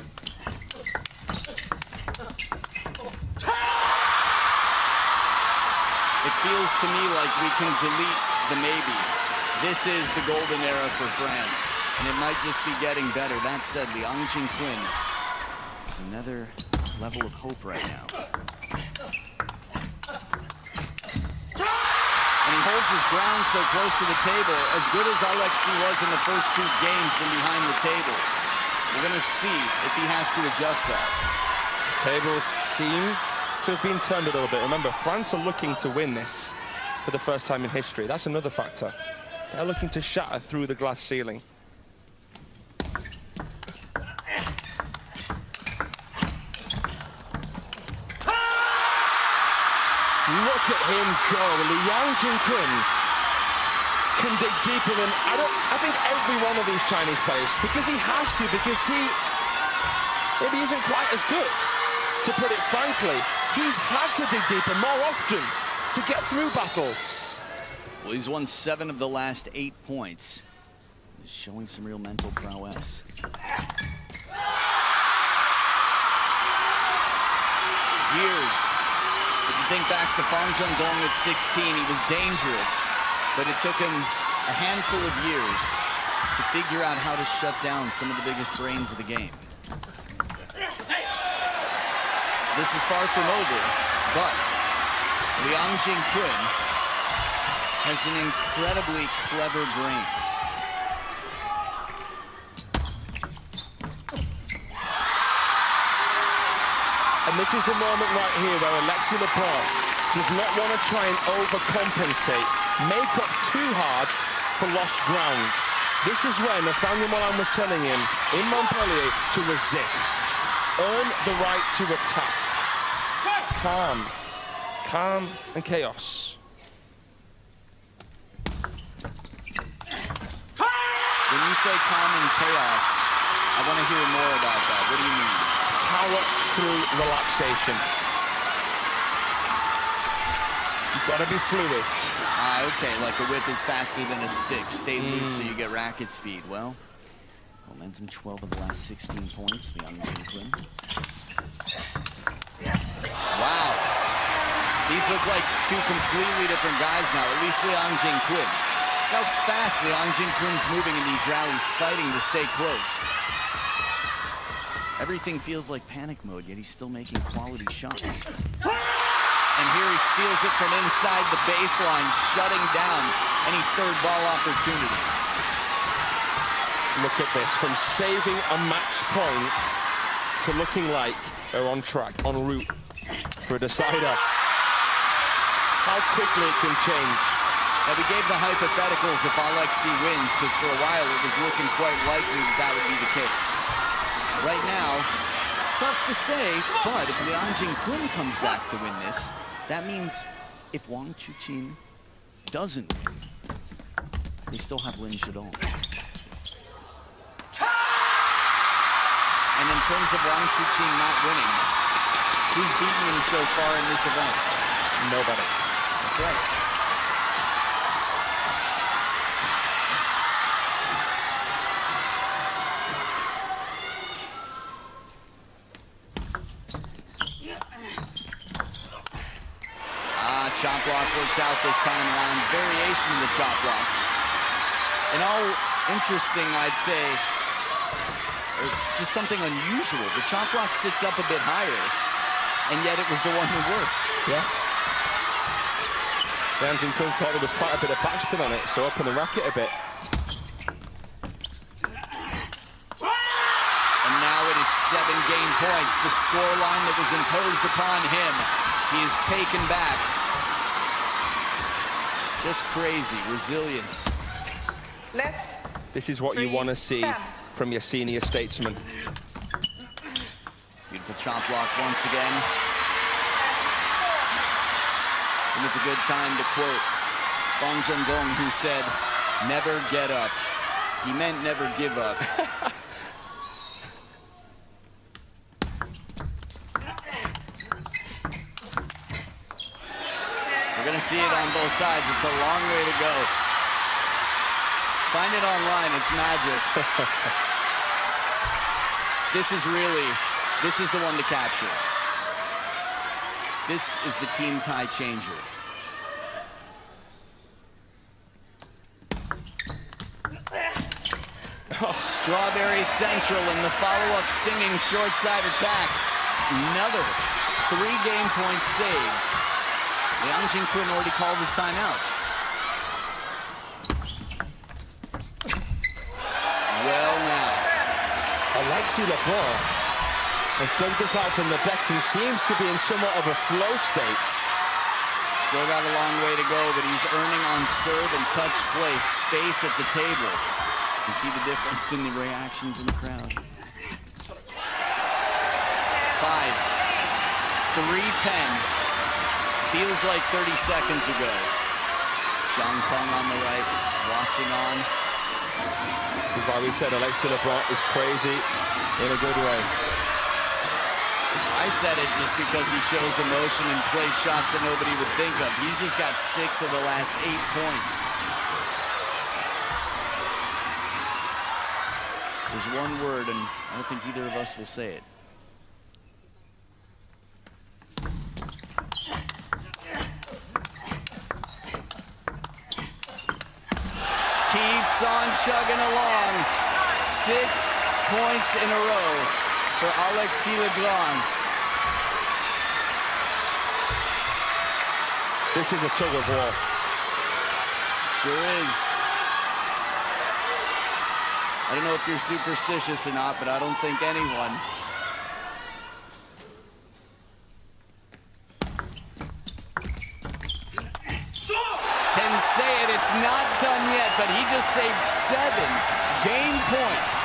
It feels to me like we can delete the maybe. This is the golden era for France, and it might just be getting better. That said, Liang Jingqun is another level of hope right now. And he holds his ground so close to the table, as good as Alexis was in the first 2 games from behind the table. We're gonna see if he has to adjust that. Tables seem to have been turned a little bit. Remember, France are looking to win this for the first time in history. That's another factor. They're looking to shatter through the glass ceiling. Look at him go. Liang Jingqun can dig deeper than I think every one of these Chinese players, because he has to, because he maybe isn't quite as good, to put it frankly. He's had to dig deeper more often to get through battles. Well, he's won 7 of the last 8 points. He's showing some real mental prowess. Years. If you think back to Fang Zhendong at 16, he was dangerous, but it took him a handful of years to figure out how to shut down some of the biggest brains of the game. This is far from over, but Liang Jingqun has an incredibly clever brain. And this is the moment right here where Alexis Lebrun does not want to try and overcompensate, make up too hard for lost ground. This is when Nathaniel Molan was telling him in Montpellier to resist, earn the right to attack. Calm and chaos. When you say calm and chaos, I want to hear more about that. What do you mean? Power through relaxation. You've got to be fluid. Okay, like a whip is faster than a stick. Stay loose so you get racket speed. Well, momentum 12 of the last 16 points. Liang Jingqun. Wow. These look like 2 completely different guys now, at least Liang Jingqun. How fast Liang Jingqun's moving in these rallies, fighting to stay close. Everything feels like panic mode, yet he's still making quality shots. And here he steals it from inside the baseline, shutting down any third ball opportunity. Look at this, from saving a match point to looking like they're on track, en route for a decider. How quickly it can change. Now, we gave the hypotheticals if Alexei wins, because for a while it was looking quite likely that would be the case. Right now, tough to say, but if Liang Jingquan comes back to win this, that means if Wang Chuqin doesn't win, they still have Lin Shidong. And in terms of Wang Chuqin not winning, who's beaten him so far in this event? Nobody. That's right. Chop block works out this time around. Variation of the chop block. And all interesting, I'd say, or just something unusual. The chop block sits up a bit higher, and yet it was the one who worked. Yeah. Liang Jingquan thought there was quite a bit of backspin on it, so open the racket a bit. And now it is 7 game points. The scoreline that was imposed upon him, he is taken back. Just crazy resilience. Left. This is what you want to see from your senior statesman. Beautiful chop block once again. And it's a good time to quote Fang Zhendong, who said, "Never get up." He meant never give up. We're gonna see it on both sides. It's a long way to go. Find it online, it's magic. This is the one to capture. This is the team tie changer. Strawberry Central and the follow-up stinging short side attack. Another 3 game points saved. Liang Jingquan already called his timeout. Well now. Alexei LeBron has dug this out from the deck and seems to be in somewhat of a flow state. Still got a long way to go, but he's earning on serve and touch play space at the table. You can see the difference in the reactions in the crowd. 5, 3-10. Feels like 30 seconds ago. Zhang Peng on the right, watching on. This is why we said Alexei LeBron is crazy in a good way. I said it just because he shows emotion and plays shots that nobody would think of. He's just got 6 of the last 8 points. There's one word, and I don't think either of us will say it. Keeps on chugging along. 6 points in a row for Alexei LeBron. This is a tug of war. Sure is. I don't know if you're superstitious or not, but I don't think anyone. Can say it, it's not done yet, but he just saved 7 game points.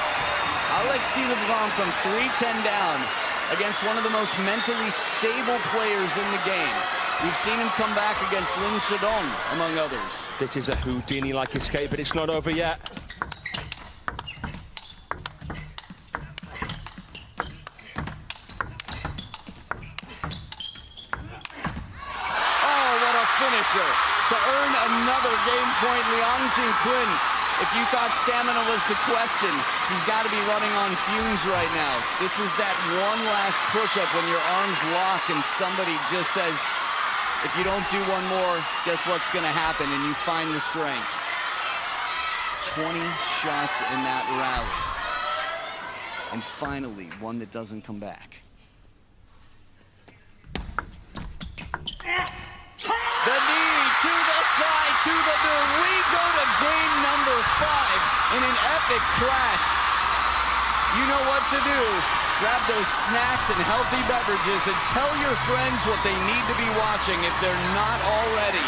Alexei LeBron from 3-10 down against one of the most mentally stable players in the game. We've seen him come back against Lin Shidong, among others. This is a Houdini-like escape, but it's not over yet. Oh, what a finisher. To earn another game point, Liang Jingquan. If you thought stamina was the question, he's got to be running on fumes right now. This is that one last push-up when your arms lock and somebody just says, if you don't do one more, guess what's going to happen? And you find the strength. 20 shots in that rally. and finally one that doesn't come back. The knee to the side, to the middle. We go to game number 5 in an epic crash. You know what to do. Grab those snacks and healthy beverages and tell your friends what they need to be watching if they're not already.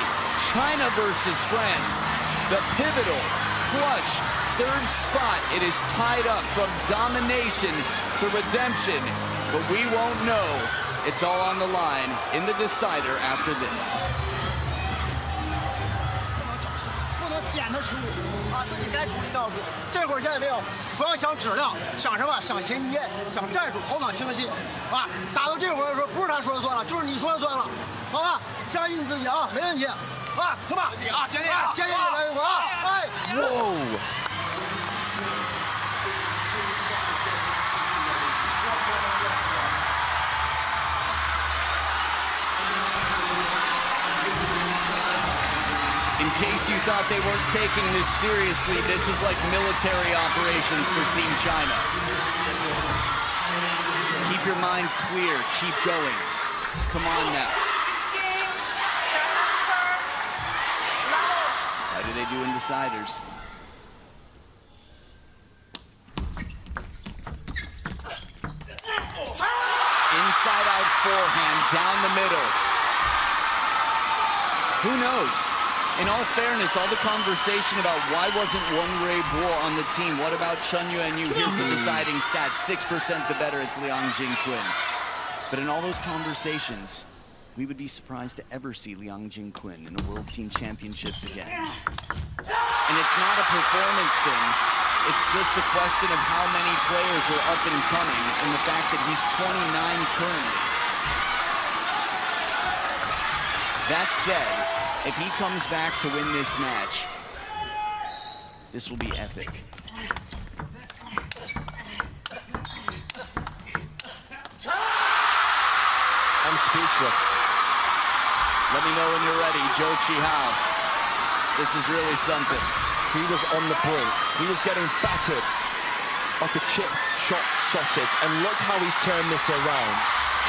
China versus France. The pivotal, clutch, 3rd spot. It is tied up from domination to redemption, but we won't know. It's all on the line in the decider after this. 不能捡他失误啊，自己该处理到处。这会儿现在没有，不要想质量，想什么？想衔接，想战术，头脑清晰啊！打到这会儿的时候，不是他说了算了，就是你说了算了，好吧？相信你自己啊，没问题啊，come on 啊，坚定啊，坚定来一会儿啊，哎， Whoa! In case you thought they weren't taking this seriously, this is like military operations for Team China. Keep your mind clear, keep going. Come on now. How do they do in deciders? Inside out forehand, down the middle. Who knows? In all fairness, all the conversation about why wasn't one Ray Bo on the team, what about Chun Yuanyu? Here's the deciding stat, 6% the better, it's Liang Jingquin. But in all those conversations, we would be surprised to ever see Liang Jingquin in a World Team Championships again. And it's not a performance thing, it's just a question of how many players are up and coming and the fact that he's 29 currently. That said, if he comes back to win this match, this will be epic. I'm speechless. Let me know when you're ready, Zhou Qihao. This is really something. He was on the brink. He was getting battered like a chip shot sausage, and look how he's turned this around.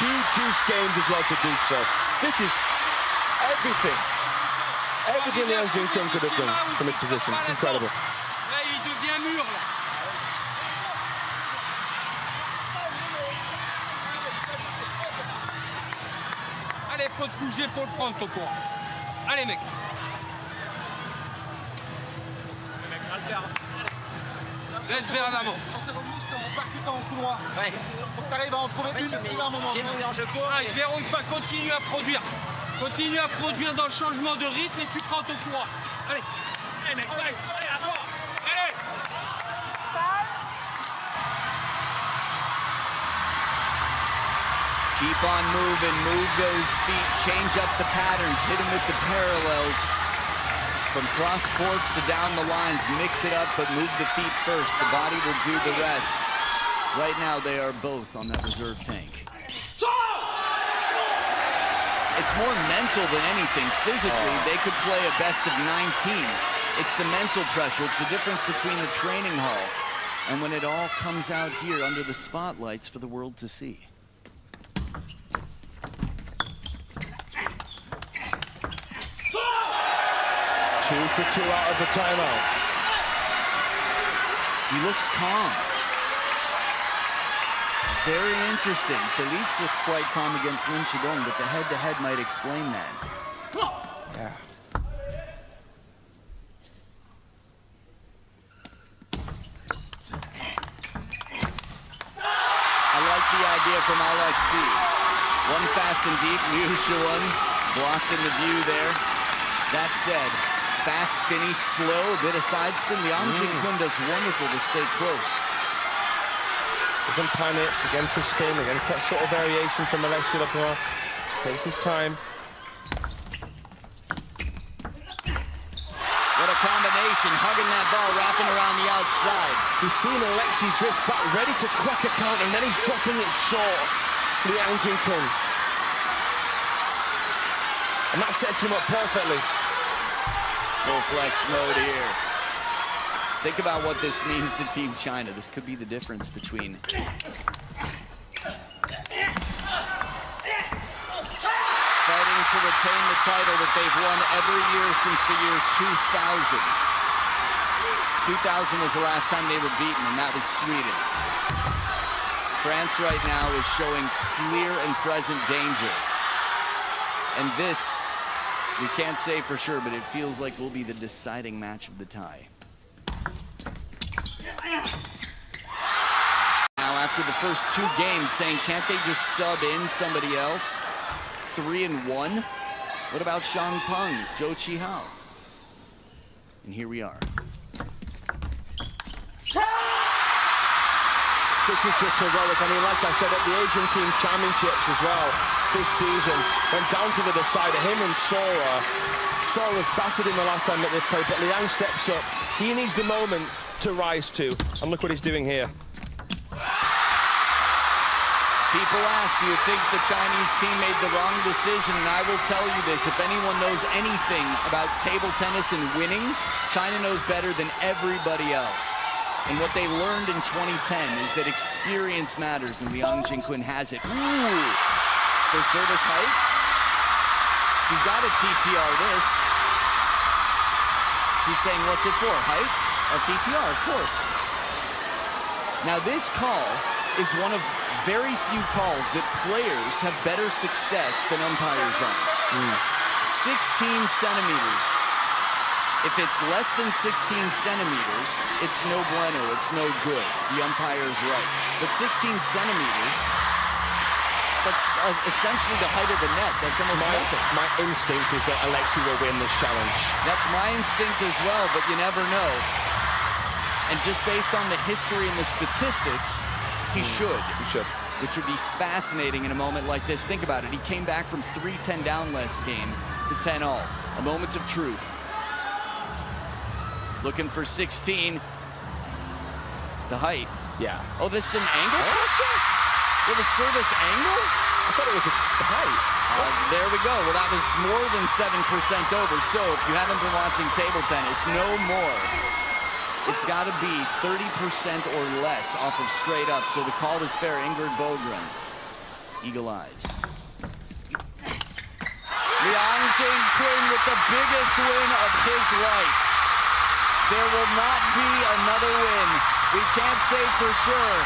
2 juice games as well to do so. This is everything. Everything Liang Jingquin could have done from his position. It's incredible. Il devient mûr, là. Allez, faut te bouger pour le prendre, ton cours. Allez, mec. Laisse vers l'avant. Quand t'es revenu, c'était en percutant en couloir. Ouais. Faut que t'arrives à en trouver une à un moment. Il verrouille pas, continue à produire. Continue à produire dans le changement de rythme et tu prends ton courant. Allez, allez mec, allez, allez, à toi. Allez. Keep on moving, move those feet, change up the patterns, hit him with the parallels. From cross courts to down the lines, mix it up, but move the feet first. The body will do the rest. Right now, they are both on that reserve tank. It's more mental than anything. Physically, they could play a best of 19. It's the mental pressure. It's the difference between the training hall and when it all comes out here under the spotlights for the world to see. Two for 2 out of the timeout. He looks calm. Very interesting. Felix looked quite calm against Lin Shidong, but the head-to-head might explain that. Yeah. I like the idea from Alexi. One fast and deep, Liu Shiwen blocked in the view there. That said, fast, spinny, slow, a bit of side spin. Liang Jingquin does wonderful to stay close. Doesn't panic against the spin, against that sort of variation from Alexi Lebois. Takes his time. What a combination, hugging that ball, wrapping around the outside. He's seen Alexi drift back, ready to crack a counter, and then he's dropping it short. Liang Jingquin. And that sets him up perfectly. Full flex mode here. Think about what this means to Team China. This could be the difference between fighting to retain the title that they've won every year since the year 2000. 2000 was the last time they were beaten, and that was Sweden. France right now is showing clear and present danger. And this, we can't say for sure, but it feels like will be the deciding match of the tie. Now, after the first 2 games, saying, can't they just sub in somebody else? 3-1? What about Shang Peng, Zhou Qihao? And here we are. This is just heroic. I mean, like I said, at the Asian Team Championships as well, this season, went down to the decider. Him and Sora. Sora was battered in the last time that they played, but Liang steps up. He needs the moment to rise to, and look what he's doing here. People ask, do you think the Chinese team made the wrong decision? And I will tell you this, if anyone knows anything about table tennis and winning, China knows better than everybody else. And what they learned in 2010 is that experience matters, and Liang Jingquin has it. Ooh, for service height. He's got a TTR this. He's saying, what's it for? Height? A TTR, of course. Now this call is one of very few calls that players have better success than umpires on. 16 centimeters. If it's less than 16 centimeters, it's no bueno, it's no good. The umpire's right. But 16 centimeters, that's essentially the height of the net. That's almost nothing. My instinct is that Alexei will win this challenge. That's my instinct as well, but you never know. And just based on the history and the statistics, he should. He should. Which would be fascinating in a moment like this. Think about it. He came back from 3-10 down last game to 10-all. A moment of truth. Looking for 16. The height. Yeah. Oh, this is an angle question? It was service angle? I thought it was the height. There we go. Well, that was more than 7% over. So if you haven't been watching table tennis, no more. It's got to be 30% or less off of straight up. So the call was fair. Ingrid Bogren. Eagle eyes. Liang Jingquin with the biggest win of his life. There will not be another win. We can't say for sure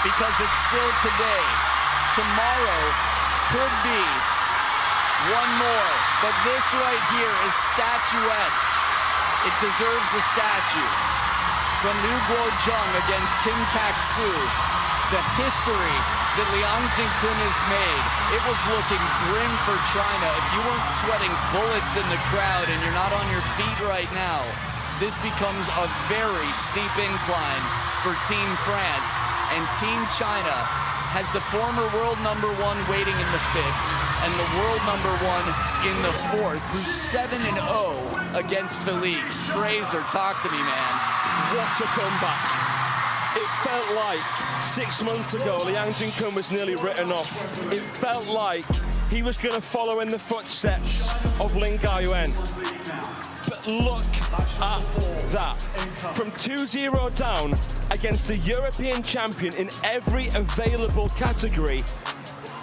because it's still today. Tomorrow could be one more, but this right here is statuesque. It deserves a statue. From Liu Guozheng against Kim Tak-soo, the history that Liang Jingquin has made, it was looking grim for China. If you weren't sweating bullets in the crowd and you're not on your feet right now, this becomes a very steep incline for Team France. And Team China has the former world #1 waiting in the 5th and the world #1 in the 4th, who's 7-0 against Felix. Fraser, talk to me, man. What a comeback. It felt like 6 months ago, Liang Jingquin was nearly written off. It felt like he was going to follow in the footsteps of Lin Gaoyuan. But look at that. From 2-0 down against the European champion in every available category,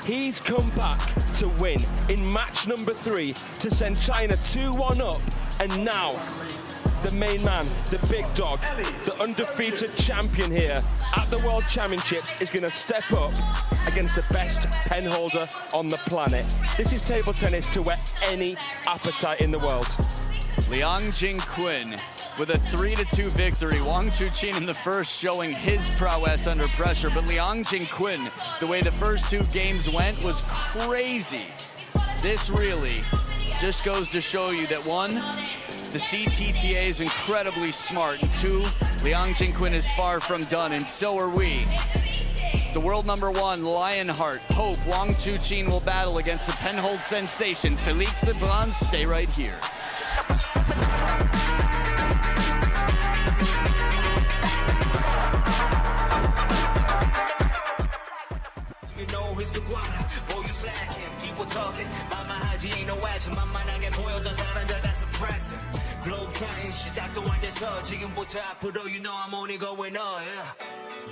he's come back to win in match #3 to send China 2-1 up. And now, the main man, the big dog, the undefeated champion here at the World Championships is going to step up against the best pen holder on the planet. This is table tennis to whet any appetite in the world. Liang Jingquin with a 3-2 victory. Wang Chuqin in the first showing his prowess under pressure, but Liang Jingquin, the way the first 2 games went was crazy. This really just goes to show you that 1, the CTTA is incredibly smart, and 2, Liang Jingquin is far from done, and so are we. The world #1, Lionheart, Hope, Wang Chuqin will battle against the penhold sensation, Felix Lebrun. Stay right here. You know he's the one, boy you slacking, people talking, mama 하지 ain't no action, 만만하게 보여던 사람들 다 subtracting, globe 나의 시작도 안 돼서 지금부터 앞으로 you know I'm only going on. Yeah.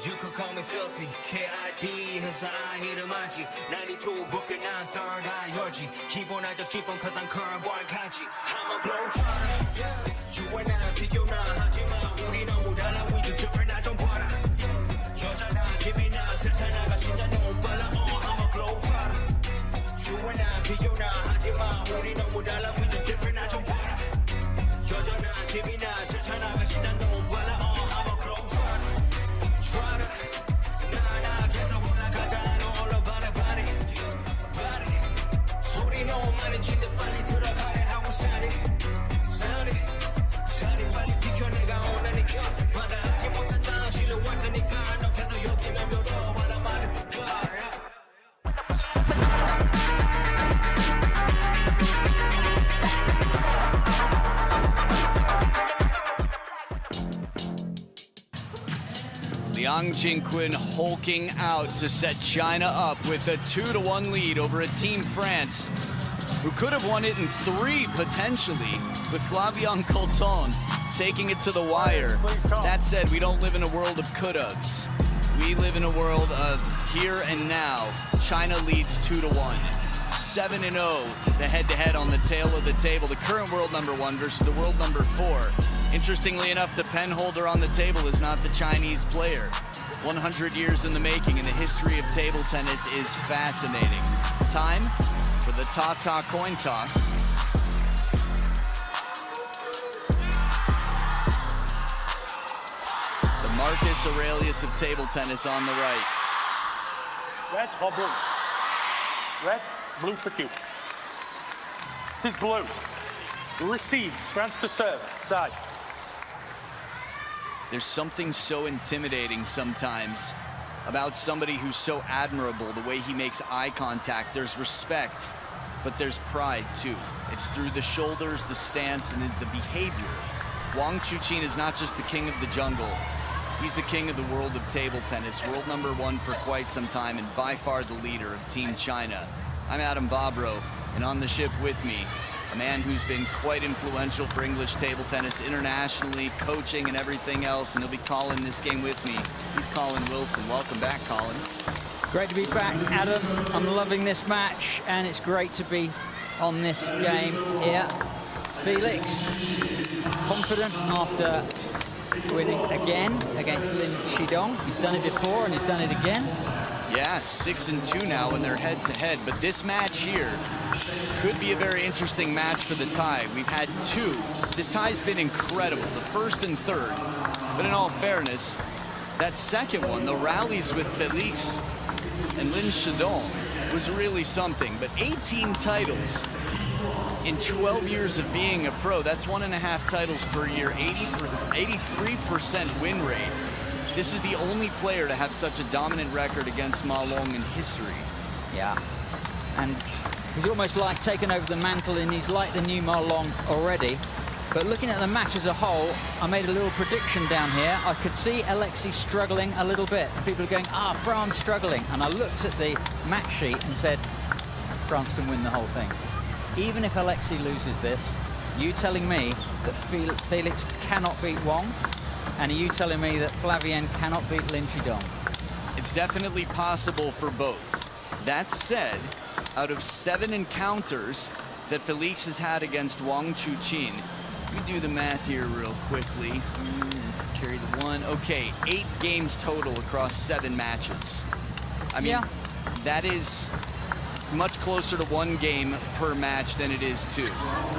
You can call me filthy, KID 해서 I hit him IG 92 Brooklyn 9 third eye 열지 Keep on I just keep on cause I'm current boy kanji I'm a globetrotter You and I 비교나 하지마 우리 너무 달라 we just different 나 좀 봐라 여자나 집이나 세차나가 신장 너무 빨라 I'm a globetrotter You and I 비교나 하지마 우리 너무 달라 we just different 나 좀 봐라 여자나 집이나 세차나가 신장 너무 빨라 I'm a globetrotter 나나 계속 올라가자 all about it body 소리 너무 많이 친데 빨리 들어가래 how we sound it 자리 빨리 비켜 내가 원하니까 받아하지 못한다 실로 왔다니까 너 계속 여기면 몇 화나 말해줄까 Liang Jinquin hulking out to set China up with a 2-1 lead over a Team France who could have won it in 3 potentially, with Flavien Colton taking it to the wire. That said, we don't live in a world of could-haves. We live in a world of here and now. China leads 2-1. 7-0, the head-to-head on the tail of the table. The current world number 1 versus the world number 4. Interestingly enough, the pen holder on the table is not the Chinese player. 100 years in the making, and the history of table tennis is fascinating. Time for the Ta-Ta coin toss. The Marcus Aurelius of table tennis on the right. Red or blue? Red, blue for cue. This is blue. Receive, France to serve, side. There's something so intimidating sometimes about somebody who's so admirable, the way he makes eye contact. There's respect, but there's pride too. It's through the shoulders, the stance, and the behavior. Wang Chuqin is not just the king of the jungle. He's the king of the world of table tennis, world number 1 for quite some time, and by far the leader of Team China. I'm Adam Bobrow, and on the ship with me, a man who's been quite influential for English table tennis internationally, coaching and everything else, and he'll be calling this game with me. He's Colin Wilson. Welcome back, Colin. Great to be back, Adam. I'm loving this match, and it's great to be on this game here. Felix, confident after winning again against Lin Shidong. He's done it before, and he's done it again. Yeah, 6-2 now, and they're head-to-head. But this match here could be a very interesting match for the tie. We've had 2. This tie's been incredible, the first and third. But in all fairness, that second one, the rallies with Felix and Lin Shidong, was really something. But 18 titles in 12 years of being a pro, that's 1.5 titles per year, 83% win rate. This is the only player to have such a dominant record against Ma Long in history. Yeah, and he's almost like taken over the mantle, and he's like the new Ma Long already. But looking at the match as a whole, I made a little prediction down here. I could see Alexei struggling a little bit. People are going, France struggling. And I looked at the match sheet and said, France can win the whole thing. Even if Alexei loses this, you telling me that Felix cannot beat Wang? And are you telling me that Flavien cannot beat Lin Shidong? It's definitely possible for both. That said, out of 7 encounters that Felix has had against Wang Chuqin, we do the math here real quickly. Let's carry the 1. Okay, 8 games total across 7 matches. I mean, that is much closer to 1 game per match than it is 2.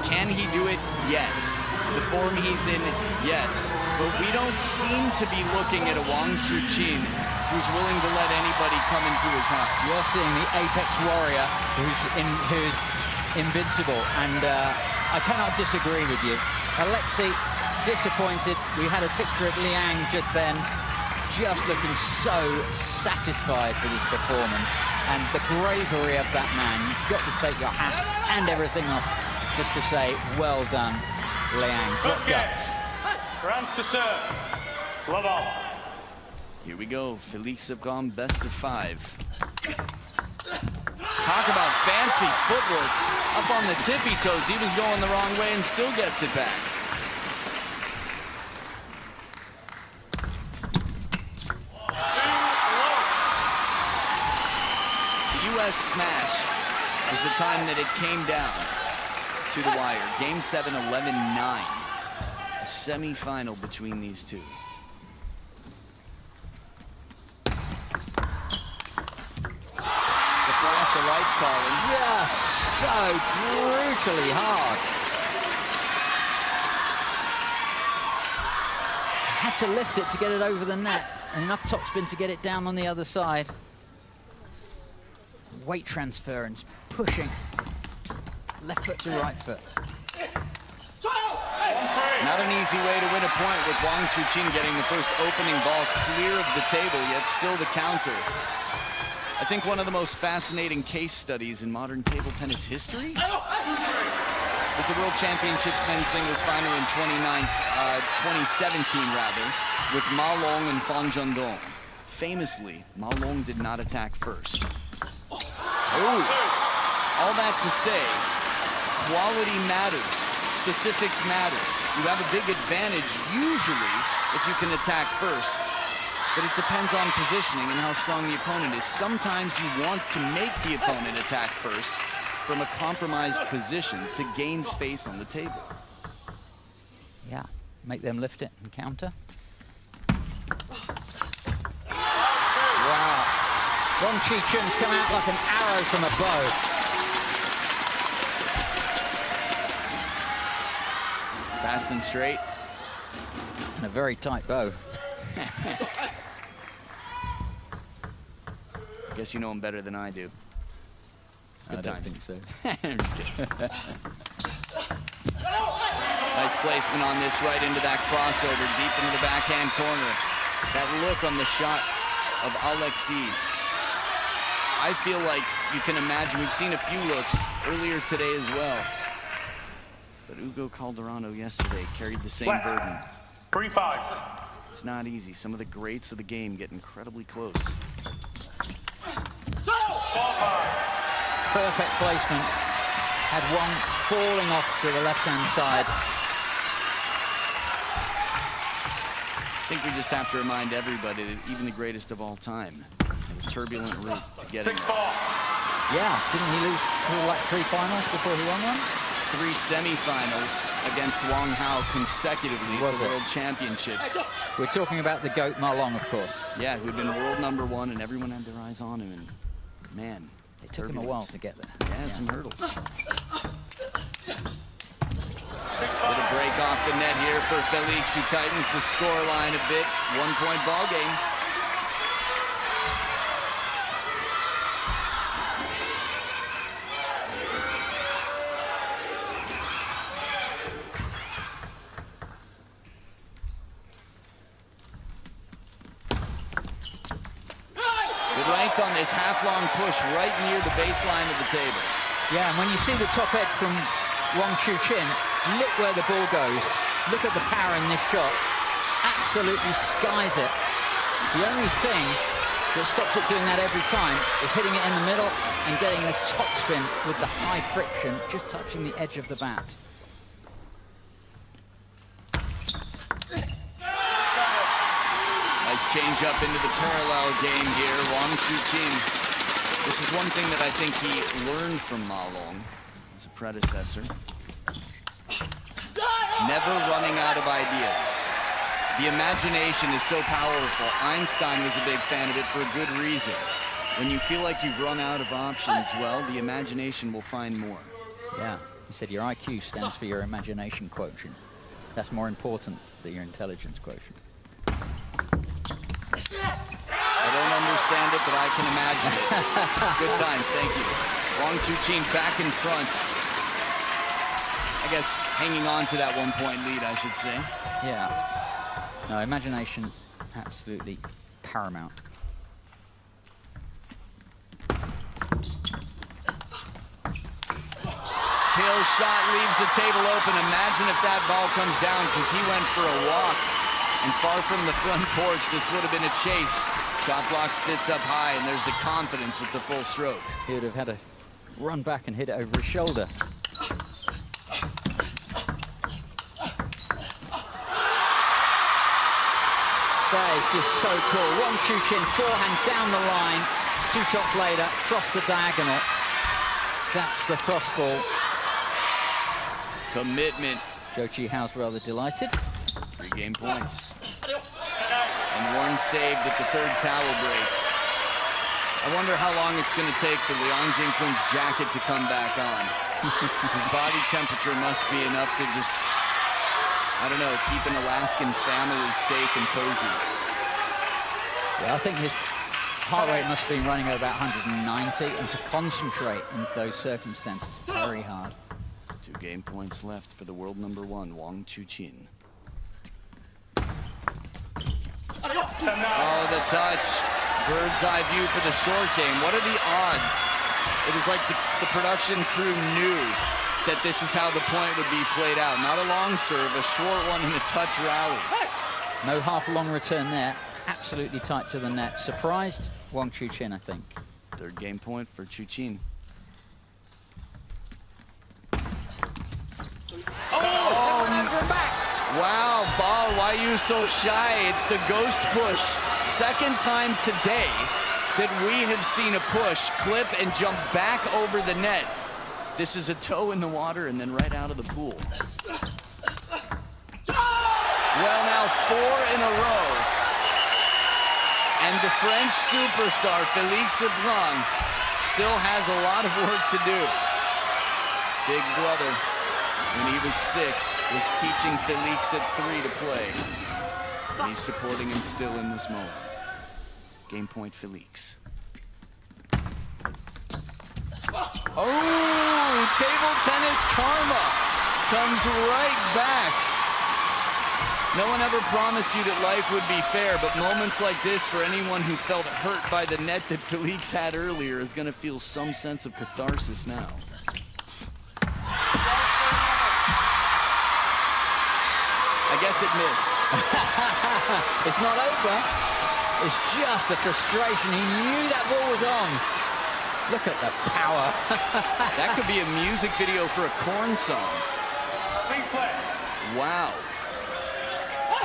Can he do it? Yes. The form he's in, yes. But we don't seem to be looking at a Wang Chuqin who's willing to let anybody come into his house. You're seeing the apex warrior who's invincible, and I cannot disagree with you. Alexei, disappointed. We had a picture of Liang just then, just looking so satisfied with his performance. And the bravery of that man, you've got to take your hat and everything off just to say, well done, Liang. What guts. France to serve. Love all. Here we go. Felix have gone best of 5. Talk about fancy footwork. Up on the tippy toes. He was going the wrong way and still gets it back. last smash was the time that it came down to the wire. Game 7, 11-9. A semi-final between these two. The flash of light calling. Just so brutally hard. Had to lift it to get it over the net, and enough topspin to get it down on the other side. Weight transference, pushing. Left foot to right foot. Not an easy way to win a point with Wang Chuqin getting the first opening ball clear of the table, yet still the counter. I think one of the most fascinating case studies in modern table tennis history was the World Championships men's singles final in 2017 with Ma Long and Fan Zhendong. Famously, Ma Long did not attack first. Ooh. All that to say, quality matters, specifics matter. You have a big advantage usually if you can attack first, but it depends on positioning and how strong the opponent is. Sometimes you want to make the opponent attack first from a compromised position to gain space on the table. Yeah, make them lift it and counter. Wow. Wang Chuqin's come out like an arrow from a bow. Fast and straight. And a very tight bow. I guess you know him better than I do. Good I don't times. think so. I'm just kidding. Nice placement on this right into that crossover, deep into the backhand corner. That look on the shot of Alexis. I feel like you can imagine, we've seen a few looks earlier today as well. But Hugo Calderano yesterday carried the same burden. 3-5. It's not easy. Some of the greats of the game get incredibly close. Perfect placement. Had one falling off to the left-hand side. I think we just have to remind everybody that even the greatest of all time had a turbulent route to getting 6-4. Yeah, didn't he lose through like 3 finals before he won one? 3 semifinals against Wang Hao consecutively at the World Championships. We're talking about the GOAT Ma Long, of course. Yeah, who'd been world #1 and everyone had their eyes on him, and man, it took him a while to get there. Yeah, some hurdles. Bit of break off the net here for Felix, who tightens the score line a bit. 1-point ball game. On this half-long push right near the baseline of the table. Yeah, and when you see the top edge from Wang Chuqin, look where the ball goes. Look at the power in this shot. Absolutely skies it. The only thing that stops it doing that every time is hitting it in the middle and getting the top spin with the high friction, just touching the edge of the bat. Nice change up into the parallel game here. Wang Chuqin. This is one thing that I think he learned from Ma Long as a predecessor. Never running out of ideas. The imagination is so powerful. Einstein was a big fan of it for a good reason. When you feel like you've run out of options, well, the imagination will find more. Yeah, he said your IQ stands for your imagination quotient. That's more important than your intelligence quotient. I don't understand it, but I can imagine it. Good times, thank you. Wang Chuqin back in front. I guess hanging on to that 1-point lead, I should say. Yeah. No, imagination, absolutely paramount. Kill shot leaves the table open. Imagine if that ball comes down, because he went for a walk. And far from the front porch, this would have been a chase. Shot block sits up high, and there's the confidence with the full stroke. He would have had to run back and hit it over his shoulder. That is just so cool. Wang Chuqin, forehand down the line. 2 shots later, cross the diagonal. That's the crossball. Commitment. Zhou Qihao's rather delighted. 3 game points. And 1 saved at the 3rd towel break. I wonder how long it's going to take for Liang Jingquin's jacket to come back on. His body temperature must be enough to just, I don't know, keep an Alaskan family safe and cozy. Yeah, I think his heart rate must have been running at about 190, and to concentrate in those circumstances, very hard. 2 game points left for the world #1, Wang Chuqin. Oh, the touch. Bird's eye view for the short game. What are the odds? It was like the production crew knew that this is how the point would be played out. Not a long serve, a short one and a touch rally. No half-long return there. Absolutely tight to the net. Surprised Wang Chuqin, I think. 3rd game point for Chuqin. Wow, Ball, why are you so shy? It's the ghost push. 2nd time today that we have seen a push, clip, and jump back over the net. This is a toe in the water and then right out of the pool. Well, now 4 in a row. And the French superstar, Félix Lebrun, still has a lot of work to do. Big brother, when he was 6, was teaching Félix at 3 to play. And he's supporting him still in this moment. Game point, Félix. Oh, table tennis karma comes right back. No one ever promised you that life would be fair, but moments like this, for anyone who felt hurt by the net that Félix had earlier, is going to feel some sense of catharsis now. I guess it missed. It's not over. It's just the frustration. He knew that ball was on. Look at the power. That could be a music video for a corn song. Please play. Wow.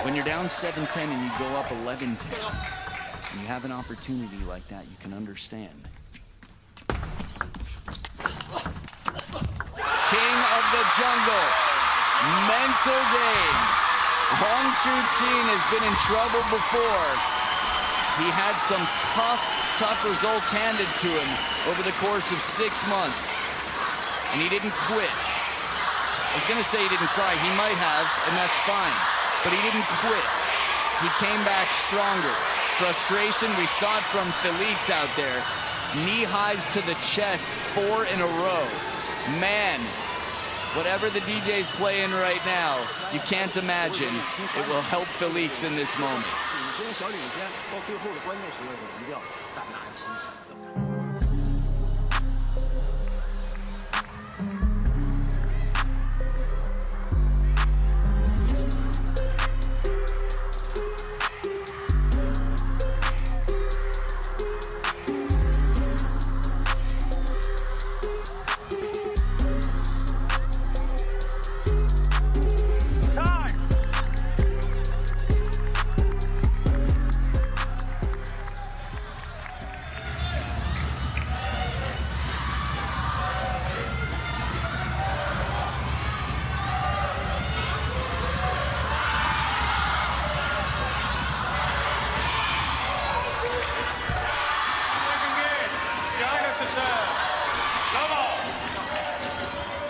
When you're down 7-10 and you go up 11-10, and you have an opportunity like that, you can understand. King of the jungle. Mental game. Wang Chuqin has been in trouble before. He had some tough results handed to him over the course of 6 months, and he didn't quit. I was going to say he didn't cry. He might have, and that's fine, but he didn't quit. He came back stronger. Frustration, we saw it from Félix out there. Knee highs to the chest, 4 in a row. Man, whatever the DJ's playing right now, you can't imagine it will help Félix in this moment. 领先小领先，到最后的关键时刻一定要胆大心细。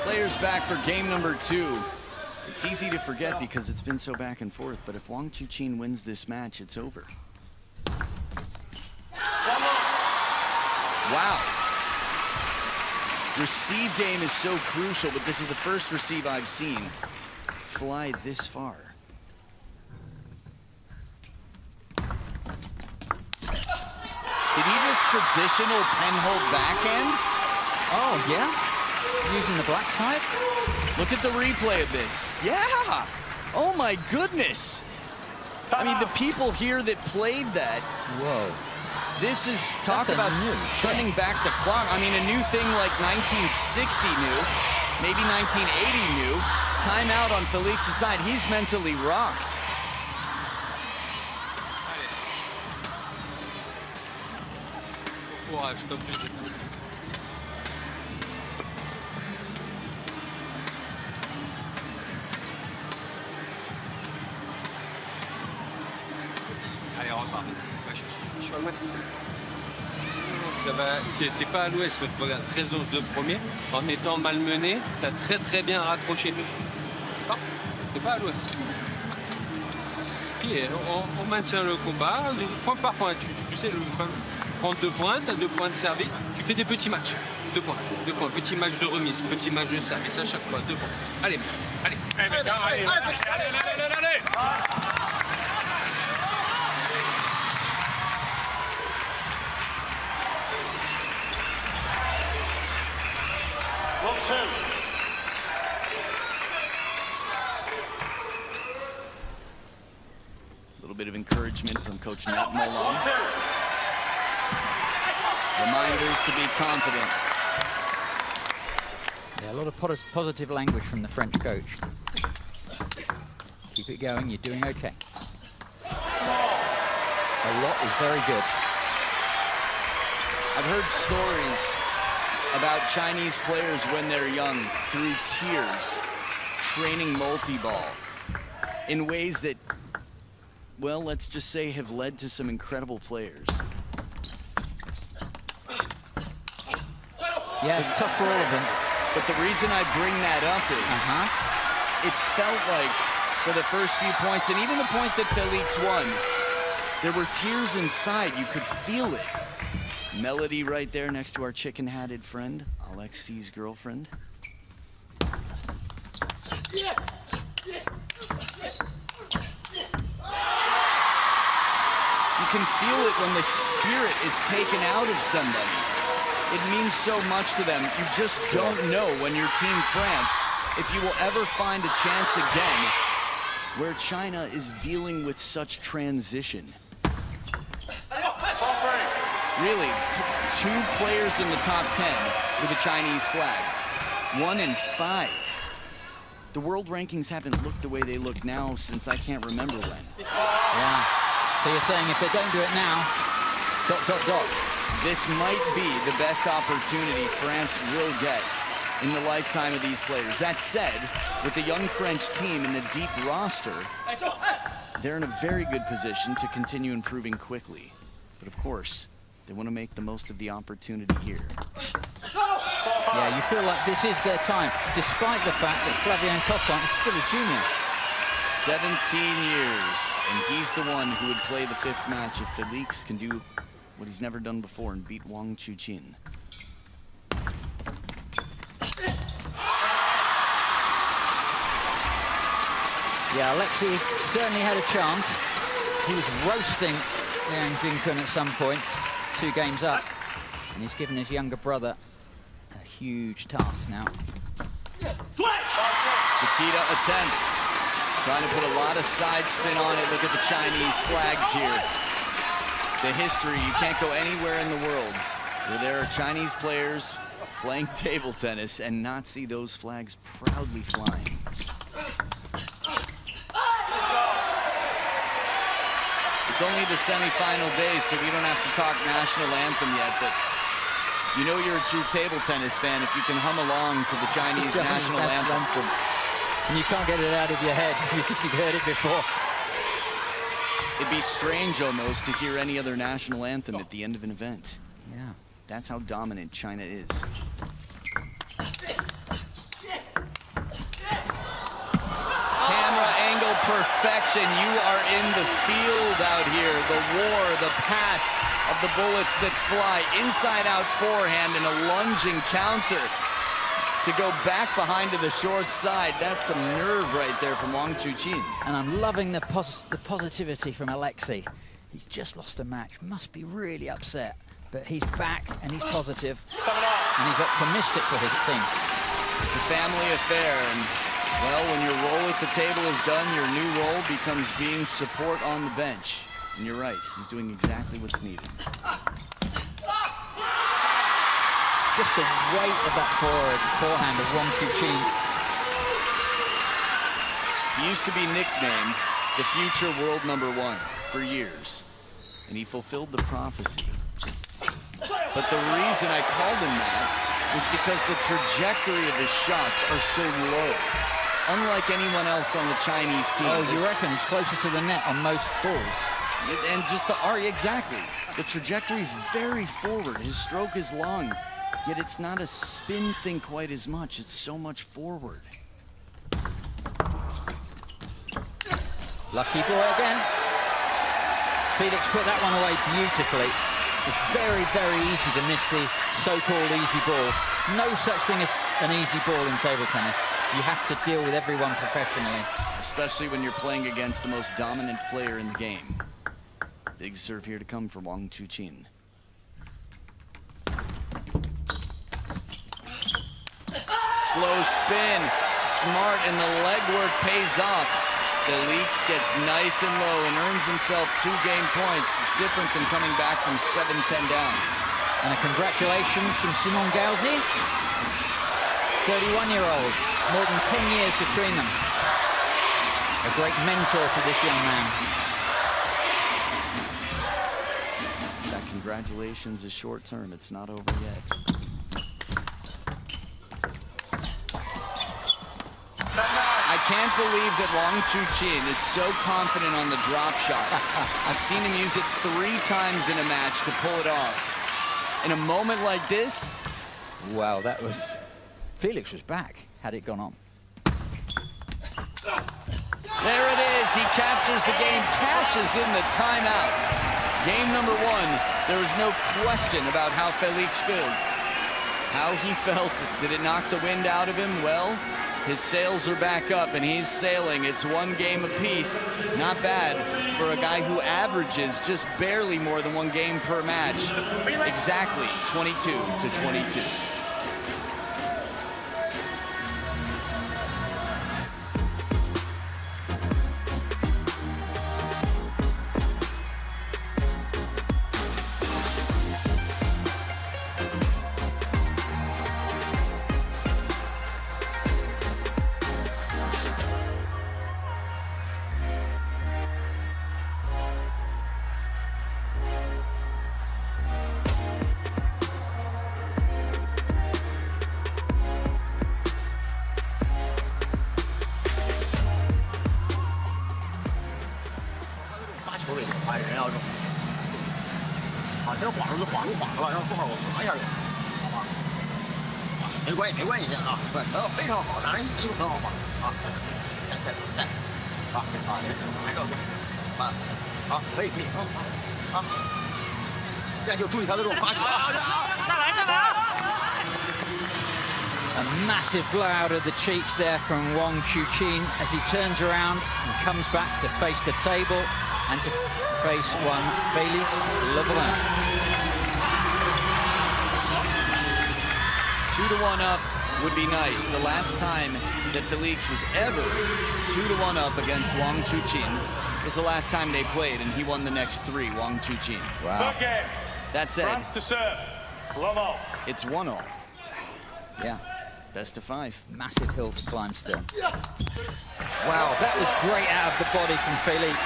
Players back for game number 2. It's easy to forget because it's been so back and forth, but if Wang Chuqin wins this match, it's over. Wow. Receive game is so crucial, but this is the first receive I've seen fly this far. Did he just traditional penhold backhand? Oh, yeah? Using the black side? Look at the replay of this. Yeah! Oh my goodness! I mean, the people here that played that. Whoa. This is, talk about turning back the clock. I mean, a new thing like 1960 new, maybe 1980 new. Timeout on Félix's side. He's mentally rocked. courage, comme tu dis. Allez, repars. Je suis à l'ouest. T'es pas à l'ouest, regarde, 13-11 le premier. En étant malmené, t'as très bien raccroché. Non, t'es pas à l'ouest. Si, on maintient le combat, point par point. Tu sais, prendre 2 points, t'as 2 points de service. Tu fais des petits matchs. 2 points. Petit match de remise, petit match de service à chaque fois. 2 points. Allez. Allez. Allez. A little bit of encouragement from Coach Nat Molon. Reminders to be confident. Yeah, a lot of positive language from the French coach. Keep it going, you're doing okay. A lot is very good. I've heard stories about Chinese players when they're young through tears, training multi-ball in ways that, well, let's just say have led to some incredible players. Yeah, it's tough for all of them. But the reason I bring that up is it felt like for the first few points, and even the point that Felix won, there were tears inside. You could feel it. Melody right there next to our chicken-hatted friend, Alexi's girlfriend. You can feel it when the spirit is taken out of somebody. It means so much to them. You just don't know when your team France, if you will ever find a chance again where China is dealing with such transition. Really, 2 players in the top 10 with a Chinese flag. 1 in 5. The world rankings haven't looked the way they look now since I can't remember when. Yeah. So you're saying if they don't do it now, ... This might be the best opportunity France will get in the lifetime of these players. That said, with the young French team and the deep roster, they're in a very good position to continue improving quickly. But of course, they want to make the most of the opportunity here. Yeah, you feel like this is their time, despite the fact that Flavien Cotton is still a junior. 17 years, and he's the one who would play the 5th match if Felix can do what he's never done before and beat Wang Chuqin. Yeah, Alexei certainly had a chance. He was roasting Liang Jinkun at some points, 2 games up, and he's given his younger brother a huge task now. Chiquita attempt, trying to put a lot of side spin on it. Look at the Chinese flags here. The history, you can't go anywhere in the world where there are Chinese players playing table tennis and not see those flags proudly flying. It's only the semi-final day, so we don't have to talk national anthem yet, but you know you're a true table tennis fan if you can hum along to the Chinese national anthem. And you can't get it out of your head because you've heard it before. It'd be strange almost to hear any other national anthem at the end of an event. Yeah. That's how dominant China is. Camera angle perfection. You are in the field out here. The war, the path of the bullets that fly. Inside out forehand and a lunging counter to go back behind to the short side. That's some nerve right there from Wang Chuqin. And I'm loving the positivity from Alexei. He's just lost a match, must be really upset. But he's back and he's positive and he's optimistic for his team. It's a family affair, and well, when your role at the table is done, your new role becomes being support on the bench. And you're right, he's doing exactly what's needed. Just the weight of that forehand of Wang Chuqin. He used to be nicknamed the future world #1 for years, and he fulfilled the prophecy. But the reason I called him that was because the trajectory of his shots are so low. Unlike anyone else on the Chinese team. Oh, you reckon he's closer to the net on most balls? And just the art, exactly. The trajectory is very forward. His stroke is long, yet it's not a spin thing quite as much. It's so much forward. Lucky boy again. Felix put that one away beautifully. It's very, very easy to miss the so-called easy ball. No such thing as an easy ball in table tennis. You have to deal with everyone professionally. Especially when you're playing against the most dominant player in the game. Big serve here to come for Wang Chuqin. Slow spin, smart, and the legwork pays off. Felix gets nice and low and earns himself 2 game points. It's different than coming back from 7-10 down. And a congratulations from Simon Gauzy. 31-year-old, more than 10 years between them. A great mentor to this young man. That congratulations is short term. It's not over yet. I can't believe that Wang Chuqin is so confident on the drop shot. I've seen him use it 3 times in a match to pull it off. In a moment like this. Wow, that was... Felix was back, had it gone on. There it is, he captures the game, cashes in the timeout. Game number 1, there was no question about how Felix felt. How he felt, did it knock the wind out of him? Well, his sails are back up and he's sailing. It's 1 game apiece. Not bad for a guy who averages just barely more than 1 game per match. Exactly 22-22. A massive blowout of the cheeks there from Wang Chuqin as he turns around and comes back to face the table and to face one Felix Lebrun. 2-1 up would be nice. The last time that Felix was ever 2-1 up against Wang Chuqin was the last time they played, and he won the next 3, Wang Chuqin. Wow. Good game. That said, France to serve. 1-0. it's 1-0. Yeah. Best of 5. Massive hill to climb still. Wow, that was great out of the body from Felix.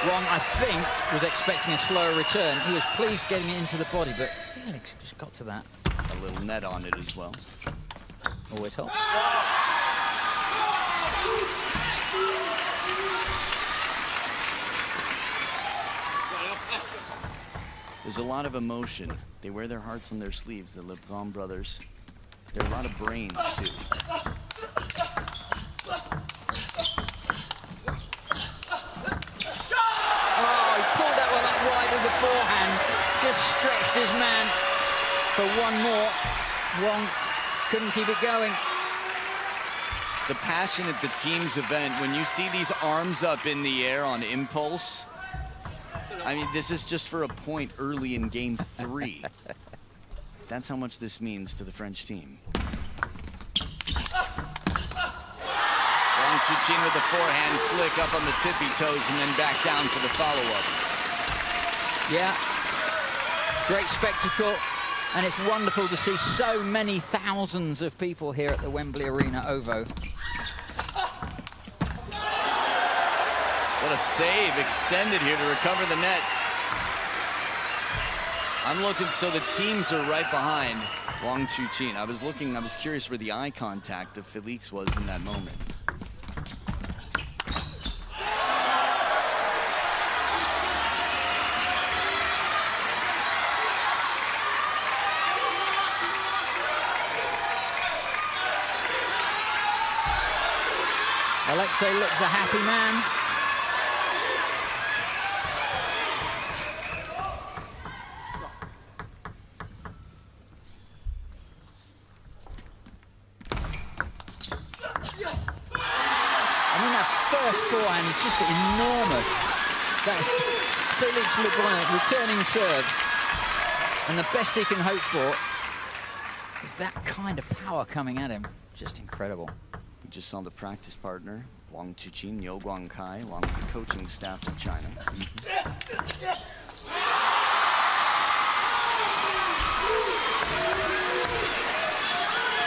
Wang, I think, was expecting a slower return. He was pleased getting it into the body, but Felix just got to that. A little net on it as well. Always helps. There's a lot of emotion. They wear their hearts on their sleeves, the Lebrun brothers. There are a lot of brains, too. Oh, he pulled that one up wide with the forehand. Just stretched his man for 1 more. Wang couldn't keep it going. The passion at the team's event, when you see these arms up in the air on impulse, I mean, this is just for a point early in game 3. That's how much this means to the French team. Wang Chuqin with the forehand flick up on the tippy toes and then back down for the follow-up. Yeah, great spectacle. And it's wonderful to see so many thousands of people here at the Wembley Arena OVO. What a save, extended here to recover the net. I'm looking, so the teams are right behind Wang Chuqin. I was curious where the eye contact of Felix was in that moment. Alexei looks a happy man. I mean, that first forehand is just enormous. That's Felix Lebrun returning serve. And the best he can hope for is that kind of power coming at him. Just incredible. We just saw the practice partner, Wang Chuqin, Yo Guang Kai, along with the coaching staff of China.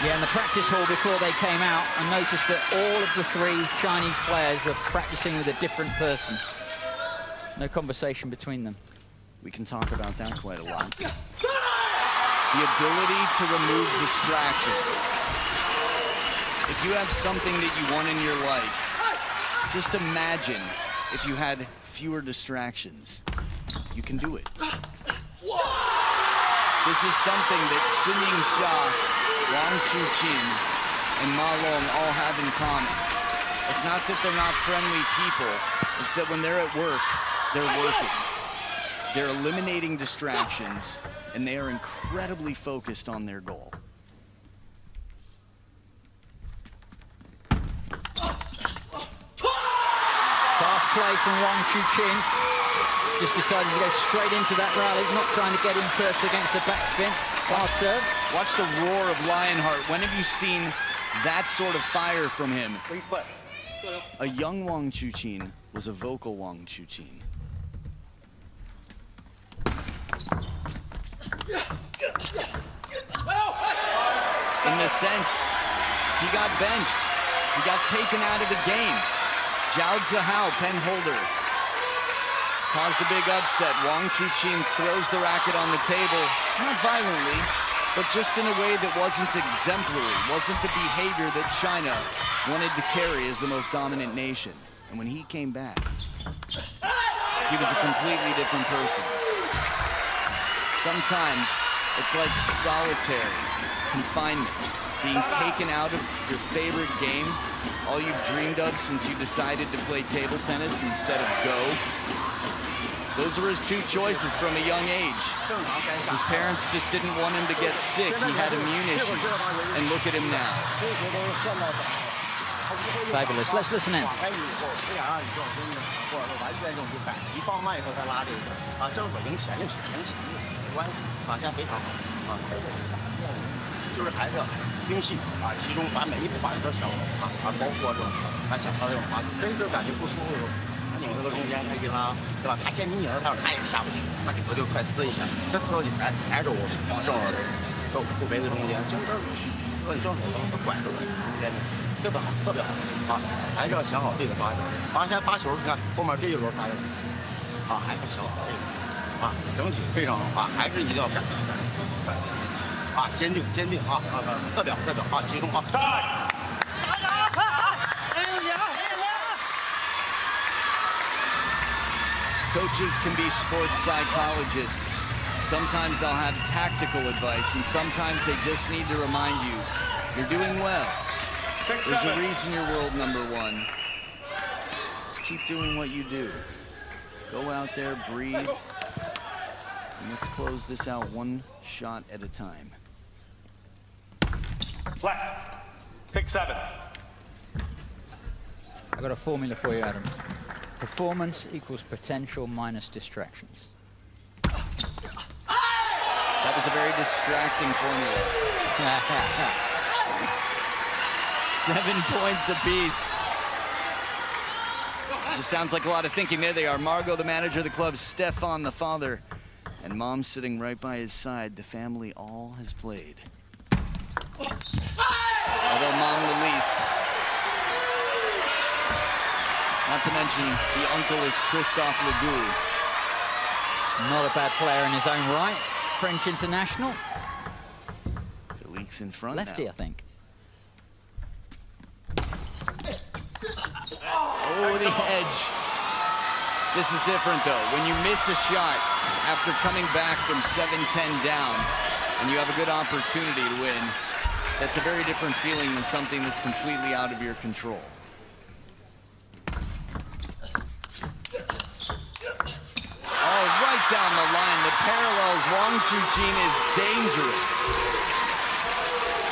Yeah, in the practice hall before they came out, I noticed that all of the 3 Chinese players were practicing with a different person. No conversation between them. We can talk about that quite a lot. The ability to remove distractions. If you have something that you want in your life, just imagine if you had fewer distractions. You can do it. This is something that Sun Yingxia, Wang Chuqin, and Ma Long all have in common. It's not that they're not friendly people, it's that when they're at work, they're working. They're eliminating distractions, and they are incredibly focused on their goal. Fast play from Wang Chuqin. Just decided to go straight into that rally, not trying to get in first against the backspin. Fast serve. Watch the roar of Lionheart. When have you seen that sort of fire from him? A young Wang Chuqin was a vocal Wang Chuqin. In the sense, he got benched. He got taken out of the game. Zhao Zihao, pen holder, caused a big upset. Wang Chuqin throws the racket on the table, not violently, but just in a way that wasn't exemplary, wasn't the behavior that China wanted to carry as the most dominant nation. And when he came back, he was a completely different person. Sometimes it's like solitary confinement, being taken out of your favorite game, all you've dreamed of since you decided to play table tennis instead of Go. Those were his 2 choices from a young age. His parents just didn't want him to get sick. He had immune issues. And look at him now. Fabulous. Let's listen in. 就是还是精细集中，把每一步把你都想好包括这种他想到这种真是感觉不舒服，他拧这个中间他一拉，对吧？他先你拧到他，他也下不去，他顶多就快撕一下，这撕到你还是我正好到后背的中间，就是你正好都拐着中间，特别好，特别好还是要想好自己的发球。发球，你看后面这一轮发球，还是想好这个整体非常好还是一定要改。 坚定特别好集中Coaches can be sports psychologists. Sometimes they'll have tactical advice, and sometimes they just need to remind you, you're doing well. There's a reason you're world #1. Just keep doing what you do. Go out there, breathe, and let's close this out 1 shot at a time. Left. Pick 7. I've got a formula for you, Adam. Performance equals potential minus distractions. That was a very distracting formula. 7 points apiece. Just sounds like a lot of thinking. There they are. Margot, the manager of the club, Stefan, the father, and Mom sitting right by his side. The family all has played. Although Mom the least. Not to mention, the uncle is Christophe Legout. Not a bad player in his own right. French international. Felix in front Lefty, now. I think. Oh, the edge. This is different, though. When you miss a shot after coming back from 7-10 down and you have a good opportunity to win, that's a very different feeling than something that's completely out of your control. Oh, right down the line. The parallels. Wang Chuqin is dangerous.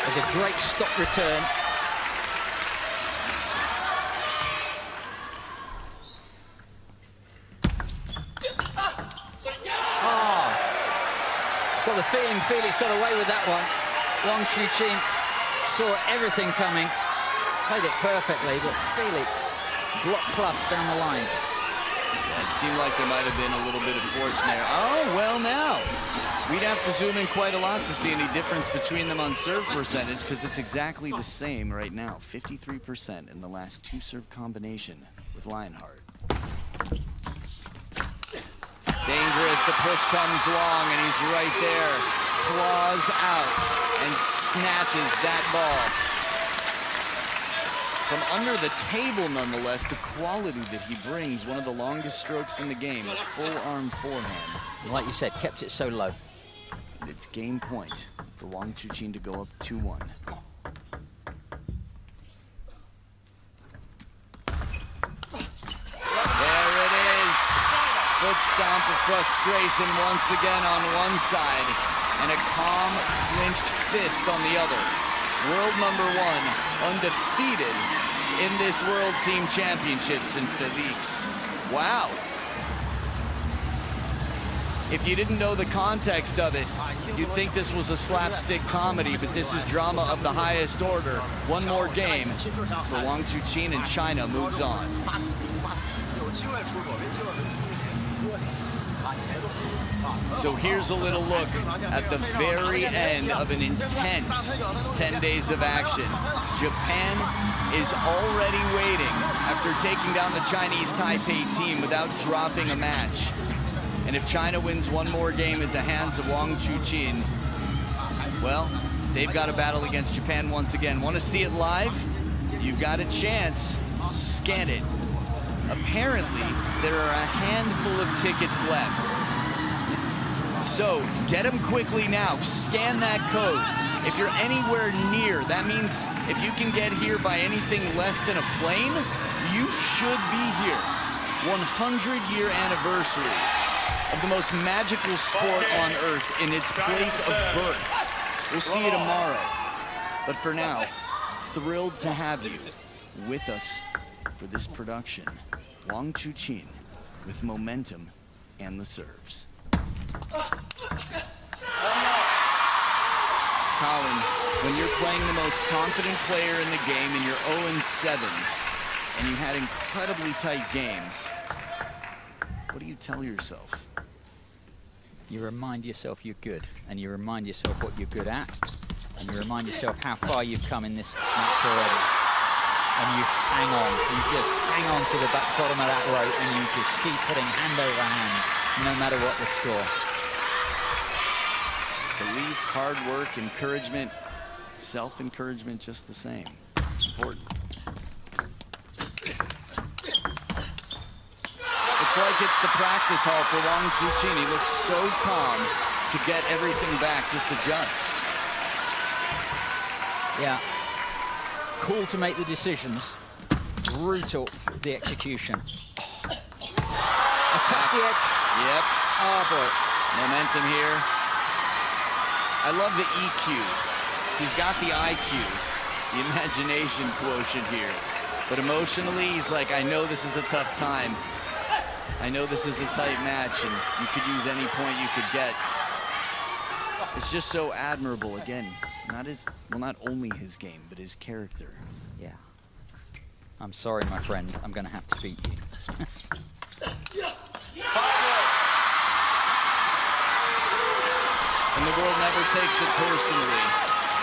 There's a great stop return. Got the feeling Felix got away with that one. Wang Chuqin saw everything coming, played it perfectly, but Felix block plus down the line. It seemed like there might have been a little bit of fortune there. Oh, well now. We'd have to zoom in quite a lot to see any difference between them on serve percentage, because it's exactly the same right now. 53% in the last two serve combination with Lionheart. Dangerous, the push comes long, and he's right there. Claws out and snatches that ball. From under the table, nonetheless, the quality that he brings, one of the longest strokes in the game, a full-arm forehand. Like you said, kept it so low. And it's game point for Wang Chuqin to go up 2-1. There it is. Foot stomp of frustration once again on one side, and a calm, clinched fist on the other. World number one, undefeated in this World Team Championships in Felix. Wow. If you didn't know the context of it, you'd think this was a slapstick comedy, but this is drama of the highest order. One more game for Wang Chuqin, and China moves on. So here's a little look at the very end of an intense 10 days of action. Japan is already waiting after taking down the Chinese Taipei team without dropping a match. And if China wins one more game at the hands of Wang Chuqin, well, they've got a battle against Japan once again. Want to see it live? You've got a chance. Scan it. Apparently, there are a handful of tickets left. So get them quickly now. Scan that code. If you're anywhere near, that means if you can get here by anything less than a plane, you should be here. 100-year anniversary of the most magical sport on earth in its place of birth. We'll see you tomorrow. But for now, thrilled to have you with us for this production. Wang Chuqin with momentum and the serves. Colin, when you're playing the most confident player in the game and you're 0-7, and you had incredibly tight games, what do you tell yourself? You remind yourself you're good, and you remind yourself what you're good at, and you remind yourself how far you've come in this match already. And you hang on, you just hang on to the back bottom of that rope, and you just keep putting hand over hand, no matter what the score. Belief, hard work, encouragement, self-encouragement just the same. Important. It's like it's the practice hall for Wang Chuqin. He looks so calm to get everything back, just adjust. Yeah. Cool to make the decisions. Brutal the execution. Attach the edge. Yep. Oh boy. Momentum here. I love the EQ. He's got the IQ, the imagination quotient here. But emotionally, he's like, I know this is a tough time. I know this is a tight match, and you could use any point you could get. It's just so admirable. Again, not only his game, but his character. Yeah. I'm sorry, my friend. I'm going to have to beat you. And the world never takes it personally.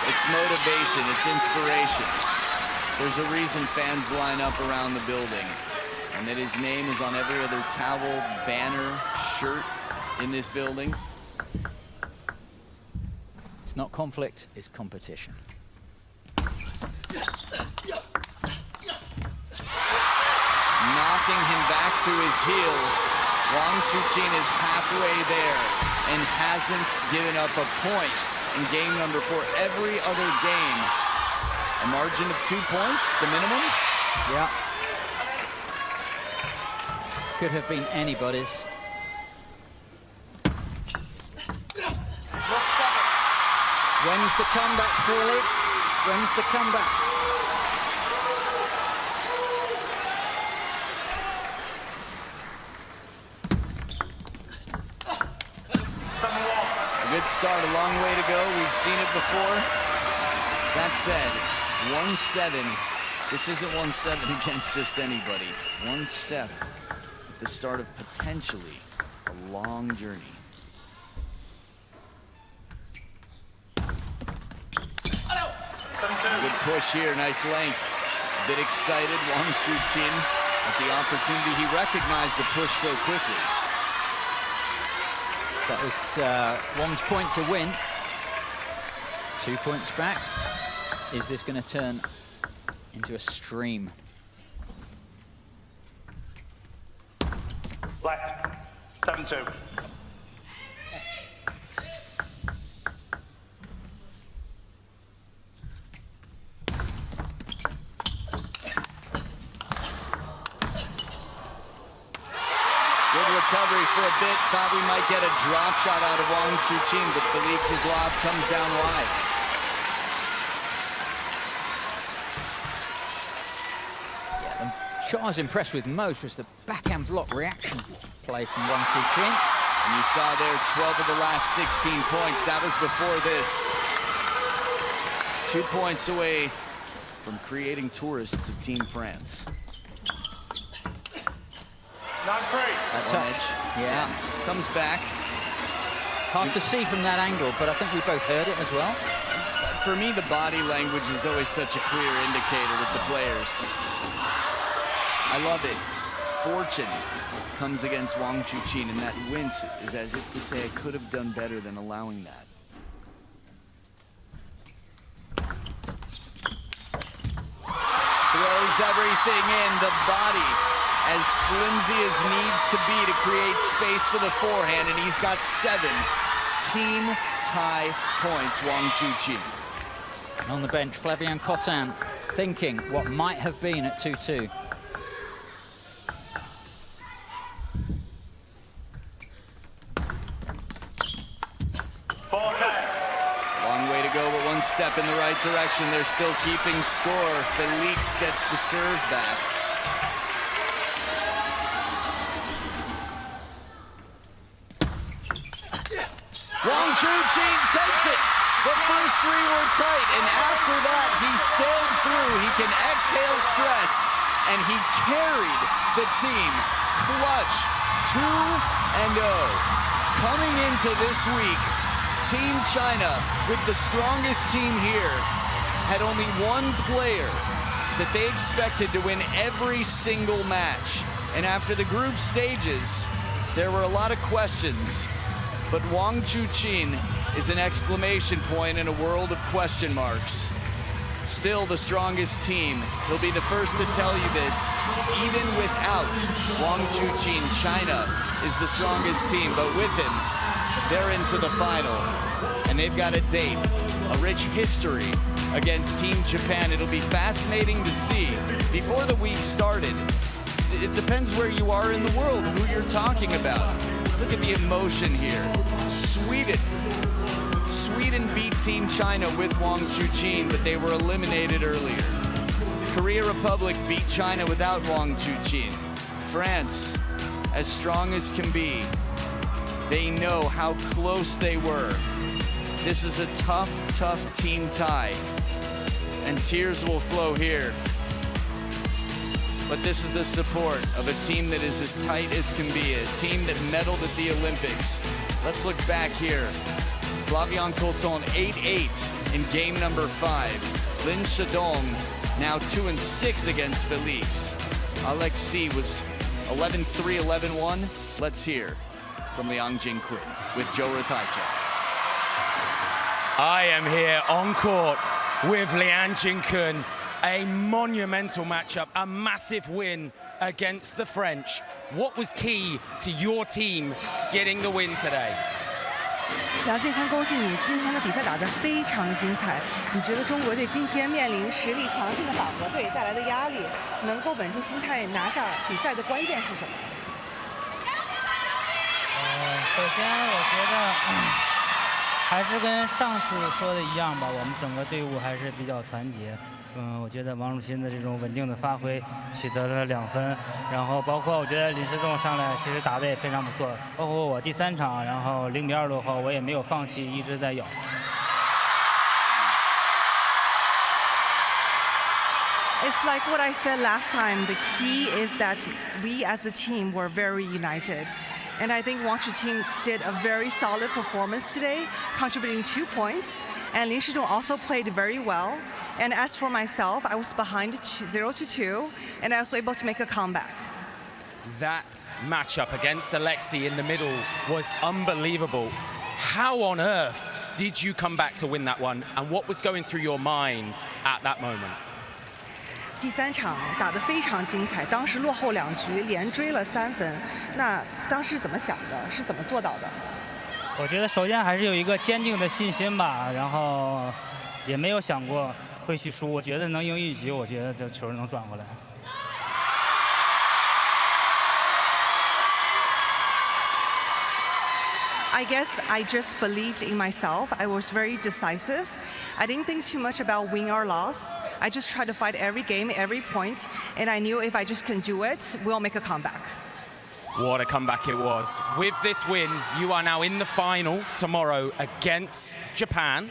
It's motivation, it's inspiration. There's a reason fans line up around the building, and that his name is on every other towel, banner, shirt in this building. It's not conflict, it's competition. Knocking him back to his heels. Wang Chuqin is halfway there and hasn't given up a point in game number 4. Every other game, a margin of 2 points, the minimum. Yeah. Could have been anybody's. When's the comeback, Felix? When's the comeback? A good start, a long way to go. We've seen it before. That said, 1-7. This isn't 1-7 against just anybody. One step at the start of potentially a long journey. Good push here, nice length. A bit excited, Wang Chuqin, at the opportunity. He recognized the push so quickly. That was Wang's point to win. 2 points back. Is this going to turn into a stream? Left. 7-2. Recovery for a bit. Thought we might get a drop shot out of Wang Chuqin, but Felix's lob comes down wide. Yeah, the shot I was impressed with most was the backhand block reaction play from Wang Chuqin. And you saw there 12 of the last 16 points. That was before this. 2 points away from creating tourists of Team France. 9-3. That touch. Yeah. Comes back. Hard to see from that angle, but I think we both heard it as well. For me, the body language is always such a clear indicator with the players. I love it. Fortune comes against Wang Chuqin, and that wince is as if to say I could have done better than allowing that. Throws everything in, the body as flimsy as needs to be to create space for the forehand, and he's got 7 team tie points, Wang Chuqin. And on the bench, Flavien Cotin thinking what might have been at 2-2. Long way to go, but one step in the right direction. They're still keeping score. Felix gets the serve back. Wang Chuqin takes it. The first 3 were tight, and after that, he sailed through. He can exhale stress, and he carried the team. Clutch, 2-0. Coming into this week, Team China, with the strongest team here, had only one player that they expected to win every single match. And after the group stages, there were a lot of questions. But Wang Chuqin is an exclamation point in a world of question marks. Still the strongest team. He'll be the first to tell you this. Even without Wang Chuqin, China is the strongest team. But with him, they're into the final. And they've got a date, a rich history against Team Japan. It'll be fascinating to see. Before the week started, it depends where you are in the world, who you're talking about. Look at the emotion here. Sweden beat Team China with Wang Chuqin, but they were eliminated earlier. Korea Republic beat China without Wang Chuqin. France, as strong as can be, they know how close they were. This is a tough, tough team tie, and tears will flow here. But this is the support of a team that is as tight as can be, a team that medaled at the Olympics. Let's look back here. Flavien Coton, 8-8 in game number 5. Lin Shadong, now 2-6 against Felix. Alexis was 11-3, 11-1. Let's hear from Liang Jingquin with Joe Ratajczak. I am here on court with Liang Jinkun. A monumental matchup, a massive win against the French. What was key to your team getting the win today? 梁靖康，恭喜你今天的比赛打得非常精彩。你觉得中国队今天面临实力强劲的法国队带来的压力，能够稳住心态拿下比赛的关键是什么？首先我觉得还是跟上次说的一样吧，我们整个队伍还是比较团结。我觉得王楚钦的这种稳定的发挥取得了2分，然后包括我觉得林诗栋上来其实打得也非常不错，包括我第3场，然后0.2落后，我也没有放弃，一直在咬。It's like what I said last time. The key is that we as a team were very united. And I think Wang Chuqin did a very solid performance today, contributing 2 points. And Lin Shidong also played very well. And as for myself, I was behind 0-2, and I was able to make a comeback. That matchup against Alexei in the middle was unbelievable. How on earth did you come back to win that one? And what was going through your mind at that moment? 第3场打得非常精彩，当时落后2局，连追了3分。那当时怎么想的？是怎么做到的？我觉得首先还是有一个坚定的信心吧，然后也没有想过会去输。我觉得能赢1局，我觉得这球能转过来。I guess I just believed in myself. I was very decisive. I didn't think too much about win or loss. I just tried to fight every game, every point, and I knew if I just can do it, we'll make a comeback. What a comeback it was. With this win, you are now in the final tomorrow against Japan.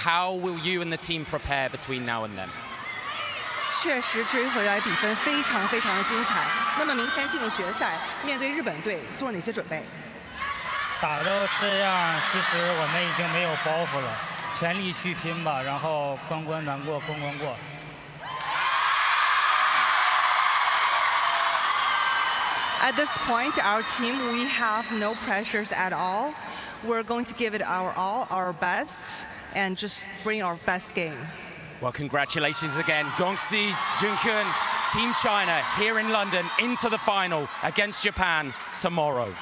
How will you and the team prepare between now and then? 确实追回来比分非常非常的精彩。那么明天进入决赛，面对日本队做了哪些准备？打到这样，其实我们已经没有包袱了，全力去拼吧，然后关关难过关关过。At this point, our team, we have no pressures at all. We're going to give it our all, our best, and just bring our best game. Well, congratulations again. Gongsi Junkun, Team China here in London into the final against Japan tomorrow.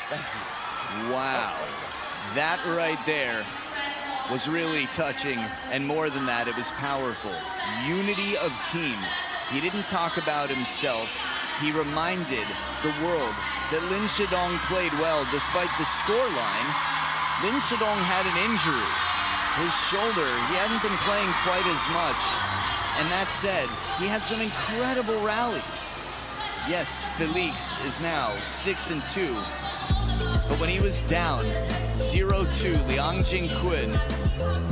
Thank you. Wow. That right there was really touching, and more than that, it was powerful. Unity of team. He didn't talk about himself. He reminded the world that Lin Shidong played well despite the scoreline. Lin Shidong had an injury. His shoulder, he hadn't been playing quite as much. And that said, he had some incredible rallies. Yes, Felix is now 6-2. But when he was down 0-2, Liang Jinkun,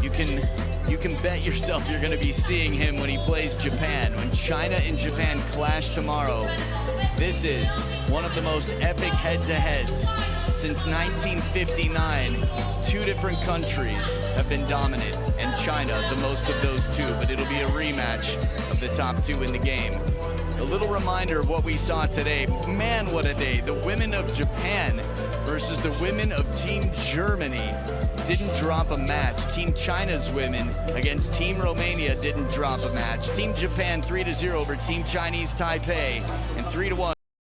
you can bet yourself you're going to be seeing him when he plays Japan. When China and Japan clash tomorrow, this is one of the most epic head-to-heads since 1959. 2 different countries have been dominant, and China the most of those 2, but it'll be a rematch of the top 2 in the game. A little reminder of what we saw today. Man, what a day. The women of Japan versus the women of Team Germany didn't drop a match. Team China's women against Team Romania didn't drop a match. Team Japan 3-0 over Team Chinese Taipei, and 3-1